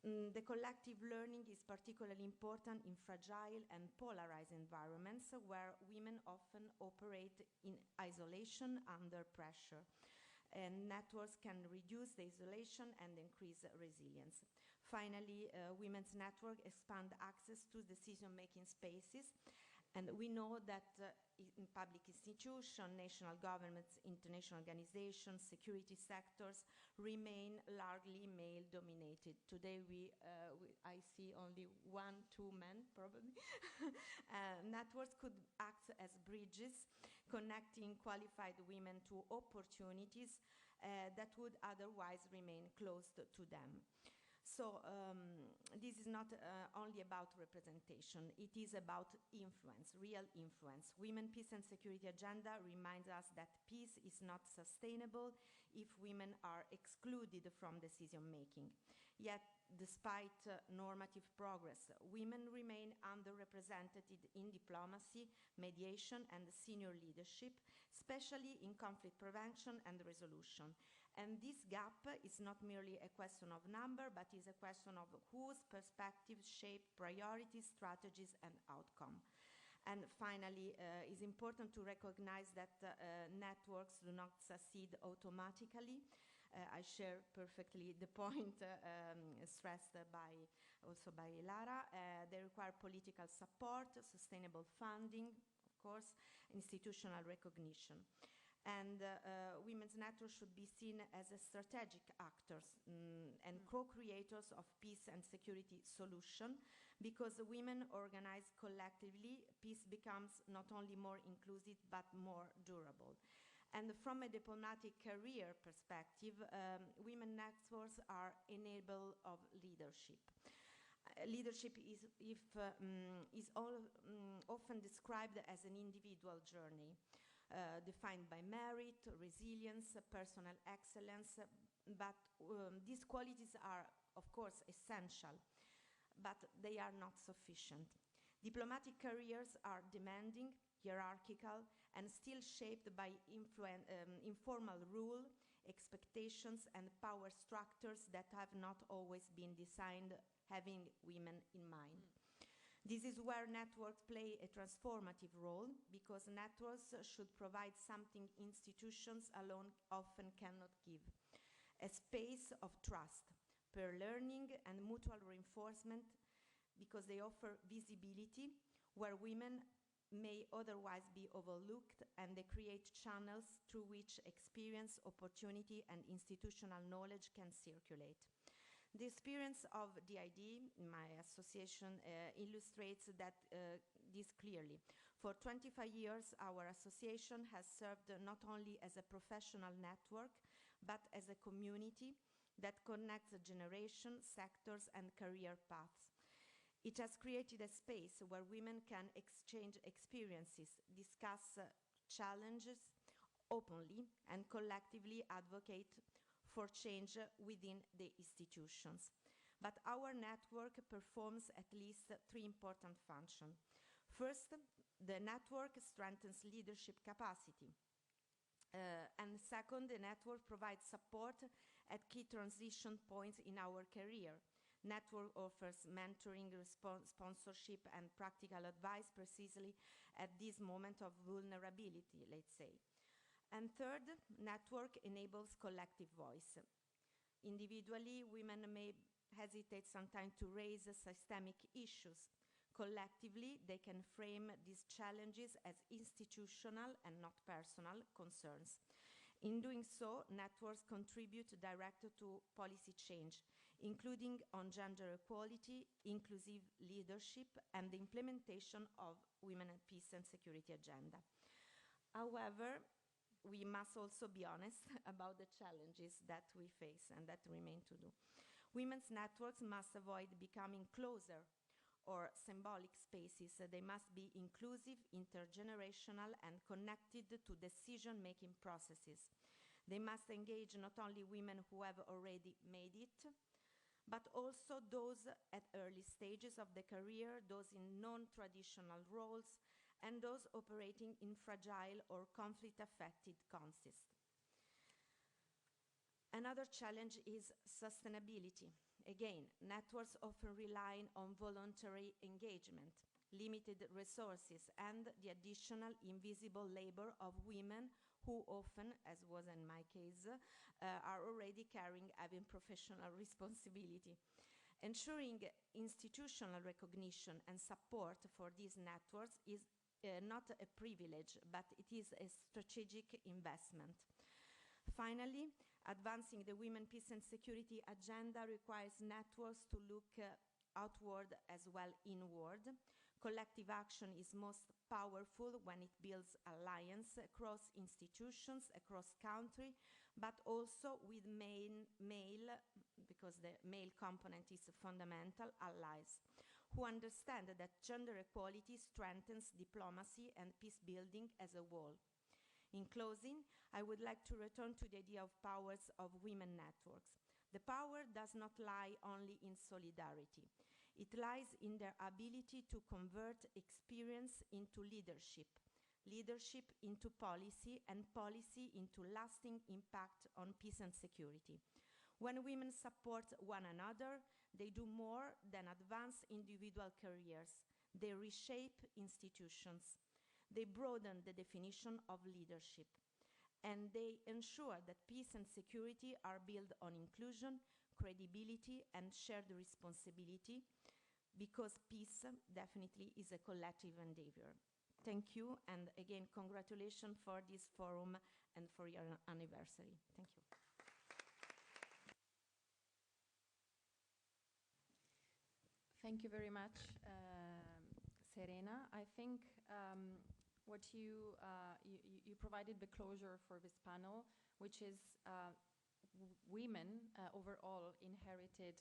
The collective learning is particularly important in fragile and polarized environments where women often operate in isolation under pressure. And networks can reduce the isolation and increase resilience. Finally, women's network expand access to decision-making spaces. And we know that in public institutions, national governments, international organizations, security sectors remain largely male-dominated. Today, I see only 1-2 men, probably. Networks could act as bridges, connecting qualified women to opportunities that would otherwise remain closed to them. So this is not only about representation, it is about influence, real influence. Women, peace and security agenda reminds us that peace is not sustainable if women are excluded from decision making. Yet despite normative progress, women remain underrepresented in diplomacy, mediation, and senior leadership, especially in conflict prevention and resolution. And this gap is not merely a question of number, but is a question of whose perspectives shape priorities, strategies, and outcome. And finally, it's important to recognize that networks do not succeed automatically. I share perfectly the point stressed also by Lara. They require political support, sustainable funding, of course, institutional recognition. And women's networks should be seen as a strategic actors and co-creators of peace and security solution, because women organized collectively, peace becomes not only more inclusive but more durable. And from a diplomatic career perspective, women networks are enable of leadership. Leadership is often described as an individual journey, defined by merit, resilience, personal excellence, but these qualities are, of course, essential, but they are not sufficient. Diplomatic careers are demanding, hierarchical, and still shaped by informal rule, expectations, and power structures that have not always been designed having women in mind. This is where networks play a transformative role, because networks should provide something institutions alone often cannot give: a space of trust, peer learning, and mutual reinforcement, because they offer visibility where women may otherwise be overlooked, and they create channels through which experience, opportunity, and institutional knowledge can circulate. The experience of DID, my association, illustrates that this clearly. For 25 years, our association has served not only as a professional network, but as a community that connects generations, sectors, and career paths. It has created a space where women can exchange experiences, discuss challenges openly, and collectively advocate for change within the institutions. But our network performs at least three important functions. First, the network strengthens leadership capacity. And second, the network provides support at key transition points in our career. Network offers mentoring, sponsorship, and practical advice precisely at this moment of vulnerability, let's say. And third, network enables collective voice. Individually, women may hesitate sometimes to raise systemic issues. Collectively, they can frame these challenges as institutional and not personal concerns. In doing so, networks contribute directly to policy change, including on gender equality, inclusive leadership, and the implementation of women and peace and security agenda. However, we must also be honest about the challenges that we face and that remain to do. Women's networks must avoid becoming closer or symbolic spaces. They must be inclusive, intergenerational, and connected to decision-making processes. They must engage not only women who have already made it, but also those at early stages of the career, those in non-traditional roles, and those operating in fragile or conflict-affected contexts. Another challenge is sustainability. Again, networks often rely on voluntary engagement, limited resources, and the additional invisible labor of women who often, as was in my case, are already having professional responsibility. Ensuring institutional recognition and support for these networks is not a privilege, but it is a strategic investment. Finally, advancing the women, peace and security agenda requires networks to look outward as well inward. Collective action is most powerful when it builds alliance across institutions, across country, but also with male, because the male component is fundamental, allies, who understand that gender equality strengthens diplomacy and peace building as a whole. In closing, I would like to return to the idea of powers of women networks. The power does not lie only in solidarity. It lies in their ability to convert experience into leadership, leadership into policy, and policy into lasting impact on peace and security. When women support one another, they do more than advance individual careers. They reshape institutions. They broaden the definition of leadership. And they ensure that peace and security are built on inclusion, credibility, and shared responsibility, because peace definitely is a collective endeavor. Thank you, and again, congratulations for this forum and for your anniversary. Thank you. Thank you very much, Serena. I think what you provided the closure for this panel, which is women overall inherited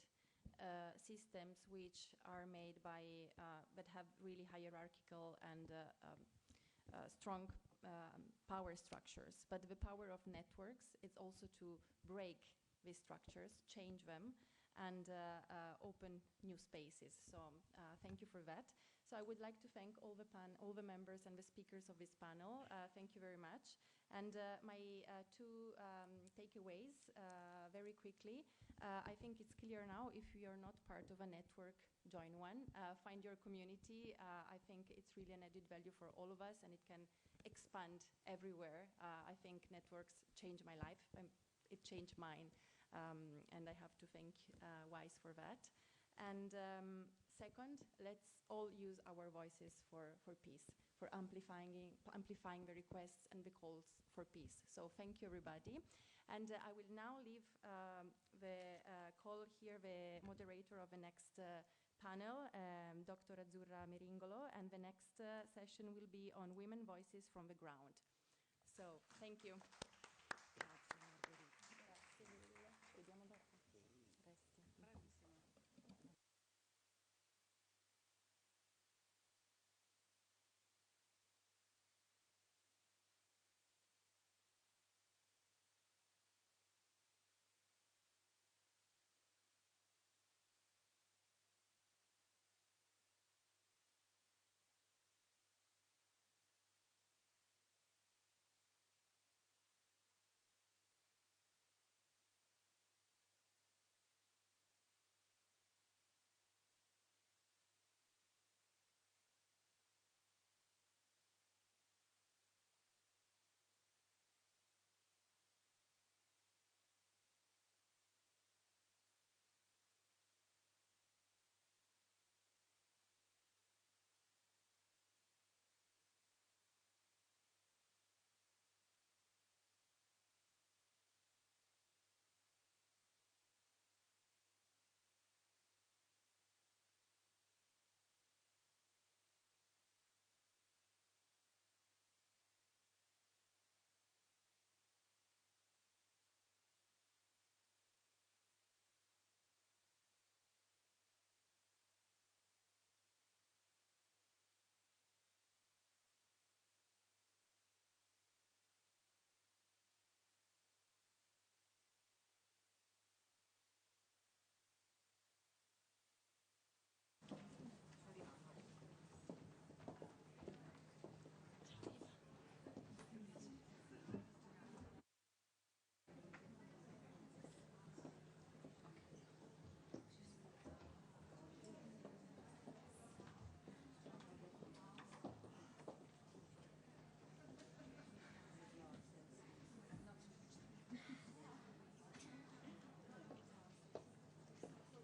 systems which are made by, that have really hierarchical and strong power structures. But the power of networks is also to break these structures, change them, and open new spaces. So thank you for that. So I would like to thank all the members and the speakers of this panel. Thank you very much. And my two takeaways, very quickly. I think it's clear now, if you are not part of a network, join one. Find your community. I think it's really an added value for all of us, and it can expand everywhere. I think networks changed my life, and it changed mine. And I have to thank Wiis for that. And second, let's all use our voices for peace, for amplifying the requests and the calls for peace. So thank you, everybody. And I will now leave the call here, the moderator of the next panel, Dr. Azzurra Meringolo, and the next session will be on women voices from the ground. So thank you.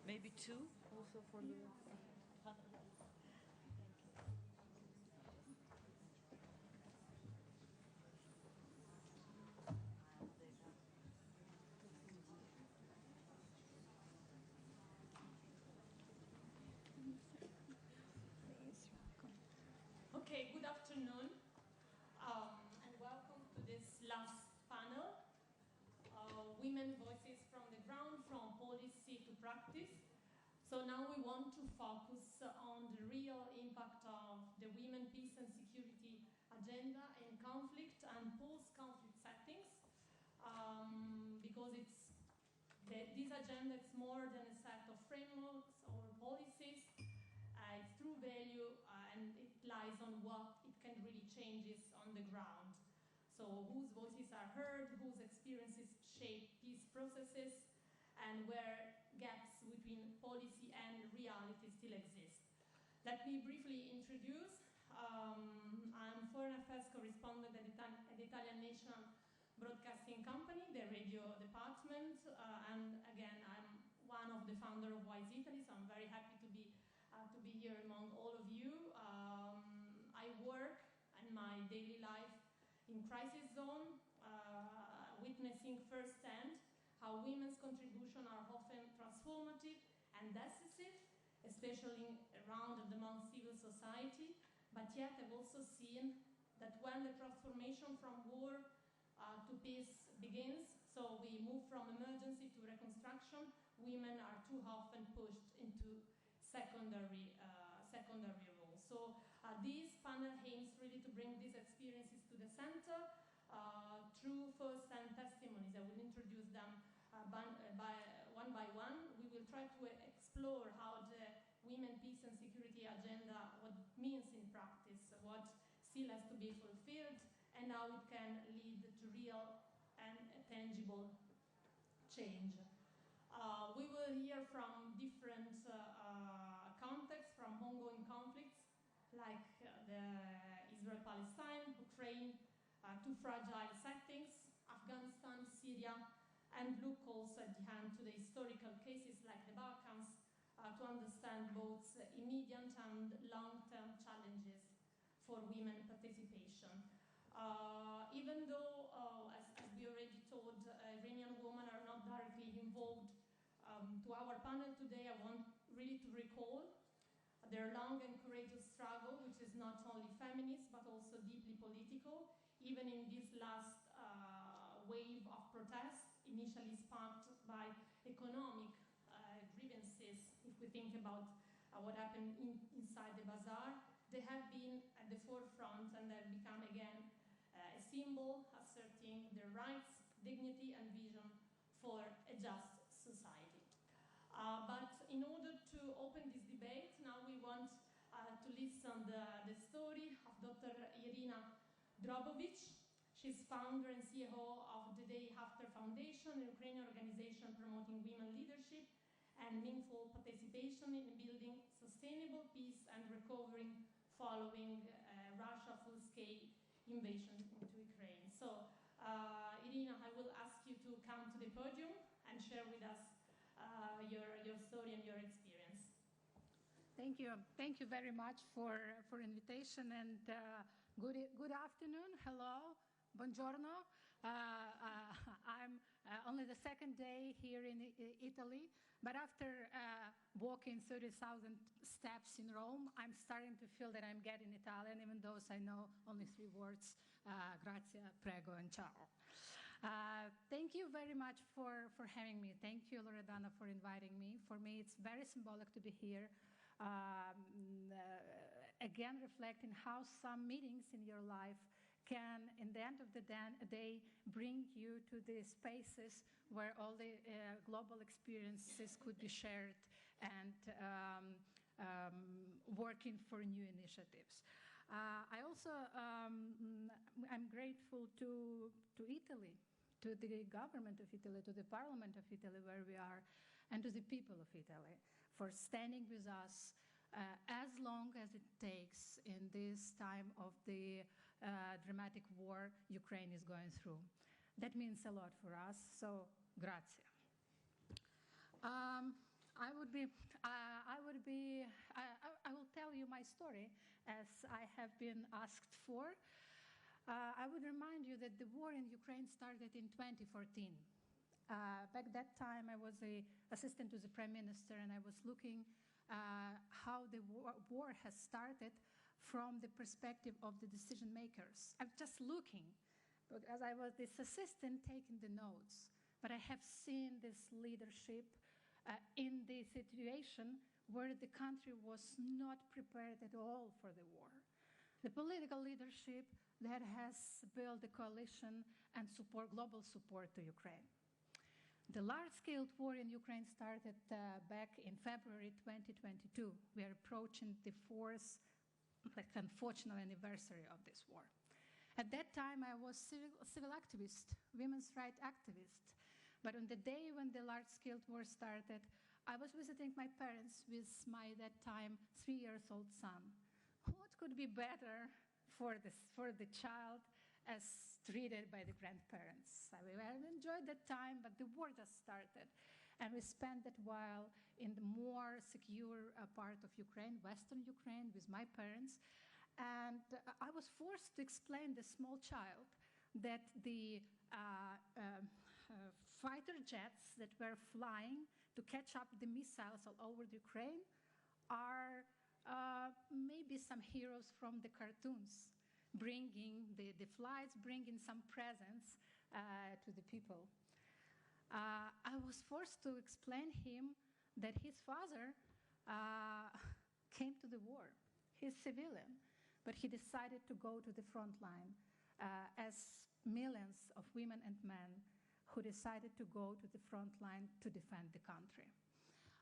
Maybe two, also for the... Okay, good afternoon, and welcome to this last panel, Women Voices from the Ground, from Policy to Practice. So now we want to focus on the real impact of the women, peace and security agenda in conflict and post-conflict settings, because it's This agenda is more than a set of frameworks or policies. It's true value, and it lies on what it can really changes on the ground. So whose voices are heard, whose experiences shape peace processes, and where gaps between policy and reality still exist. Let me briefly introduce. I'm Foreign Affairs correspondent at the Italian National Broadcasting Company, the radio department, and again, I'm one of the founders of Wiis Italia, so I'm very happy to be here among all of you. I work in my daily life in crisis zone, witnessing firsthand how women's contributions are often transformative and decisive, especially around and among civil society. But yet I've also seen that when the transformation from war to peace begins, so we move from emergency to reconstruction, women are too often pushed into secondary roles. So this panel aims really to bring these experiences to the center through first-hand testimonies. I will introduce them one by one. We will try to explore how the Women, Peace and Security agenda, what it means in practice, what still has to be fulfilled, and how it can lead to real and tangible change. We will hear from different contexts, from ongoing conflicts like the Israel-Palestine, Ukraine, to fragile settings, Afghanistan, Syria, and look also at the hand to the historical cases like the Balkans to understand both immediate and long-term challenges for women participation. Even though, as we already told, Iranian women are not directly involved to our panel today, I want really to recall their long and courageous struggle, which is not only feminist, but also deeply political, even in this last wave of protests, initially sparked by economic grievances. If we think about what happened inside the bazaar, they have been at the forefront and have become again a symbol asserting their rights, dignity, and vision for a just society. But in order to open this debate, now we want to listen the story of Dr. Irina Drobovic. She's founder and CEO of the Day After Foundation, a Ukrainian organization promoting women leadership and meaningful participation in building sustainable peace and recovering following Russia's full-scale invasion into Ukraine. So, Irina, I will ask you to come to the podium and share with us your story and your experience. Thank you. Thank you very much for invitation, and good afternoon. Hello. Buongiorno. I'm only the second day here in Italy, but after walking 30,000 steps in Rome, I'm starting to feel that I'm getting Italian, even though I know only 3 words, grazie, prego, and ciao. Thank you very much for having me. Thank you, Loredana, for inviting me. For me, it's very symbolic to be here. Again, reflecting how some meetings in your life can, in the end of the day, bring you to the spaces where all the global experiences could be shared and working for new initiatives. I also, I'm grateful to Italy, to the government of Italy, to the Parliament of Italy, where we are, and to the people of Italy for standing with us as long as it takes in this time of the dramatic war Ukraine is going through. That means a lot for us, so grazie. I will tell you my story as I have been asked for. I would remind you that the war in Ukraine started in 2014. Back that time, I was the assistant to the Prime Minister, and I was looking how the war has started from the perspective of the decision makers. I'm just looking, because I was this assistant taking the notes, but I have seen this leadership in the situation where the country was not prepared at all for the war. The political leadership that has built a coalition and global support to Ukraine. The large-scale war in Ukraine started back in February 2022. We are approaching the fourth, unfortunate anniversary of this war. At that time, I was civil activist, women's rights activist. But on the day when the large-scale war started, I was visiting my parents with my, that time, 3-year-old son. What could be better for the child as treated by the grandparents? I enjoyed that time, but the war just started. And we spent that while in the more secure part of Ukraine, Western Ukraine, with my parents. And I was forced to explain the small child that the fighter jets that were flying to catch up the missiles all over the Ukraine are maybe some heroes from the cartoons, bringing the flights, bringing some presents to the people. I was forced to explain him that his father came to the war. He's civilian, but he decided to go to the front line as millions of women and men who decided to go to the front line to defend the country.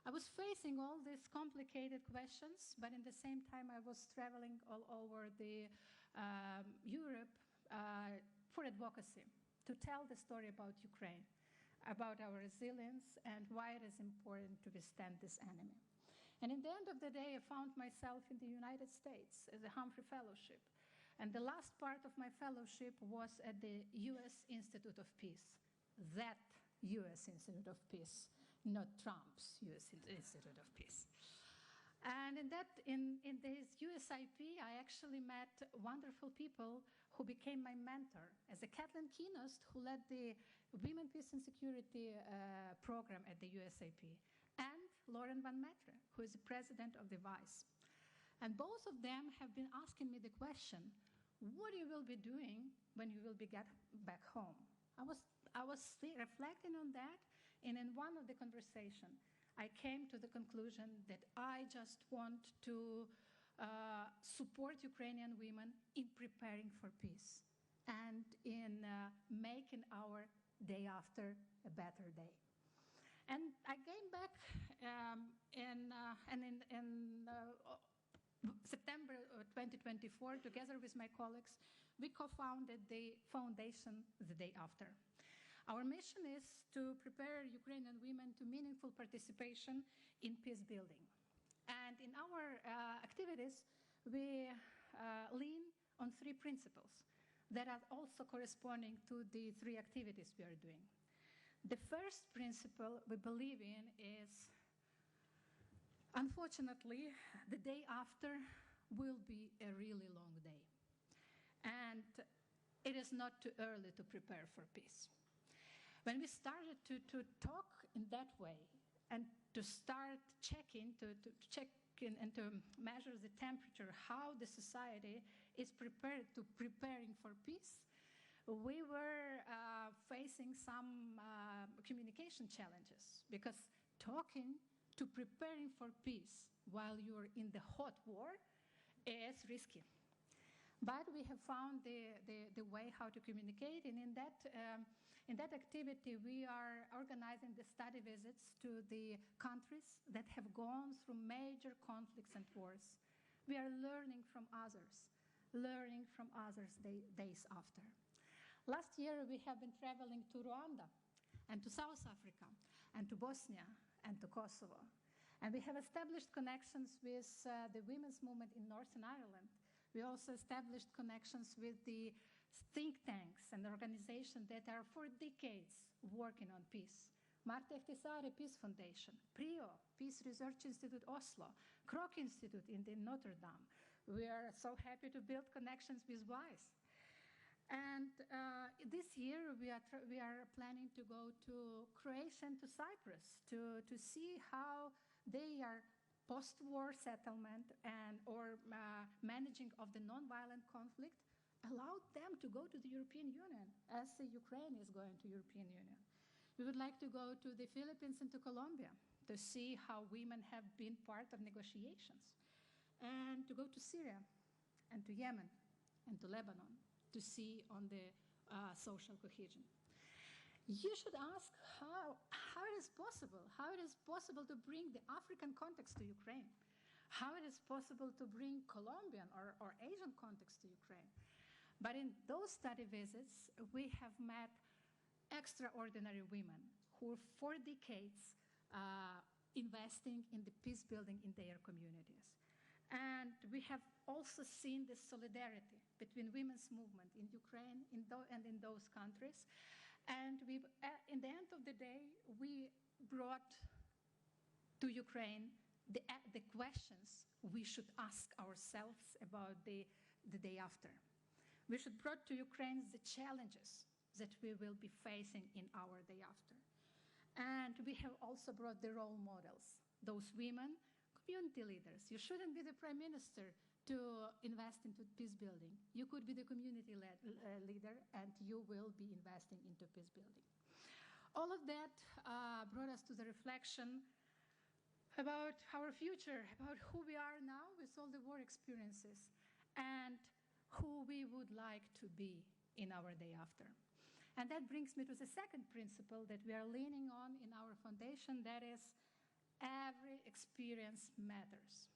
I was facing all these complicated questions, but in the same time I was traveling all over the Europe for advocacy, to tell the story about Ukraine, about our resilience and why it is important to withstand this enemy. And in the end of the day, I found myself in the United States as a Humphrey Fellowship. And the last part of my fellowship was at the US Institute of Peace. That US Institute of Peace, not Trump's US Institute of Peace. And in this USIP, I actually met wonderful people who became my mentor, as a Kathleen Keenest, who led the Women, Peace and Security program at the USIP, and Lauren Van Metre, who is the president of the Wiis. And both of them have been asking me the question, what you will be doing when you will be back home? I was reflecting on that, and in one of the conversations, I came to the conclusion that I just want to support Ukrainian women in preparing for peace and in making our day after a better day. And I came back in September 2024, together with my colleagues, we co-founded the foundation the day after. Our mission is to prepare Ukrainian women to meaningful participation in peace building. And in our activities, we lean on 3 principles that are also corresponding to the 3 activities we are doing. The first principle we believe in is, unfortunately, the day after will be a really long day. And it is not too early to prepare for peace. When we started to talk in that way and to start checking, to check in and to measure the temperature, how the society is preparing for peace, we were facing some communication challenges, because talking to preparing for peace while you're in the hot war is risky. But we have found the way how to communicate, and in that activity, we are organizing the study visits to the countries that have gone through major conflicts and wars. We are learning from others days after. Last year, we have been traveling to Rwanda and to South Africa and to Bosnia and to Kosovo. And we have established connections with the women's movement in Northern Ireland. We also established connections with the think tanks and organizations that are for decades working on peace. Marta Ihtisari Peace Foundation, PRIO, Peace Research Institute Oslo, Kroc Institute in Notre Dame. We are so happy to build connections with Wiis. And this year we are planning to go to Croatia and to Cyprus to see how they are post-war settlement and or managing of the non-violent conflict allowed them to go to the European Union as the Ukraine is going to European Union. We would like to go to the Philippines and to Colombia to see how women have been part of negotiations, and to go to Syria and to Yemen and to Lebanon to see on the social cohesion. you should ask how it is possible, to bring the African context to Ukraine, how it is possible to bring Colombian or Asian context to Ukraine. But in those study visits, we have met extraordinary women who are for decades investing in the peace building in their communities. And we have also seen the solidarity between women's movement in Ukraine and in those countries. And in the end of the day, we brought to Ukraine the questions we should ask ourselves about the day after. We should bring to Ukraine the challenges that we will be facing in our day after. And we have also brought the role models, those women, community leaders. You shouldn't be the prime minister to invest into peace building. You could be the community leader, and you will be investing into peace building. All of that brought us to the reflection about our future, about who we are now with all the war experiences, and who we would like to be in our day after. And that brings me to the second principle that we are leaning on in our foundation, that is, every experience matters.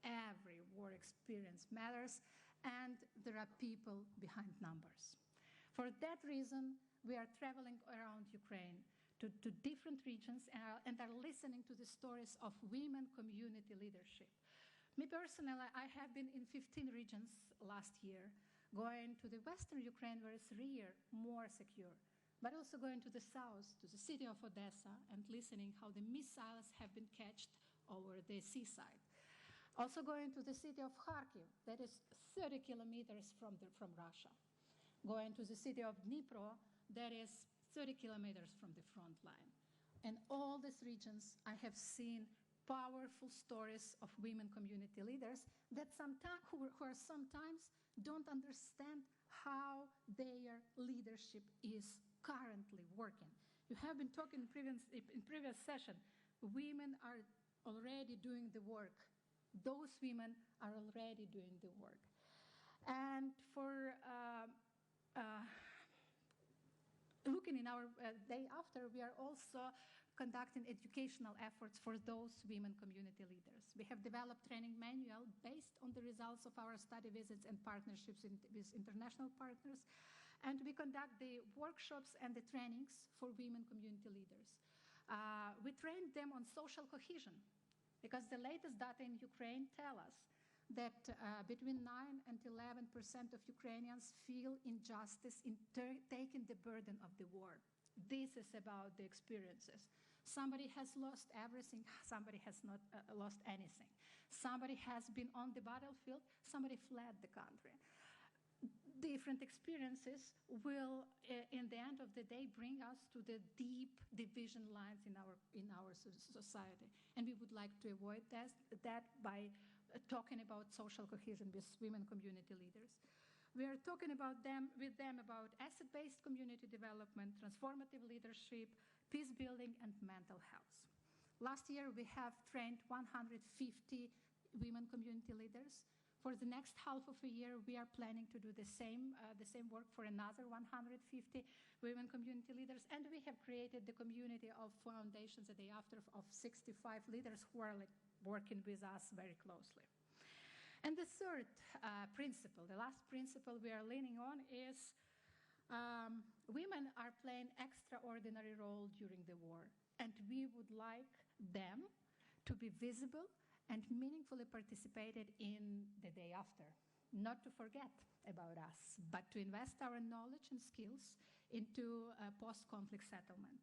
Every war experience matters, and there are people behind numbers. For that reason, we are traveling around Ukraine to different regions and are listening to the stories of women community leadership. Me personally, I have been in 15 regions last year, going to the western Ukraine where it's really more secure, but also going to the south, to the city of Odessa, and listening how the missiles have been catched over the seaside. Also going to the city of Kharkiv, that is 30 kilometers from Russia. Going to the city of Dnipro, that is 30 kilometers from the front line. In all these regions, I have seen powerful stories of women community leaders that sometimes, who are sometimes don't understand how their leadership is currently working. You have been talking in previous session, women are already doing the work. Those women are already doing the work. And for looking in our day after, we are also conducting educational efforts for those women community leaders. We have developed training manual based on the results of our study visits and partnerships with international partners. And we conduct the workshops and the trainings for women community leaders. We trained them on social cohesion, because the latest data in Ukraine tell us that between 9 and 11% of Ukrainians feel injustice in taking the burden of the war. This is about the experiences. Somebody has lost everything, somebody has not lost anything. Somebody has been on the battlefield, somebody fled the country. Different experiences will, in the end of the day, bring us to the deep division lines in our society. And we would like to avoid that by talking about social cohesion with women community leaders. We are talking with them about asset-based community development, transformative leadership, peace building, and mental health. Last year, we have trained 150 women community leaders. For the next half of a year, we are planning to do the same work for another 150 women community leaders. And we have created the community of foundations a day after of 65 leaders who are working with us very closely. And the third principle, the last principle we are leaning on is women are playing extraordinary role during the war, and we would like them to be visible and meaningfully participated in the day after. Not to forget about us, but to invest our knowledge and skills into post-conflict settlement.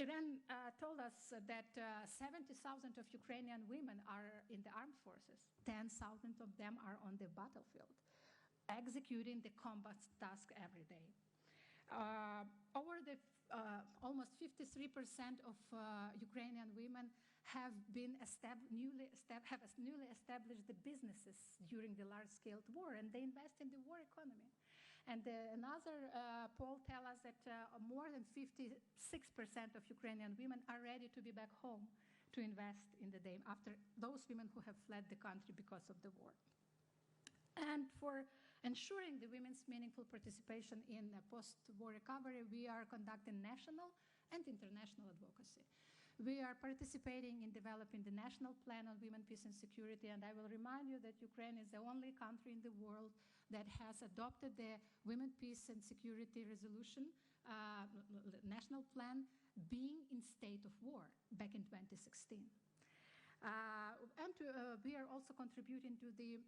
Iran told us that 70,000 of Ukrainian women are in the armed forces. 10,000 of them are on the battlefield, executing the combat task every day. Over the almost 53% of Ukrainian women have newly established the businesses during the large-scale war, and they invest in the war economy. And another poll tells us that more than 56% of Ukrainian women are ready to be back home to invest in the day after, those women who have fled the country because of the war. And for ensuring the women's meaningful participation in post-war recovery, we are conducting national and international advocacy. We are participating in developing the National Plan on Women, Peace and Security, and I will remind you that Ukraine is the only country in the world that has adopted the Women, Peace and Security Resolution, National Plan, being in state of war back in 2016. We are also contributing to the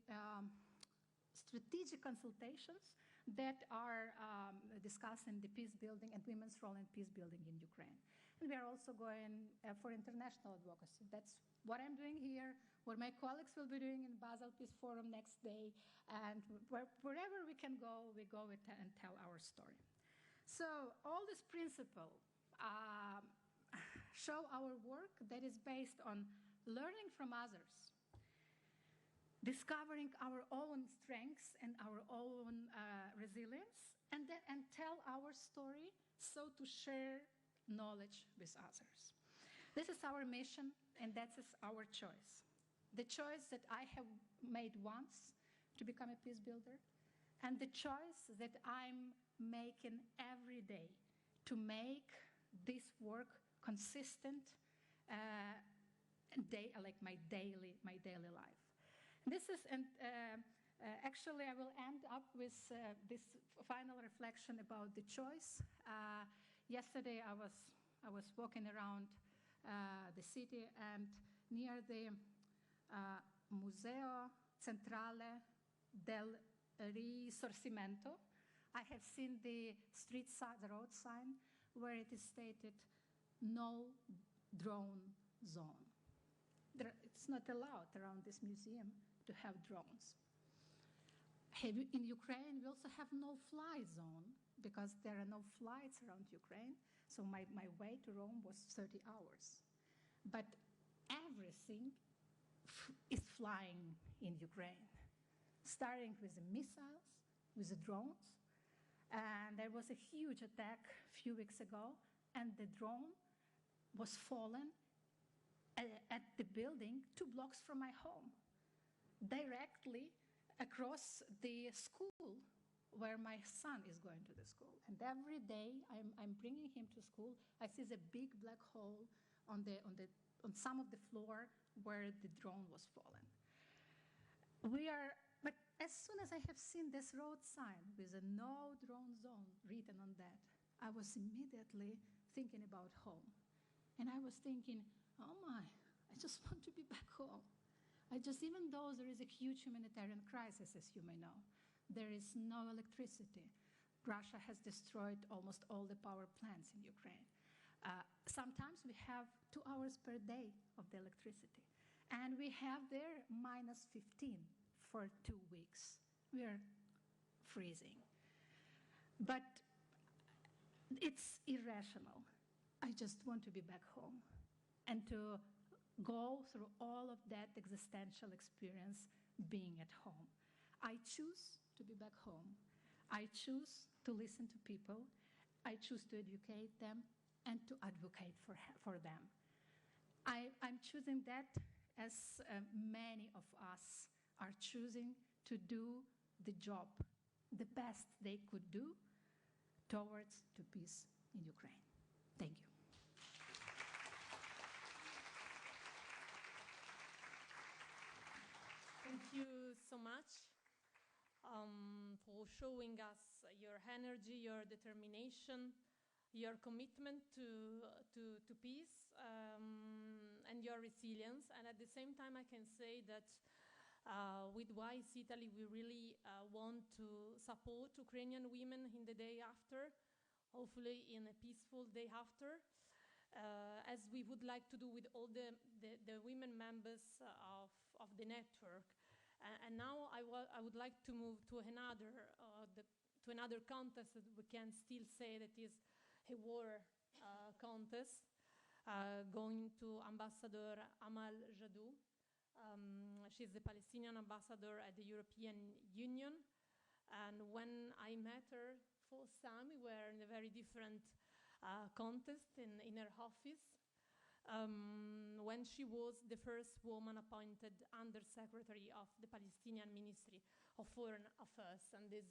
strategic consultations that are discussing the peace building and women's role in peace building in Ukraine. And we are also going for international advocacy. That's what I'm doing here, what my colleagues will be doing in Basel Peace Forum next day, and wherever we can go, we go and tell our story. So all these principles show our work that is based on learning from others, discovering our own strengths and our own resilience, and tell our story, so to share knowledge with others. This is our mission, and that is our choice. The choice that I have made once to become a peace builder, and the choice that I'm making every day to make this work consistent, like my daily life. This is, actually, I will end up with this final reflection about the choice. Yesterday, I was walking around the city, and near the Museo Centrale del Risorgimento, I have seen the road sign where it is stated, "No drone zone." It's not allowed around this museum to have drones. In Ukraine, we also have no-fly zone because there are no flights around Ukraine. So my way to Rome was 30 hours. But everything is flying in Ukraine, starting with the missiles, with the drones. And there was a huge attack a few weeks ago, and the drone was fallen at the building 2 blocks from my home, directly across the school where my son is going to the school. And every day I'm bringing him to school, I see the big black hole on some of the floor where the drone was fallen. But as soon as I have seen this road sign with a no drone zone written on that, I was immediately thinking about home. And I was thinking, oh my, I just want to be back home. Even though there is a huge humanitarian crisis, as you may know, there is no electricity. Russia has destroyed almost all the power plants in Ukraine. Sometimes we have 2 hours per day of the electricity. And we have there -15 for 2 weeks. We are freezing. But it's irrational. I just want to be back home and to go through all of that existential experience being at home. I choose to be back home. I choose to listen to people. I choose to educate them and to advocate for them. I'm choosing that as many of us are choosing to do the job, the best they could do towards to peace in Ukraine. Thank you. Thank you so much for showing us your energy, your determination, your commitment to peace, and your resilience. And at the same time, I can say that with Wiis Italy, we really want to support Ukrainian women in the day after, hopefully in a peaceful day after, as we would like to do with all the women members of the network. And now I would like to move to another contest that we can still say that is a war contest, going to Ambassador Amal Jadou. She's the Palestinian ambassador at the European Union. And when I met her first time, we were in a very different contest in her office, when she was the first woman appointed Under Secretary of the Palestinian Ministry Foreign Affairs. And this,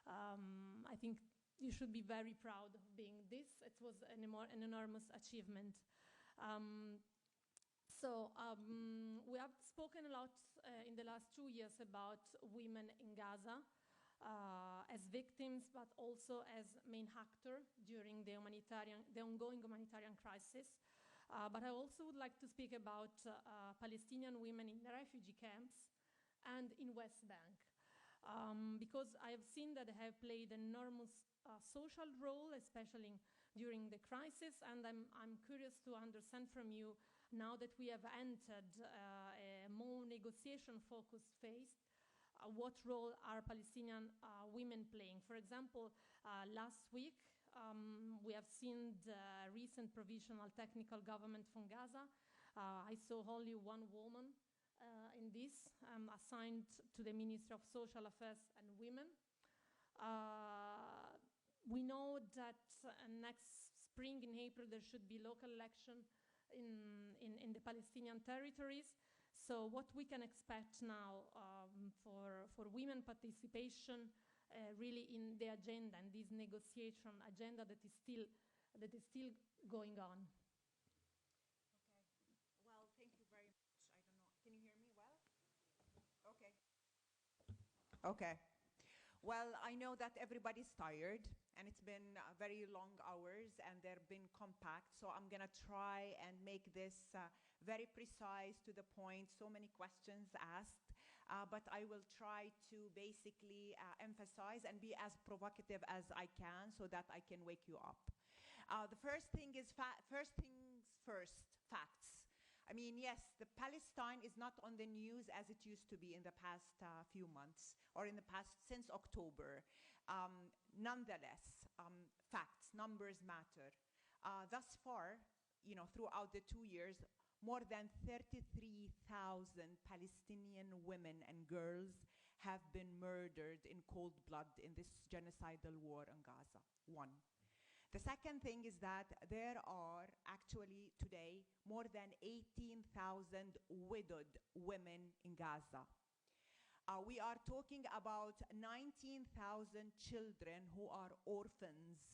I think you should be very proud of being this. It was an enormous achievement. We have spoken a lot in the last 2 years about women in Gaza as victims, but also as main actor during the ongoing humanitarian crisis. But I also would like to speak about Palestinian women in the refugee camps and in West Bank, because I have seen that they have played an enormous social role, especially during the crisis, and I'm curious to understand from you, now that we have entered a more negotiation-focused phase, what role are Palestinian women playing? For example, last week, we have seen the recent provisional technical government from Gaza. I saw only one woman in this, assigned to the Ministry of Social Affairs and Women. We know that next spring, in April, there should be local election in the Palestinian territories. So what we can expect now for women participation really in the agenda, and this negotiation agenda that is still going on. Okay. Well, thank you very much. I don't know. Can you hear me well? Okay. Okay. Well, I know that everybody's tired, and it's been very long hours, and they've been compact, so I'm going to try and make this very precise, to the point, so many questions asked, but I will try to basically emphasize and be as provocative as I can so that I can wake you up. The first thing is first things first, facts. I mean, yes, the Palestine is not on the news as it used to be in the past few months, or in the past, since October. Nonetheless, facts, numbers matter. Thus far, throughout the 2 years, more than 33,000 Palestinian women and girls have been murdered in cold blood in this genocidal war in Gaza. One. The second thing is that there are actually today more than 18,000 widowed women in Gaza. We are talking about 19,000 children who are orphans.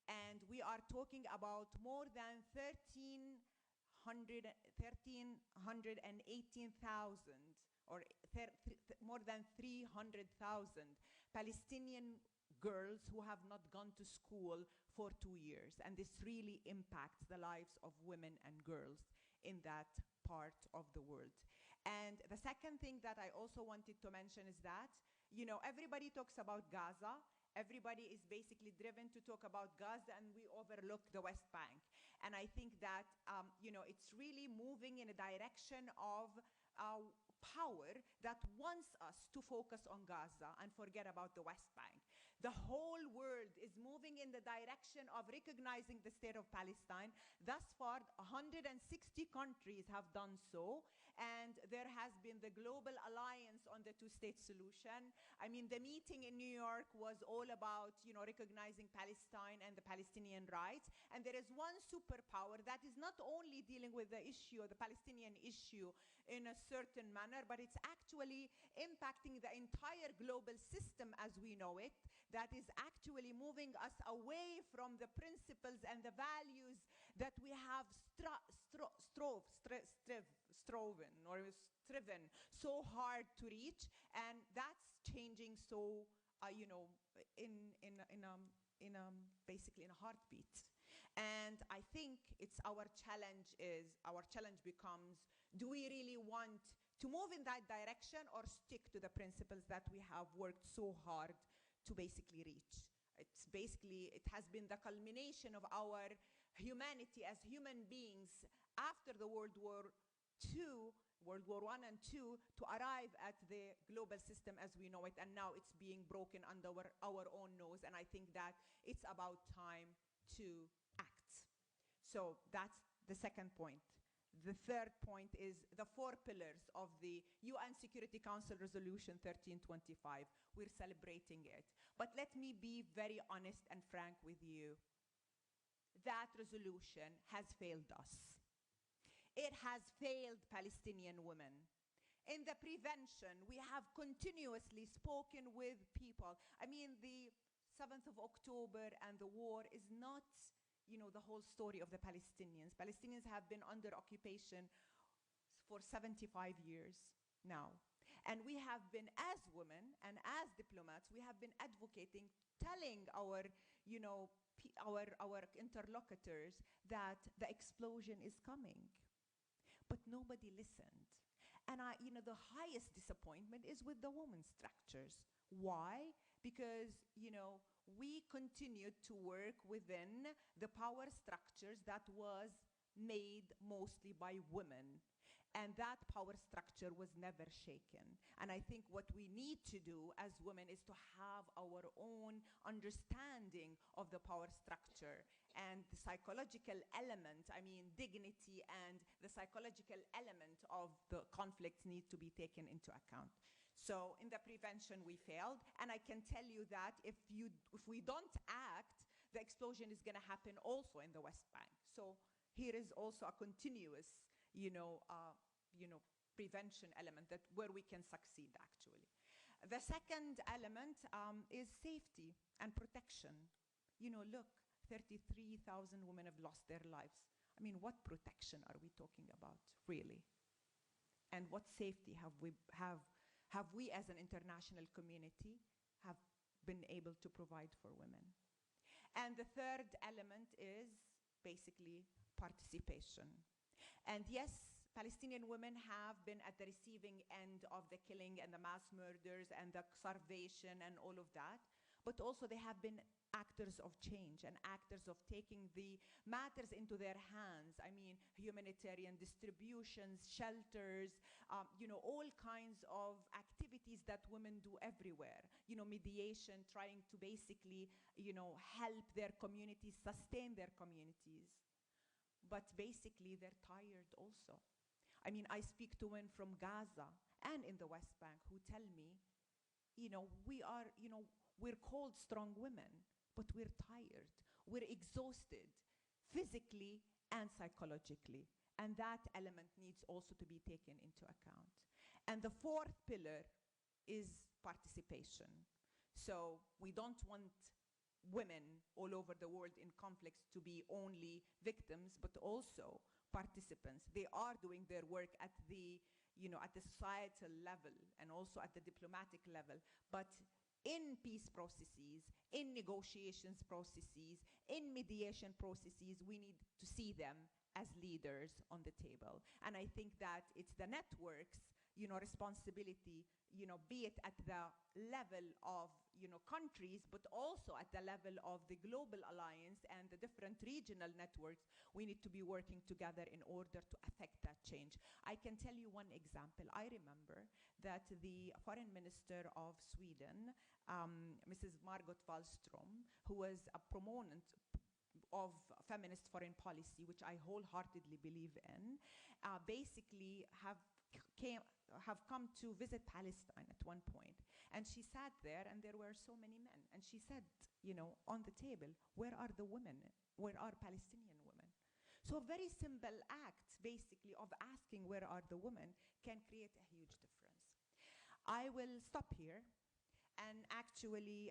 And we are talking about more than 1,318,000 or more than 300,000 Palestinian girls who have not gone to school for 2 years. And this really impacts the lives of women and girls in that part of the world. And the second thing that I also wanted to mention is that, everybody talks about Gaza. Everybody is basically driven to talk about Gaza, and we overlook the West Bank. And I think that, it's really moving in a direction of power that wants us to focus on Gaza and forget about the West Bank. The whole world is moving in the direction of recognizing the state of Palestine. Thus far, 160 countries have done so, and there has been the Global Alliance on the two-state solution. I mean, the meeting in New York was all about, recognizing Palestine and the Palestinian rights. And there is one superpower that is not only dealing with the issue, the Palestinian issue, in a certain manner, but it's actually impacting the entire global system as we know it, that is actually moving us away from the principles and the values that we have striven so hard to reach, and that's changing so, basically in a heartbeat. And I think our challenge becomes, do we really want to move in that direction or stick to the principles that we have worked so hard to basically reach? It has been the culmination of our humanity as human beings after the World War I and II, to arrive at the global system as we know it, and now it's being broken under our own nose, and I think that it's about time to act. So that's the second point. The third point is the 4 pillars of the UN Security Council Resolution 1325. We're celebrating it. But let me be very honest and frank with you. That resolution has failed us. It has failed Palestinian women. In the prevention, we have continuously spoken with people. I mean, the 7th of October and the war is not, the whole story of the Palestinians. Palestinians have been under occupation for 75 years now. And we have been, as women and as diplomats, we have been advocating, telling our interlocutors that the explosion is coming. But nobody listened. And the highest disappointment is with the women's structures. Why? Because, we continued to work within the power structures that was made mostly by women. And that power structure was never shaken. And I think what we need to do as women is to have our own understanding of the power structure and the psychological element, dignity and the psychological element of the conflicts need to be taken into account. So in the prevention, we failed. And I can tell you that if we don't act, the explosion is going to happen also in the West Bank. So here is also a continuous, prevention element where we can succeed, actually. The second element is safety and protection. Look, 33,000 women have lost their lives. What protection are we talking about, really? And what safety have we as an international community have been able to provide for women? And the third element is basically participation. And yes, Palestinian women have been at the receiving end of the killing and the mass murders and the starvation and all of that, but also they have been actors of change and actors of taking the matters into their hands. Humanitarian distributions, shelters, all kinds of activities that women do everywhere. Mediation, trying to basically, help their communities, sustain their communities. But basically, they're tired also. I speak to women from Gaza and in the West Bank who tell me, we're called strong women, but we're tired. We're exhausted, physically and psychologically. And that element needs also to be taken into account. And the fourth pillar is participation. So we don't want women all over the world in conflicts to be only victims, but also participants. They are doing their work at the societal level and also at the diplomatic level. But in peace processes, in negotiations processes, in mediation processes, we need to see them as leaders on the table. And I think that it's the network's responsibility, be it at the level of countries, but also at the level of the global alliance and the different regional networks. We need to be working together in order to affect that change. I can tell you one example. I remember that the foreign minister of Sweden, Mrs. Margot Wallström, who was a proponent of feminist foreign policy, which I wholeheartedly believe in, basically have come to visit Palestine at one point. And she sat there and there were so many men. And she said, on the table, where are the women? Where are Palestinian women? So a very simple act, basically, of asking where are the women can create a huge difference. I will stop here and actually,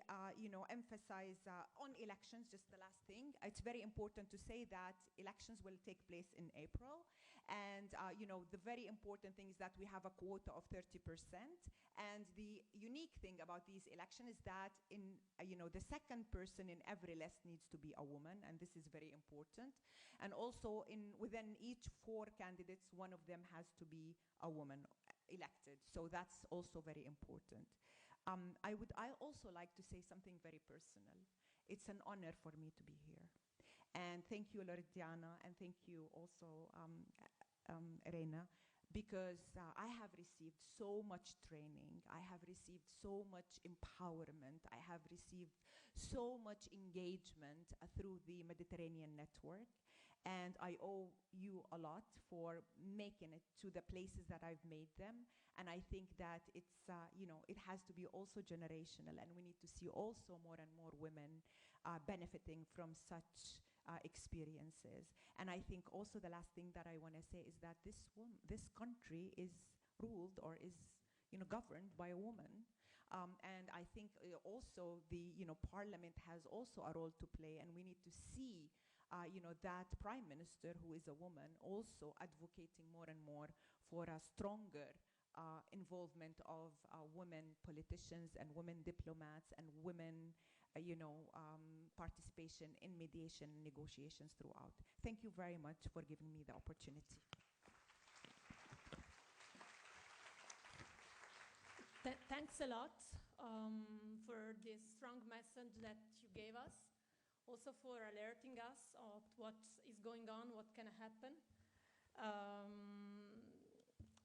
emphasize on elections, just the last thing. It's very important to say that elections will take place in April. And, the very important thing is that we have a quota of 30%. And the unique thing about these elections is that the second person in every list needs to be a woman, and this is very important. And also within each 4 candidates, one of them has to be a woman elected. So that's also very important. I also like to say something very personal. It's an honor for me to be here. And thank you, Loredana, and thank you also, Reina, because I have received so much training. I have received so much empowerment. I have received so much engagement through the Mediterranean Network. And I owe you a lot for making it to the places that I've made them. And I think that it's, it has to be also generational. And we need to see also more and more women benefiting from such experiences. And I think also the last thing that I want to say is that this country is ruled or is governed by a woman. And I think also the parliament has also a role to play, and we need to see that prime minister, who is a woman, also advocating more and more for a stronger involvement of women politicians and women diplomats and women participation in mediation and negotiations throughout. Thank you very much for giving me the opportunity. Thanks a lot for this strong message that you gave us, also for alerting us of what is going on, what can happen,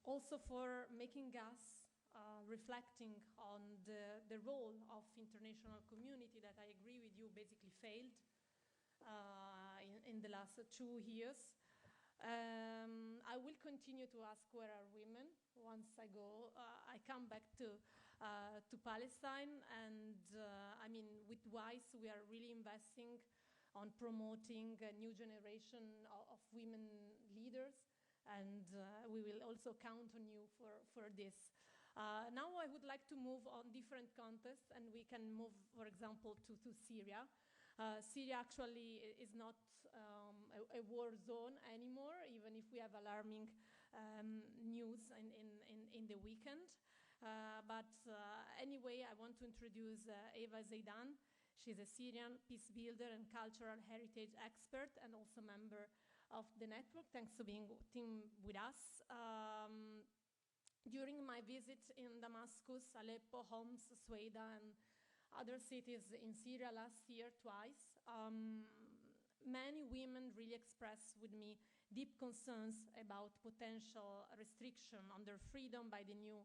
also for making us reflecting on the role of international community that I agree with you basically failed in the last 2 years. I will continue to ask where are women once I come back to Palestine, and I mean with Wiis we are really investing on promoting a new generation of women leaders, and we will also count on you for this. Now I would like to move on different contexts, and we can move, for example, to Syria. Syria actually is not a war zone anymore, even if we have alarming news in the weekend. But anyway, I want to introduce Eva Zeidan. She's a Syrian peace builder and cultural heritage expert, and also member of the network. Thanks for being with us. During my visit in Damascus, Aleppo, Homs, Sueda, and other cities in Syria last year twice, many women really expressed with me deep concerns about potential restriction on their freedom by the new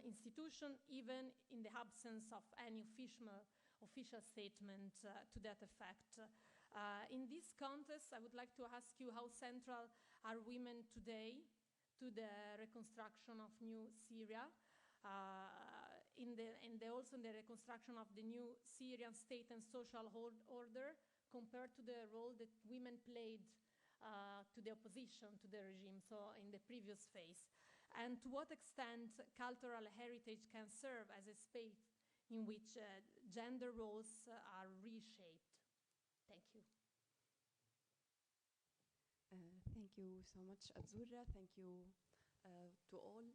institution, even in the absence of any official statement to that effect. In this context, I would like to ask you how central are women today to the reconstruction of new Syria, also in the reconstruction of the new Syrian state and social order, compared to the role that women played to the opposition to the regime, so in the previous phase. And to what extent cultural heritage can serve as a space in which gender roles are reshaped. Thank you. Thank you so much, Azzurra. Thank you to all.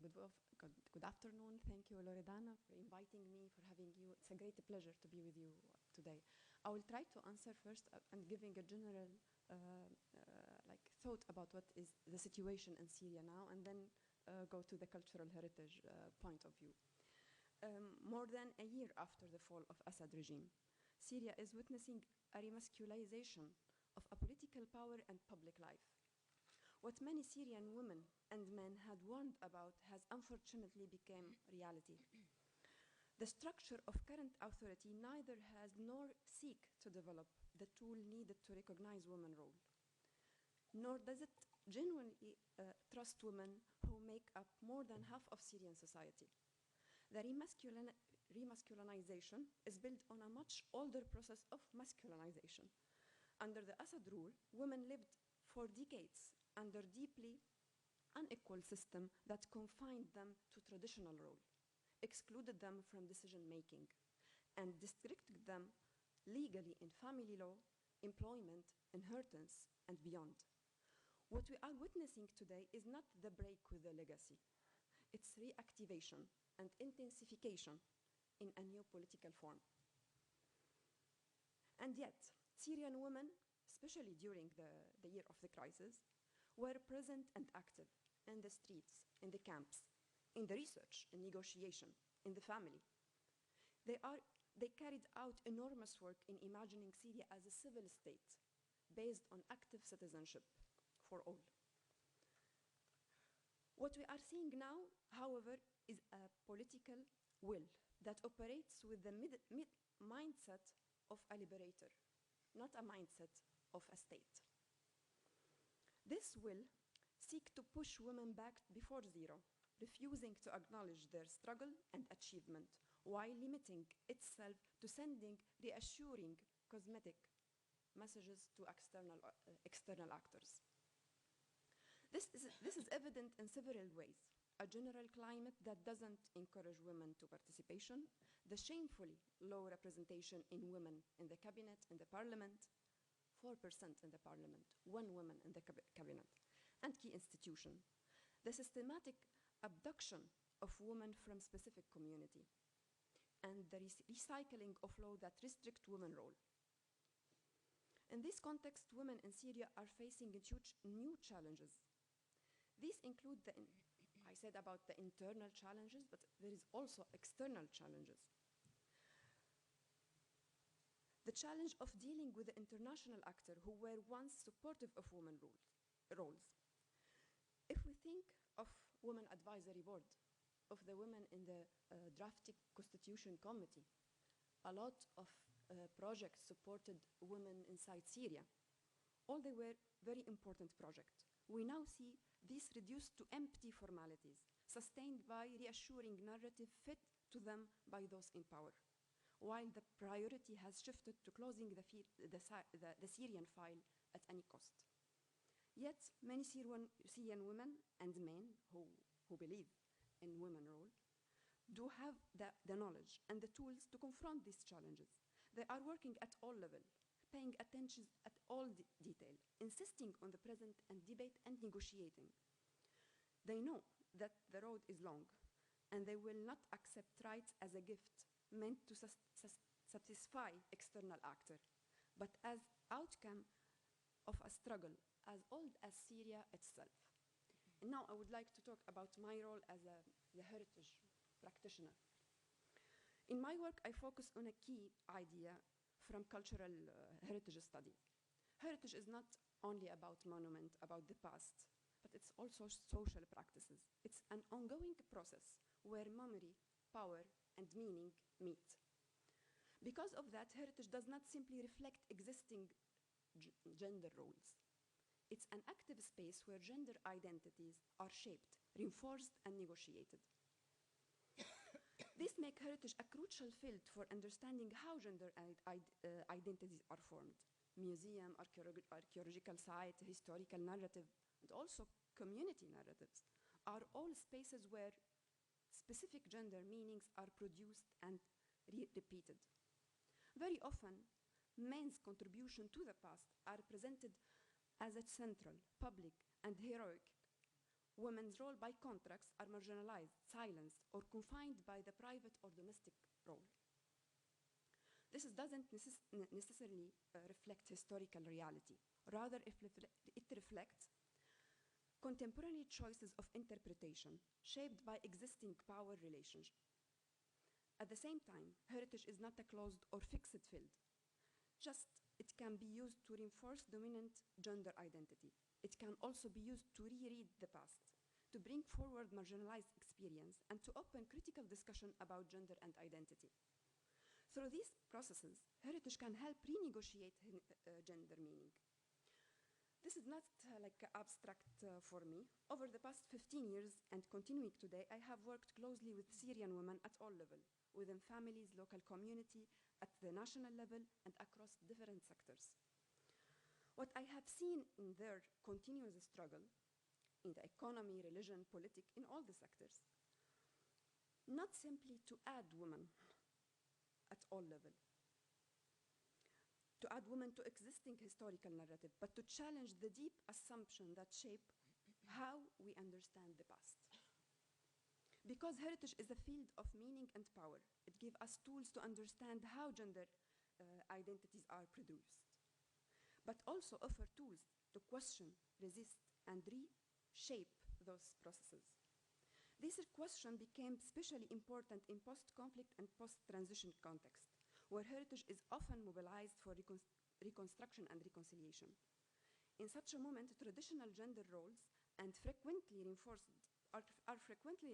Good afternoon. Thank you, Loredana, for inviting me, for having you. It's a great pleasure to be with you today. I will try to answer first and giving a general thought about what is the situation in Syria now, and then go to the cultural heritage point of view. More than a year after the fall of Assad regime, Syria is witnessing a remasculization of a political power and public life. What many Syrian women and men had warned about has unfortunately become reality. The structure of current authority neither has nor seek to develop the tool needed to recognize women's role, nor does it genuinely trust women who make up more than half of Syrian society. The remasculinization is built on a much older process of masculinization. Under the Assad rule, women lived for decades under deeply unequal system that confined them to traditional role, excluded them from decision-making, and restricted them legally in family law, employment, inheritance, and beyond. What we are witnessing today is not the break with the legacy. It's reactivation and intensification in a new political form. And yet, Syrian women, especially during the year of the crisis, were present and active in the streets, in the camps, in the research, in negotiation, in the family. They carried out enormous work in imagining Syria as a civil state based on active citizenship for all. What we are seeing now, however, is a political will that operates with the mindset of a liberator, not a mindset of a state. This will seek to push women back before zero, refusing to acknowledge their struggle and achievement, while limiting itself to sending reassuring cosmetic messages to external actors. This is evident in several ways. a general climate that doesn't encourage women to participation, the shamefully low representation in women in the cabinet, in the parliament, 4% in the parliament, 1 woman in the cabinet, and key institution, the systematic abduction of women from specific community, and the recycling of law that restrict women's role. In this context, women in Syria are facing huge new challenges. These include I said about the internal challenges, but there is also external challenges. The challenge of dealing with the international actors who were once supportive of women's roles. If we think of Women Advisory Board, of the women in the drafting Constitution Committee, a lot of projects supported women inside Syria. All they were very important projects. We now see these reduced to empty formalities, sustained by reassuring narrative fit to them by those in power, while the priority has shifted to closing the Syrian file at any cost. Yet, many Syrian women and men who believe in women's role do have the knowledge and the tools to confront these challenges. They are working at all levels, paying attention at all detail, insisting on the present and debate and negotiating. They know that the road is long, and they will not accept rights as a gift meant to satisfy external actors, but as outcome of a struggle as old as Syria itself. And now I would like to talk about my role as the heritage practitioner. In my work, I focus on a key idea from cultural heritage study. Heritage is not only about monument, about the past, but it's also social practices. It's an ongoing process where memory, power, and meaning meet. Because of that, heritage does not simply reflect existing gender roles. It's an active space where gender identities are shaped, reinforced, and negotiated. This makes heritage a crucial field for understanding how gender identities are formed. Museum, archaeological site, historical narrative, and also community narratives are all spaces where specific gender meanings are produced and repeated. Very often, men's contribution to the past are presented as a central, public, and heroic. Women's role, by contrast, are marginalized, silenced, or confined by the private or domestic role. This doesn't necessarily reflect historical reality. Rather, it reflects contemporary choices of interpretation shaped by existing power relationship. At the same time, heritage is not a closed or fixed field. Just it can be used to reinforce dominant gender identity. It can also be used to reread the past, to bring forward marginalized experience, and to open critical discussion about gender and identity. Through these processes, heritage can help renegotiate gender meaning. This is not like abstract for me. Over the past 15 years and continuing today, I have worked closely with Syrian women at all levels, within families, local community, at the national level, and across different sectors. What I have seen in their continuous struggle in the economy, religion, politics, in all the sectors, not simply to add women at all levels, to add women to existing historical narrative, but to challenge the deep assumption that shape how we understand the past. Because heritage is a field of meaning and power, it gives us tools to understand how gender identities are produced, but also offer tools to question, resist, and reshape those processes. This question became especially important in post-conflict and post-transition context, where heritage is often mobilized for reconstruction and reconciliation. In such a moment, traditional gender roles are frequently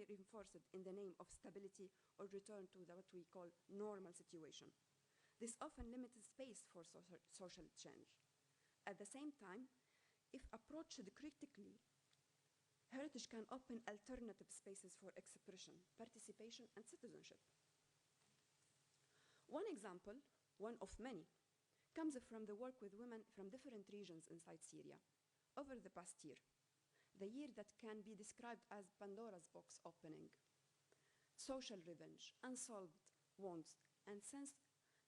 reinforced in the name of stability or return to what we call normal situation. This often limits space for social change. At the same time, if approached critically, heritage can open alternative spaces for expression, participation, and citizenship. One example, one of many, comes from the work with women from different regions inside Syria over the past year. the year that can be described as Pandora's box opening. Social revenge, unsolved wounds, and sense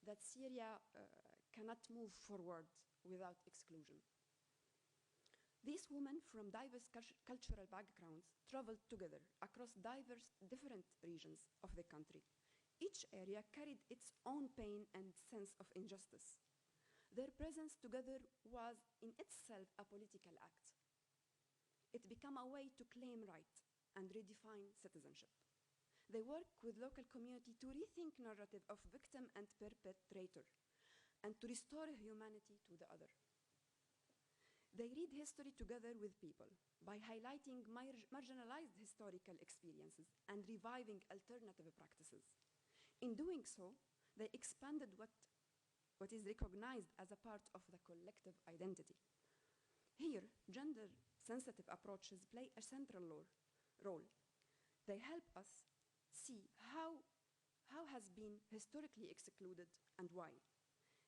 that Syria cannot move forward without exclusion. These women from diverse cultural backgrounds traveled together across different regions of the country. Each area carried its own pain and sense of injustice. Their presence together was in itself a political act. It became a way to claim rights and redefine citizenship. They work with local community to rethink narrative of victim and perpetrator and to restore humanity to the other. They read history together with people by highlighting marginalized historical experiences and reviving alternative practices. In doing so, they expanded what is recognized as a part of the collective identity. Here, gender-sensitive approaches play a central role. They help us see how has been historically excluded and why.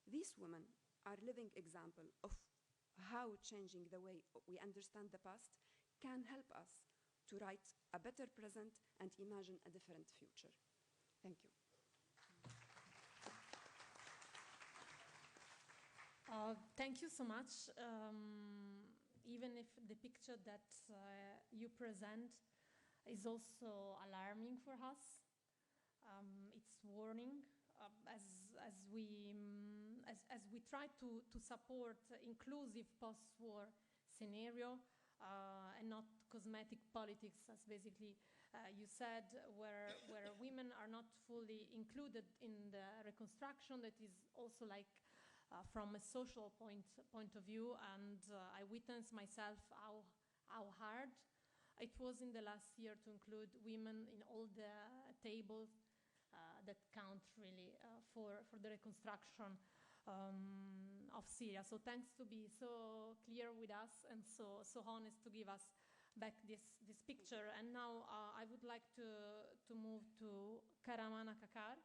These women are living example of how changing the way we understand the past can help us to write a better present and imagine a different future. Thank you. Thank you so much. Even if the picture that you present is also alarming for us, it's warning. As we try to support inclusive post-war scenario and not cosmetic politics, as basically you said, where women are not fully included in the reconstruction, that is also like from a social point of view, and I witnessed myself how hard it was in the last year to include women in all the tables that count really for the reconstruction of Syria. So thanks to be so clear with us and so honest to give us back this picture. And now I would like to move to Camera Anna Ascani,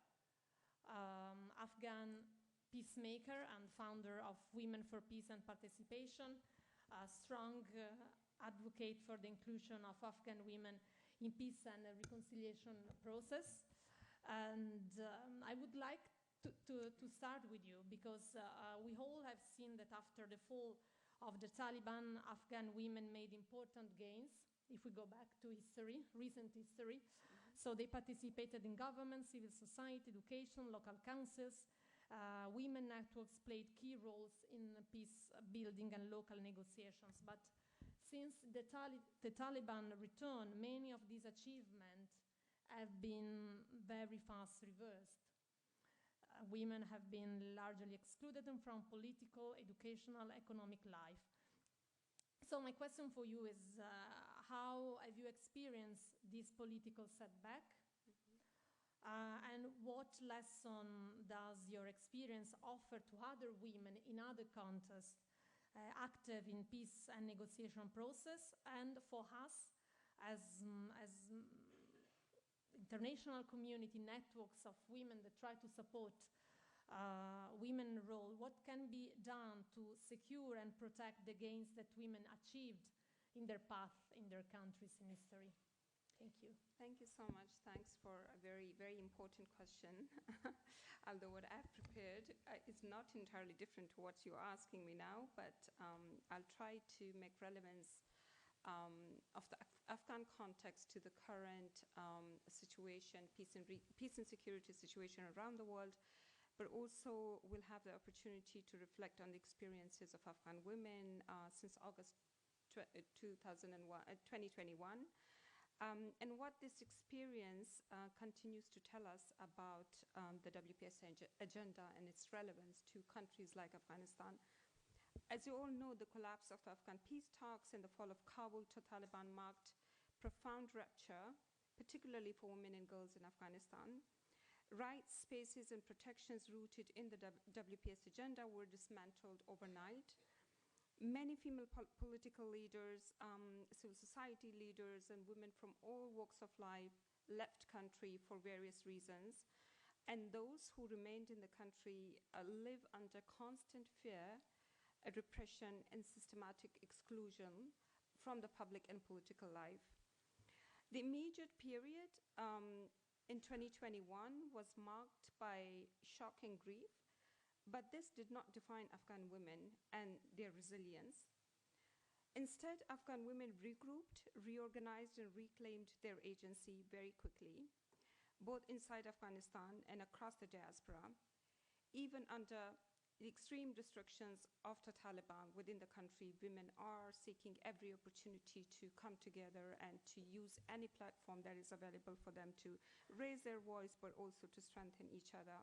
Afghan peacemaker and founder of Women for Peace and Participation, a strong advocate for the inclusion of Afghan women in peace and reconciliation process. And I would like to start with you because we all have seen that after the fall of the Taliban, Afghan women made important gains, if we go back to history, recent history. So they participated in government, civil society, education, local councils. Women networks played key roles in peace building and local negotiations. But since the Taliban returned, many of these achievements have been very fast reversed. Women have been largely excluded from political, educational, economic life. So my question for you is, how have you experienced this political setback? And what lesson does your experience offer to other women in other contexts active in peace and negotiation process, and for us as international community networks of women that try to support women role, what can be done to secure and protect the gains that women achieved in their path, in their countries in history? Thank you. Thank you so much. Thanks for a very, very important question. Although what I've prepared is not entirely different to what you're asking me now, but I'll try to make relevance of the Afghan context to the current situation, peace and security situation around the world, but also we'll have the opportunity to reflect on the experiences of Afghan women since August 2021, and what this experience continues to tell us about the WPS agenda and its relevance to countries like Afghanistan. As you all know, the collapse of the Afghan peace talks and the fall of Kabul to Taliban marked profound rupture, particularly for women and girls in Afghanistan. Rights, spaces, and protections rooted in the WPS agenda were dismantled overnight. Many female political leaders, civil society leaders, and women from all walks of life left country for various reasons. And those who remained in the country live under constant fear, repression, and systematic exclusion from the public and political life. The immediate period in 2021 was marked by shock and grief, but this did not define Afghan women and their resilience. Instead, Afghan women regrouped, reorganized, and reclaimed their agency very quickly, both inside Afghanistan and across the diaspora, even under the extreme restrictions of the Taliban within the country. Women are seeking every opportunity to come together and to use any platform that is available for them to raise their voice, but also to strengthen each other.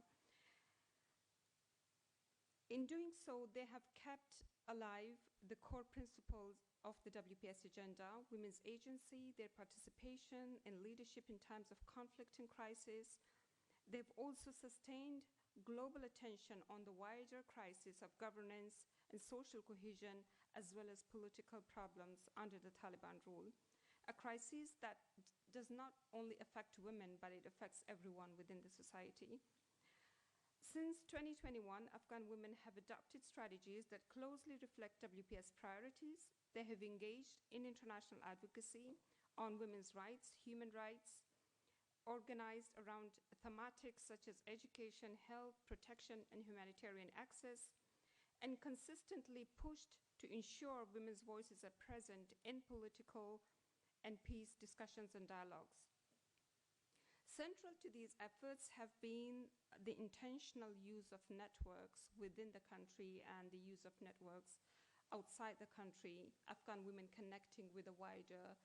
In doing so, they have kept alive the core principles of the WPS agenda: women's agency, their participation and leadership in times of conflict and crisis. They've also sustained global attention on the wider crisis of governance and social cohesion, as well as political problems under the Taliban rule. A crisis that does not only affect women, but it affects everyone within the society. Since 2021, Afghan women have adopted strategies that closely reflect WPS priorities. They have engaged in international advocacy on women's rights, human rights, organized around thematics such as education, health, protection, and humanitarian access, and consistently pushed to ensure women's voices are present in political and peace discussions and dialogues. Central to these efforts have been the intentional use of networks within the country and the use of networks outside the country, Afghan women connecting with a wider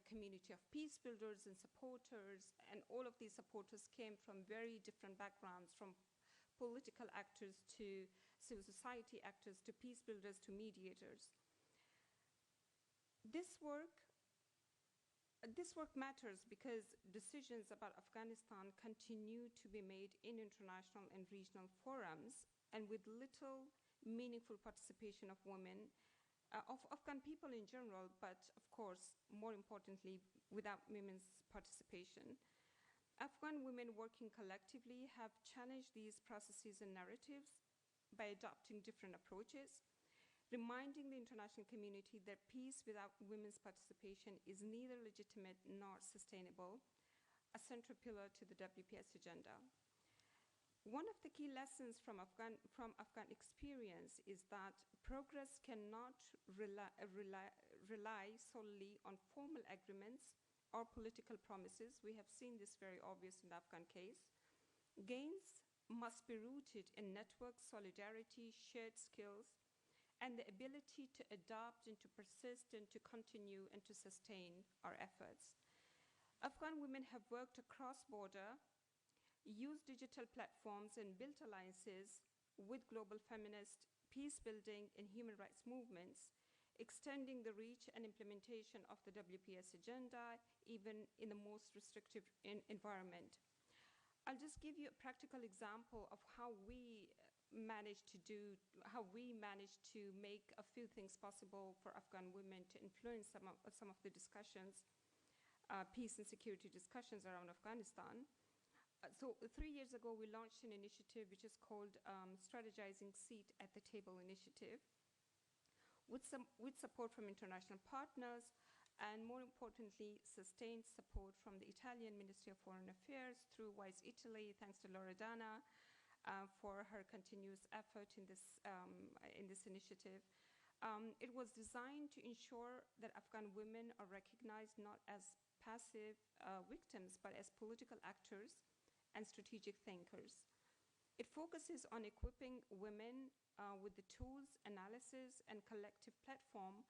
community of peace builders and supporters, and all of these supporters came from very different backgrounds, from political actors to civil society actors to peace builders to mediators. This work matters because decisions about Afghanistan continue to be made in international and regional forums, and with little meaningful participation of women, of Afghan people in general, but of course, more importantly, without women's participation. Afghan women working collectively have challenged these processes and narratives by adopting different approaches, reminding the international community that peace without women's participation is neither legitimate nor sustainable, a central pillar to the WPS agenda. One of the key lessons from Afghan experience is that progress cannot rely solely on formal agreements or political promises. We have seen this very obvious in the Afghan case. Gains must be rooted in network solidarity, shared skills, and the ability to adapt and to persist and to continue and to sustain our efforts. Afghan women have worked across border, used digital platforms, and built alliances with global feminist, peace-building, and human rights movements, extending the reach and implementation of the WPS agenda even in the most restrictive environment. I'll just give you a practical example of how we managed to make a few things possible for Afghan women to influence some of the discussions, peace and security discussions around Afghanistan. So 3 years ago, we launched an initiative which is called Strategizing Seat at the Table Initiative, with support from international partners, and more importantly, sustained support from the Italian Ministry of Foreign Affairs through Wiis Italia, thanks to Loredana for her continuous effort in this initiative. It was designed to ensure that Afghan women are recognized not as passive victims, but as political actors and strategic thinkers. It focuses on equipping women with the tools, analysis, and collective platform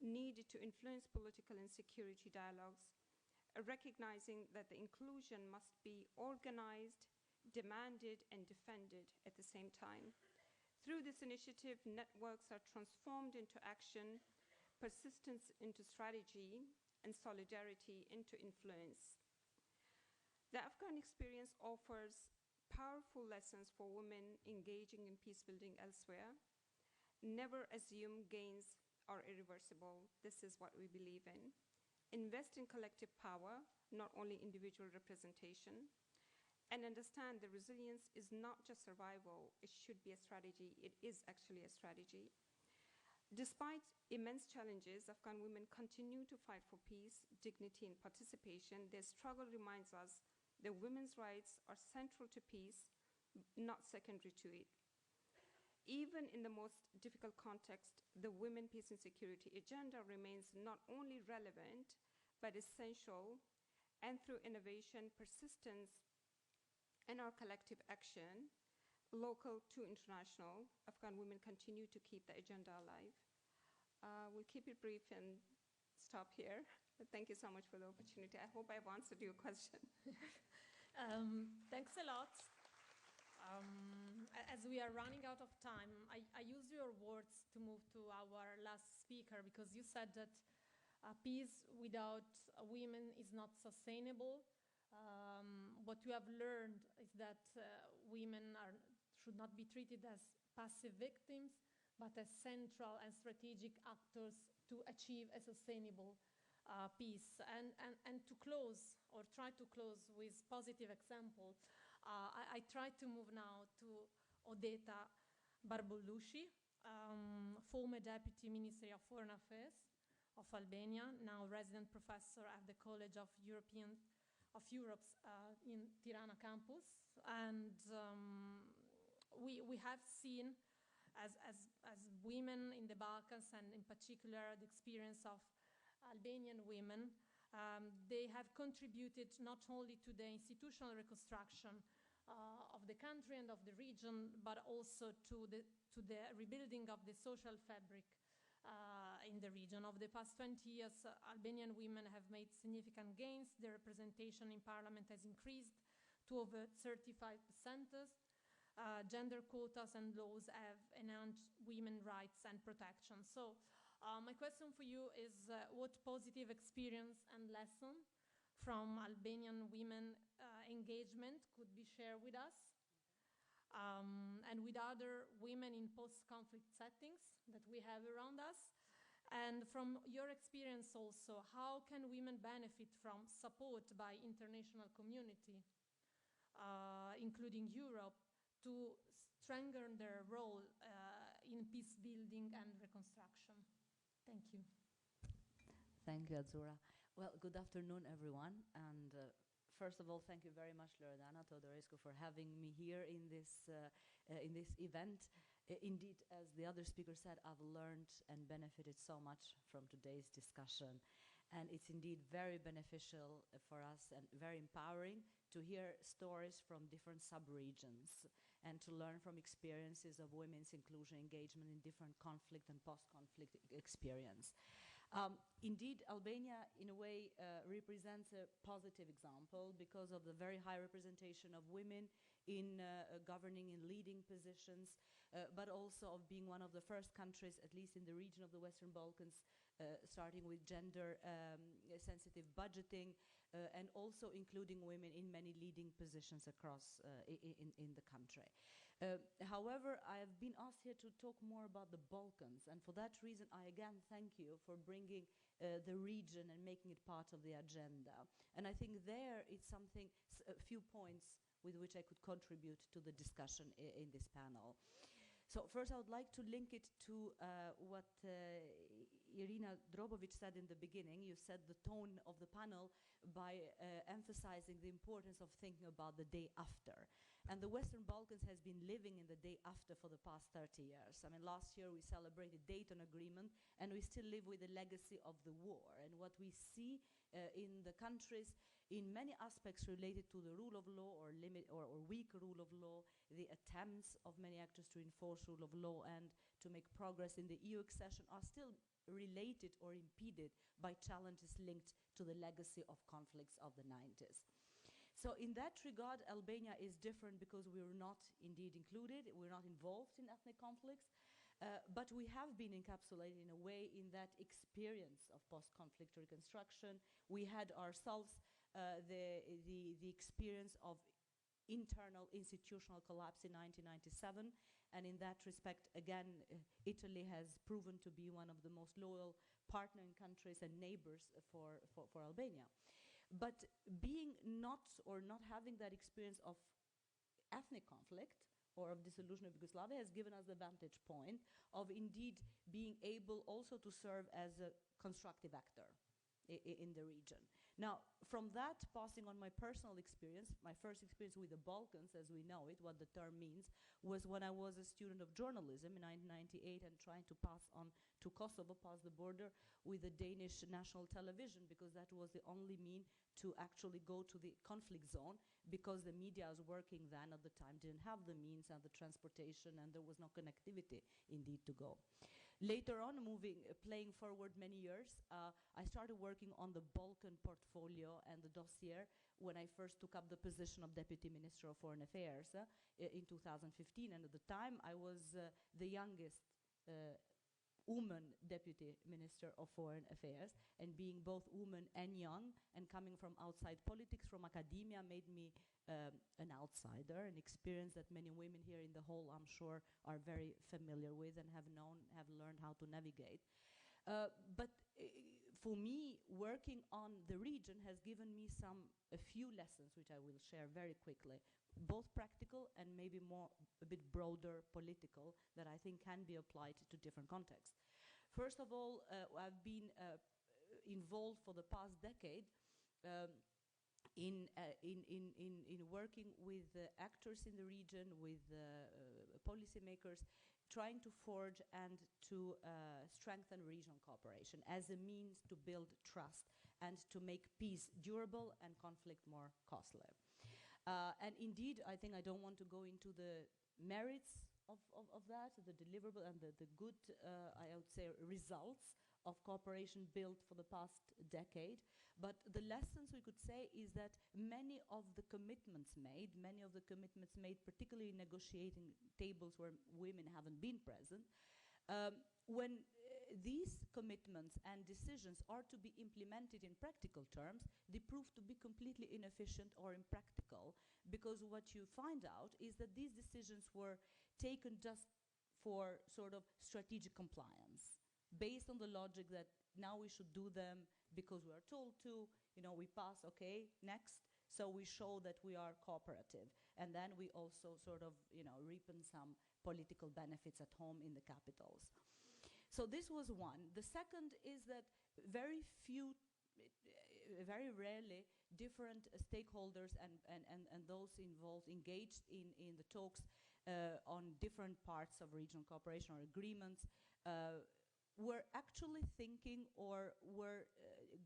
needed to influence political and security dialogues, recognizing that the inclusion must be organized, demanded, and defended at the same time. Through this initiative, networks are transformed into action, persistence into strategy, and solidarity into influence. The Afghan experience offers powerful lessons for women engaging in peace building elsewhere. Never assume gains are irreversible. This is what we believe in. Invest in collective power, not only individual representation. And understand the resilience is not just survival, it should be a strategy. It is actually a strategy. Despite immense challenges, Afghan women continue to fight for peace, dignity, and participation. Their struggle reminds us that women's rights are central to peace, not secondary to it. Even in the most difficult context, the Women, Peace and Security agenda remains not only relevant, but essential, and through innovation, persistence, and our collective action, local to international, Afghan women continue to keep the agenda alive. We'll keep it brief and stop here. But thank you so much for the opportunity. I hope I've answered your question. Thanks a lot. As we are running out of time, I use your words to move to our last speaker, because you said that peace without women is not sustainable. What you have learned is that women should not be treated as passive victims, but as central and strategic actors to achieve a sustainable peace. And to close, or try to close with positive example, I try to move now to Odeta Barbollushi, former Deputy Minister of Foreign Affairs of Albania, now resident professor at the College of Europe's in Tirana campus. And we have seen, as women in the Balkans, and in particular the experience of Albanian women, they have contributed not only to the institutional reconstruction of the country and of the region, but also to the rebuilding of the social fabric in the region. Over the past 20 years, Albanian women have made significant gains. Their representation in parliament has increased to over 35%. Gender quotas and laws have enhanced women's rights and protection. So my question for you is, what positive experience and lesson from Albanian women engagement could be shared with us and with other women in post-conflict settings that we have around us? And from your experience also, how can women benefit from support by international community, including Europe, to strengthen their role in peace building and reconstruction? Thank you. Thank you, Azura. Well, good afternoon, everyone. And first of all, thank you very much, Loredana Teodorescu, for having me here in this event. Indeed, as the other speaker said, I've learned and benefited so much from today's discussion. And it's indeed very beneficial for us and very empowering to hear stories from different sub-regions and to learn from experiences of women's inclusion engagement in different conflict and post-conflict experience. Indeed, Albania, in a way, represents a positive example because of the very high representation of women in governing and leading positions, but also of being one of the first countries, at least in the region of the Western Balkans, starting with gender-sensitive budgeting, and also including women in many leading positions across in the country. However, I have been asked here to talk more about the Balkans, and for that reason, I again thank you for bringing the region and making it part of the agenda. And I think there it's something, a few points with which I could contribute to the discussion in this panel. So first, I would like to link it to what Irina Drobovic said in the beginning. You set the tone of the panel by emphasizing the importance of thinking about the day after. And the Western Balkans has been living in the day after for the past 30 years. I mean, last year we celebrated Dayton Agreement, and we still live with the legacy of the war. And what we see in the countries, in many aspects related to the rule of law or weak rule of law, the attempts of many actors to enforce rule of law and to make progress in the EU accession are still related or impeded by challenges linked to the legacy of conflicts of the 90s. So in that regard, Albania is different because we're not indeed included, we're not involved in ethnic conflicts, but we have been encapsulated in a way in that experience of post-conflict reconstruction. We had ourselves the experience of internal institutional collapse in 1997, and in that respect, again, Italy has proven to be one of the most loyal partnering countries and neighbors for Albania. But being not having that experience of ethnic conflict or of dissolution of Yugoslavia has given us the vantage point of indeed being able also to serve as a constructive actor in the region. Now, from that, passing on my personal experience, my first experience with the Balkans, as we know it, what the term means, was when I was a student of journalism in 1998 and trying to pass on to Kosovo, pass the border with the Danish national television, because that was the only mean to actually go to the conflict zone, because the media I was working then at the time didn't have the means and the transportation, and there was no connectivity indeed to go. Later on, playing forward many years, I started working on the Balkan portfolio and the dossier when I first took up the position of Deputy Minister of Foreign Affairs in 2015. And at the time, I was the youngest woman Deputy Minister of Foreign Affairs, and being both woman and young and coming from outside politics, from academia, made me an outsider, an experience that many women here in the hall, I'm sure, are very familiar with and have learned how to navigate. But for me, working on the region has given me a few lessons, which I will share very quickly, both practical and maybe a bit broader political, that I think can be applied to different contexts. First of all, I've been involved for the past decade in working with actors in the region, with policymakers, trying to forge and to strengthen regional cooperation as a means to build trust and to make peace durable and conflict more costly. And indeed, I think I don't want to go into the merits of that, the deliverable and the good, I would say, results of cooperation built for the past decade. But the lessons we could say is that many of the commitments made, particularly in negotiating tables where women haven't been present, when these commitments and decisions are to be implemented in practical terms, they prove to be completely inefficient or impractical, because what you find out is that these decisions were taken just for sort of strategic compliance, based on the logic that now we should do them because we are told to, we pass, okay, next, so we show that we are cooperative. And then we also sort of, reap some political benefits at home in the capitals. So this was one. The second is that very rarely, different stakeholders and those involved, engaged in the talks on different parts of regional cooperation or agreements, were actually thinking or were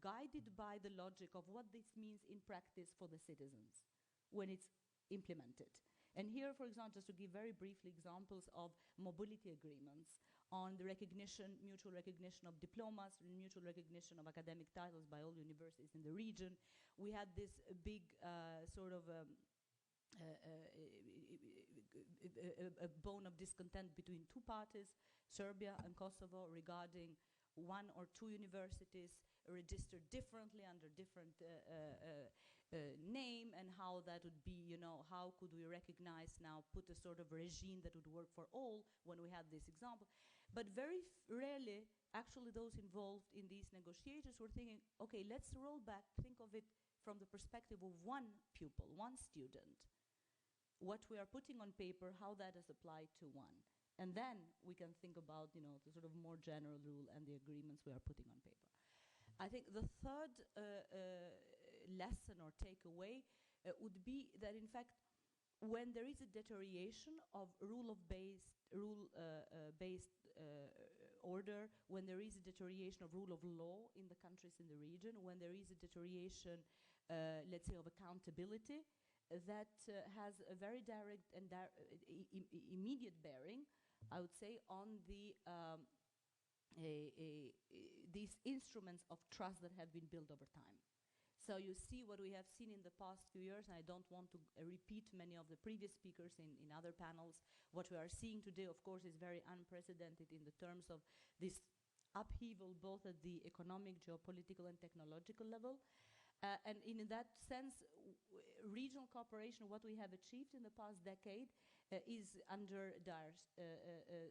guided by the logic of what this means in practice for the citizens when it's implemented. And here, for example, just to give very briefly examples of mobility agreements on the mutual recognition of diplomas, mutual recognition of academic titles by all universities in the region. We had this big sort of a bone of discontent between two parties, Serbia and Kosovo, regarding one or two universities registered differently under different name, and how that would be, how could we recognize now, put a sort of regime that would work for all when we had this example. But very rarely, actually, those involved in these negotiations were thinking, okay, let's roll back, think of it from the perspective of one pupil, one student. What we are putting on paper, how that is applied to one. And then we can think about, the sort of more general rule and the agreements we are putting on paper. I think the third lesson or takeaway would be that, in fact, when there is a deterioration of rule-based order, when there is a deterioration of rule of law in the countries in the region, when there is a deterioration, let's say, of accountability, that has a very direct and immediate bearing, I would say, on the these instruments of trust that have been built over time. So you see what we have seen in the past few years, and I don't want to repeat many of the previous speakers in other panels. What we are seeing today, of course, is very unprecedented in the terms of this upheaval, both at the economic, geopolitical, and technological level. And in that sense, regional cooperation, what we have achieved in the past decade, is under dire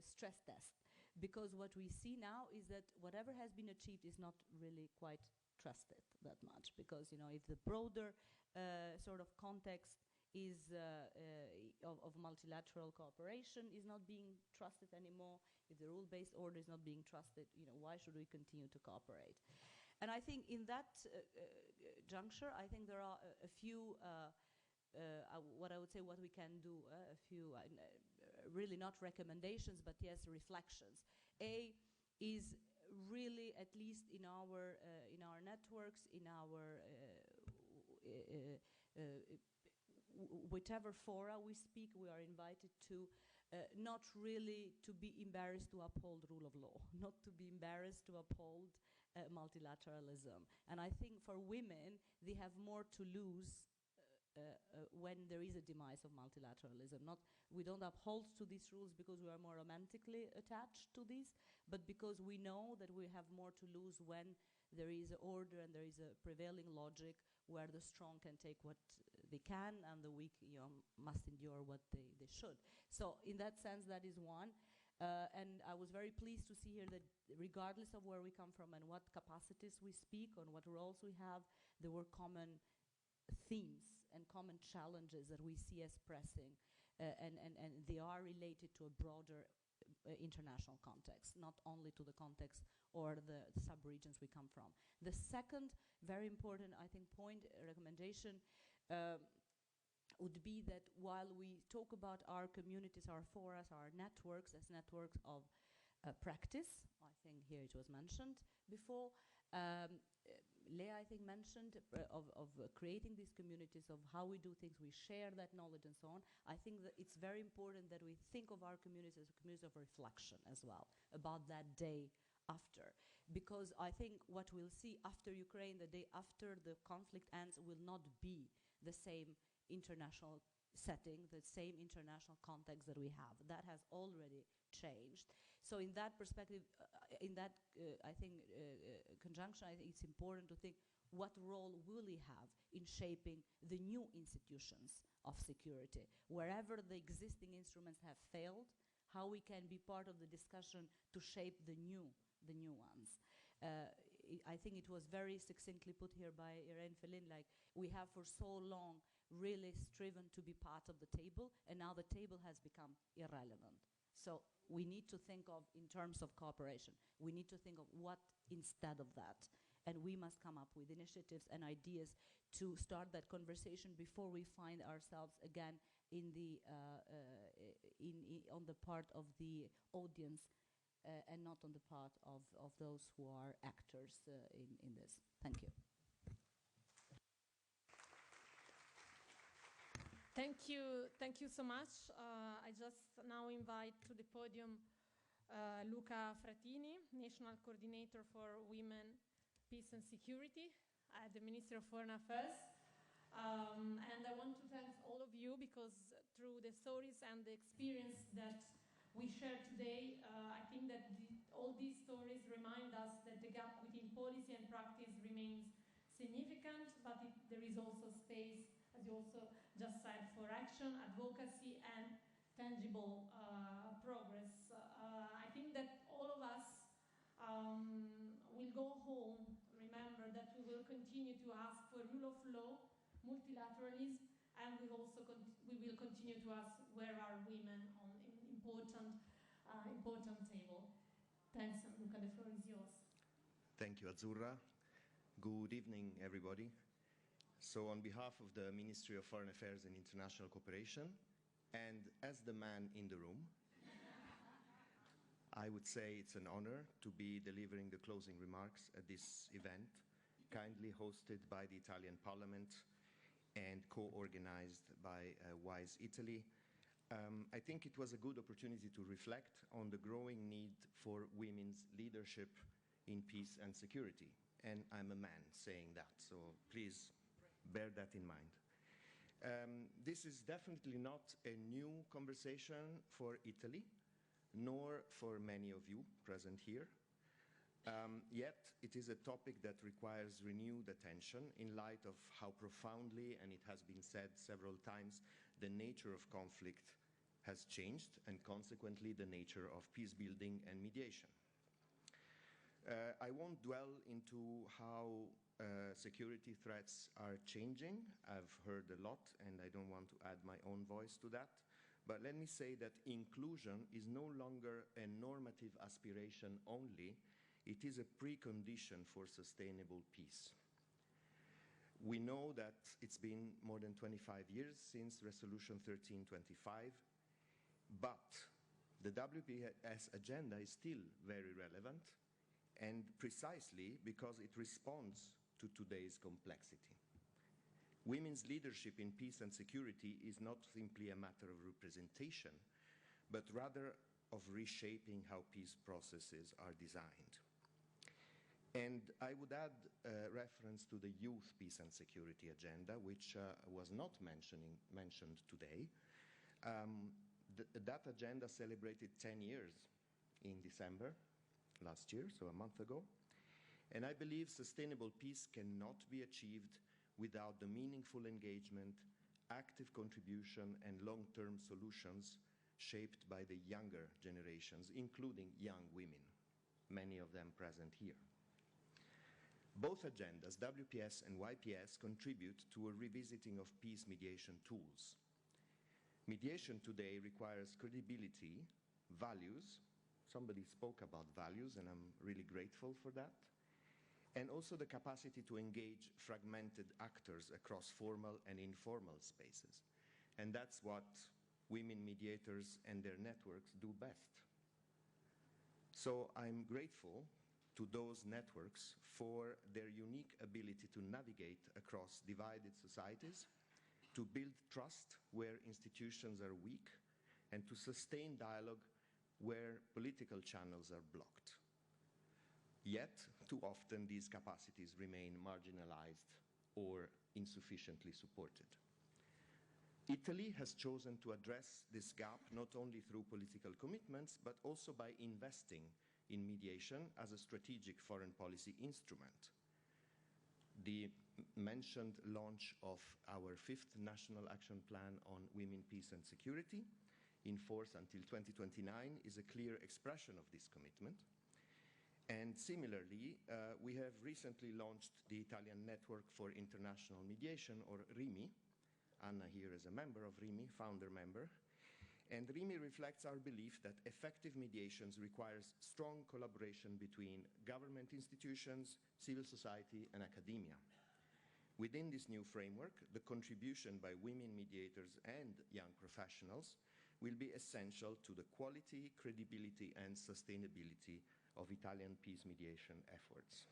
stress test. Because what we see now is that whatever has been achieved is not really quite trusted that much. Because, if the broader sort of context of multilateral cooperation is not being trusted anymore, if the rule-based order is not being trusted, why should we continue to cooperate? And I think in that juncture, I think there are a few, what I would say, what we can do, a few, really not recommendations, but yes, reflections. A is really, at least in our networks, in our whichever fora we speak, we are invited to not really to be embarrassed to uphold rule of law, not to be embarrassed to uphold multilateralism. And I think for women, they have more to lose when there is a demise of multilateralism. We don't uphold to these rules because we are more romantically attached to these, but because we know that we have more to lose when there is an order and there is a prevailing logic where the strong can take what they can and the weak must endure what they should. So in that sense, that is one. And I was very pleased to see here that regardless of where we come from and what capacities we speak on, what roles we have, there were common themes and common challenges that we see as pressing, and they are related to a broader international context, not only to the context or the sub-regions we come from. The second very important, I think, point, recommendation would be that while we talk about our communities, our forums, our networks as networks of practice, I think here it was mentioned before, Leah, I think, mentioned of creating these communities, of how we do things, we share that knowledge and so on. I think that it's very important that we think of our communities as a community of reflection as well, about that day after. Because I think what we'll see after Ukraine, the day after the conflict ends, will not be the same international setting, the same international context that we have. That has already changed. So in that perspective, in that, I think, conjunction, I think it's important to think what role will we have in shaping the new institutions of security. Wherever the existing instruments have failed, how we can be part of the discussion to shape the new ones. I think it was very succinctly put here by Irene Felin, like, we have for so long really striven to be part of the table, and now the table has become irrelevant. So we need to think of, in terms of cooperation, we need to think of what instead of that. And we must come up with initiatives and ideas to start that conversation before we find ourselves again in the, on the part of the audience and not on the part of those who are actors in this. Thank you. Thank you so much. I just now invite to the podium Luca Fratini, National Coordinator for Women, Peace and Security at the Ministry of Foreign Affairs. And I want to thank all of you, because through the stories and the experience that we share today, I think that all these stories remind us that the gap between policy and practice remains significant, but there is also space, as you also just said, for action, advocacy, and tangible progress. I think that all of us will go home, remember that we will continue to ask for rule of law, multilateralism, and we will continue to ask where are women on important table. Thanks, and Luca, the floor is yours. Thank you, Azzurra. Good evening, everybody. So on behalf of the Ministry of Foreign Affairs and International Cooperation, and as the man in the room, I would say it's an honor to be delivering the closing remarks at this event, kindly hosted by the Italian Parliament and co-organized by Wiis Italy. I think it was a good opportunity to reflect on the growing need for women's leadership in peace and security. And I'm a man saying that, so please bear that in mind. This is definitely not a new conversation for Italy, nor for many of you present here. Yet, it is a topic that requires renewed attention in light of how profoundly, and it has been said several times, the nature of conflict has changed, and consequently the nature of peace building and mediation. I won't dwell into how security threats are changing. I've heard a lot, and I don't want to add my own voice to that. But let me say that inclusion is no longer a normative aspiration only. It is a precondition for sustainable peace. We know that it's been more than 25 years since Resolution 1325, but the WPS agenda is still very relevant, and precisely because it responds to today's complexity. Women's leadership in peace and security is not simply a matter of representation, but rather of reshaping how peace processes are designed. And I would add a reference to the Youth Peace and Security Agenda, which was not mentioned today. That agenda celebrated 10 years in December last year, so a month ago. And I believe sustainable peace cannot be achieved without the meaningful engagement, active contribution, and long-term solutions shaped by the younger generations, including young women, many of them present here. Both agendas, WPS and YPS, contribute to a revisiting of peace mediation tools. Mediation today requires credibility, values. Somebody spoke about values, and I'm really grateful for that. And also the capacity to engage fragmented actors across formal and informal spaces. And that's what women mediators and their networks do best. So I'm grateful to those networks for their unique ability to navigate across divided societies, to build trust where institutions are weak, and to sustain dialogue where political channels are blocked. Yet, too often these capacities remain marginalized or insufficiently supported. Italy has chosen to address this gap not only through political commitments, but also by investing in mediation as a strategic foreign policy instrument. The mentioned launch of our 5th National Action Plan on Women, Peace and Security, in force until 2029, is a clear expression of this commitment. And similarly, we have recently launched the Italian Network for International Mediation, or RIMI. Anna here is a member of RIMI, founder member. And RIMI reflects our belief that effective mediations requires strong collaboration between government institutions, civil society, and academia. Within this new framework, the contribution by women mediators and young professionals will be essential to the quality, credibility, and sustainability of Italian peace mediation efforts.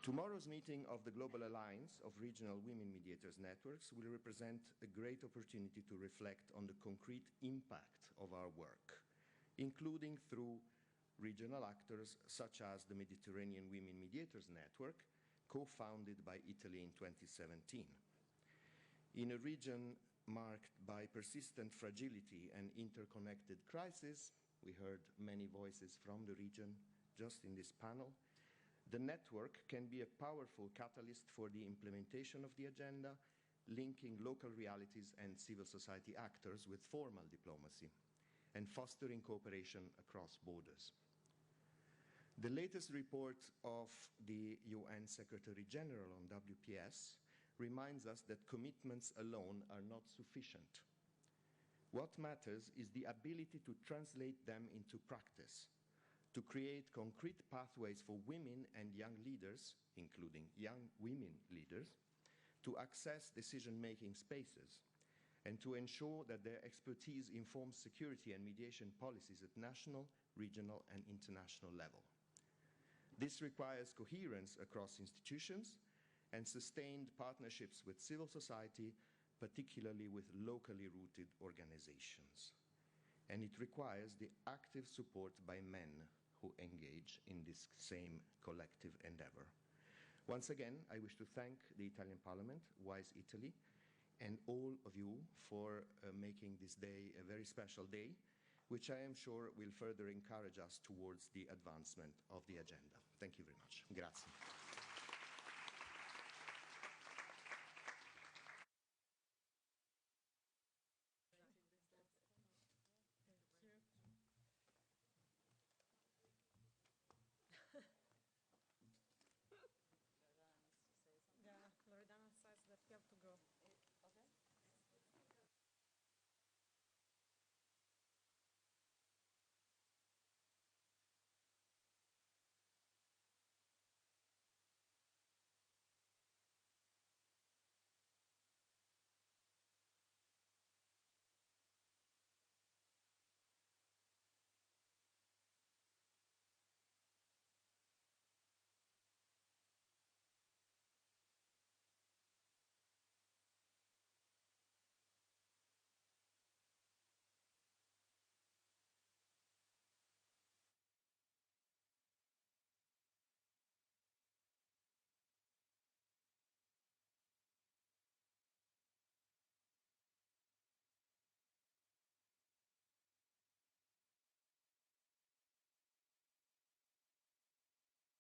Tomorrow's meeting of the Global Alliance of Regional Women Mediators Networks will represent a great opportunity to reflect on the concrete impact of our work, including through regional actors such as the Mediterranean Women Mediators Network, co-founded by Italy in 2017. In a region marked by persistent fragility and interconnected crisis, we heard many voices from the region just in this panel, the network can be a powerful catalyst for the implementation of the agenda, linking local realities and civil society actors with formal diplomacy, and fostering cooperation across borders. The latest report of the UN Secretary General on WPS reminds us that commitments alone are not sufficient. What matters is the ability to translate them into practice, to create concrete pathways for women and young leaders, including young women leaders, to access decision-making spaces, and to ensure that their expertise informs security and mediation policies at national, regional, and international level. This requires coherence across institutions and sustained partnerships with civil society, particularly with locally rooted organizations. And it requires the active support by men who engage in this same collective endeavor. Once again, I wish to thank the Italian Parliament, Wiis Italy, and all of you for making this day a very special day, which I am sure will further encourage us towards the advancement of the agenda. Thank you very much. Grazie.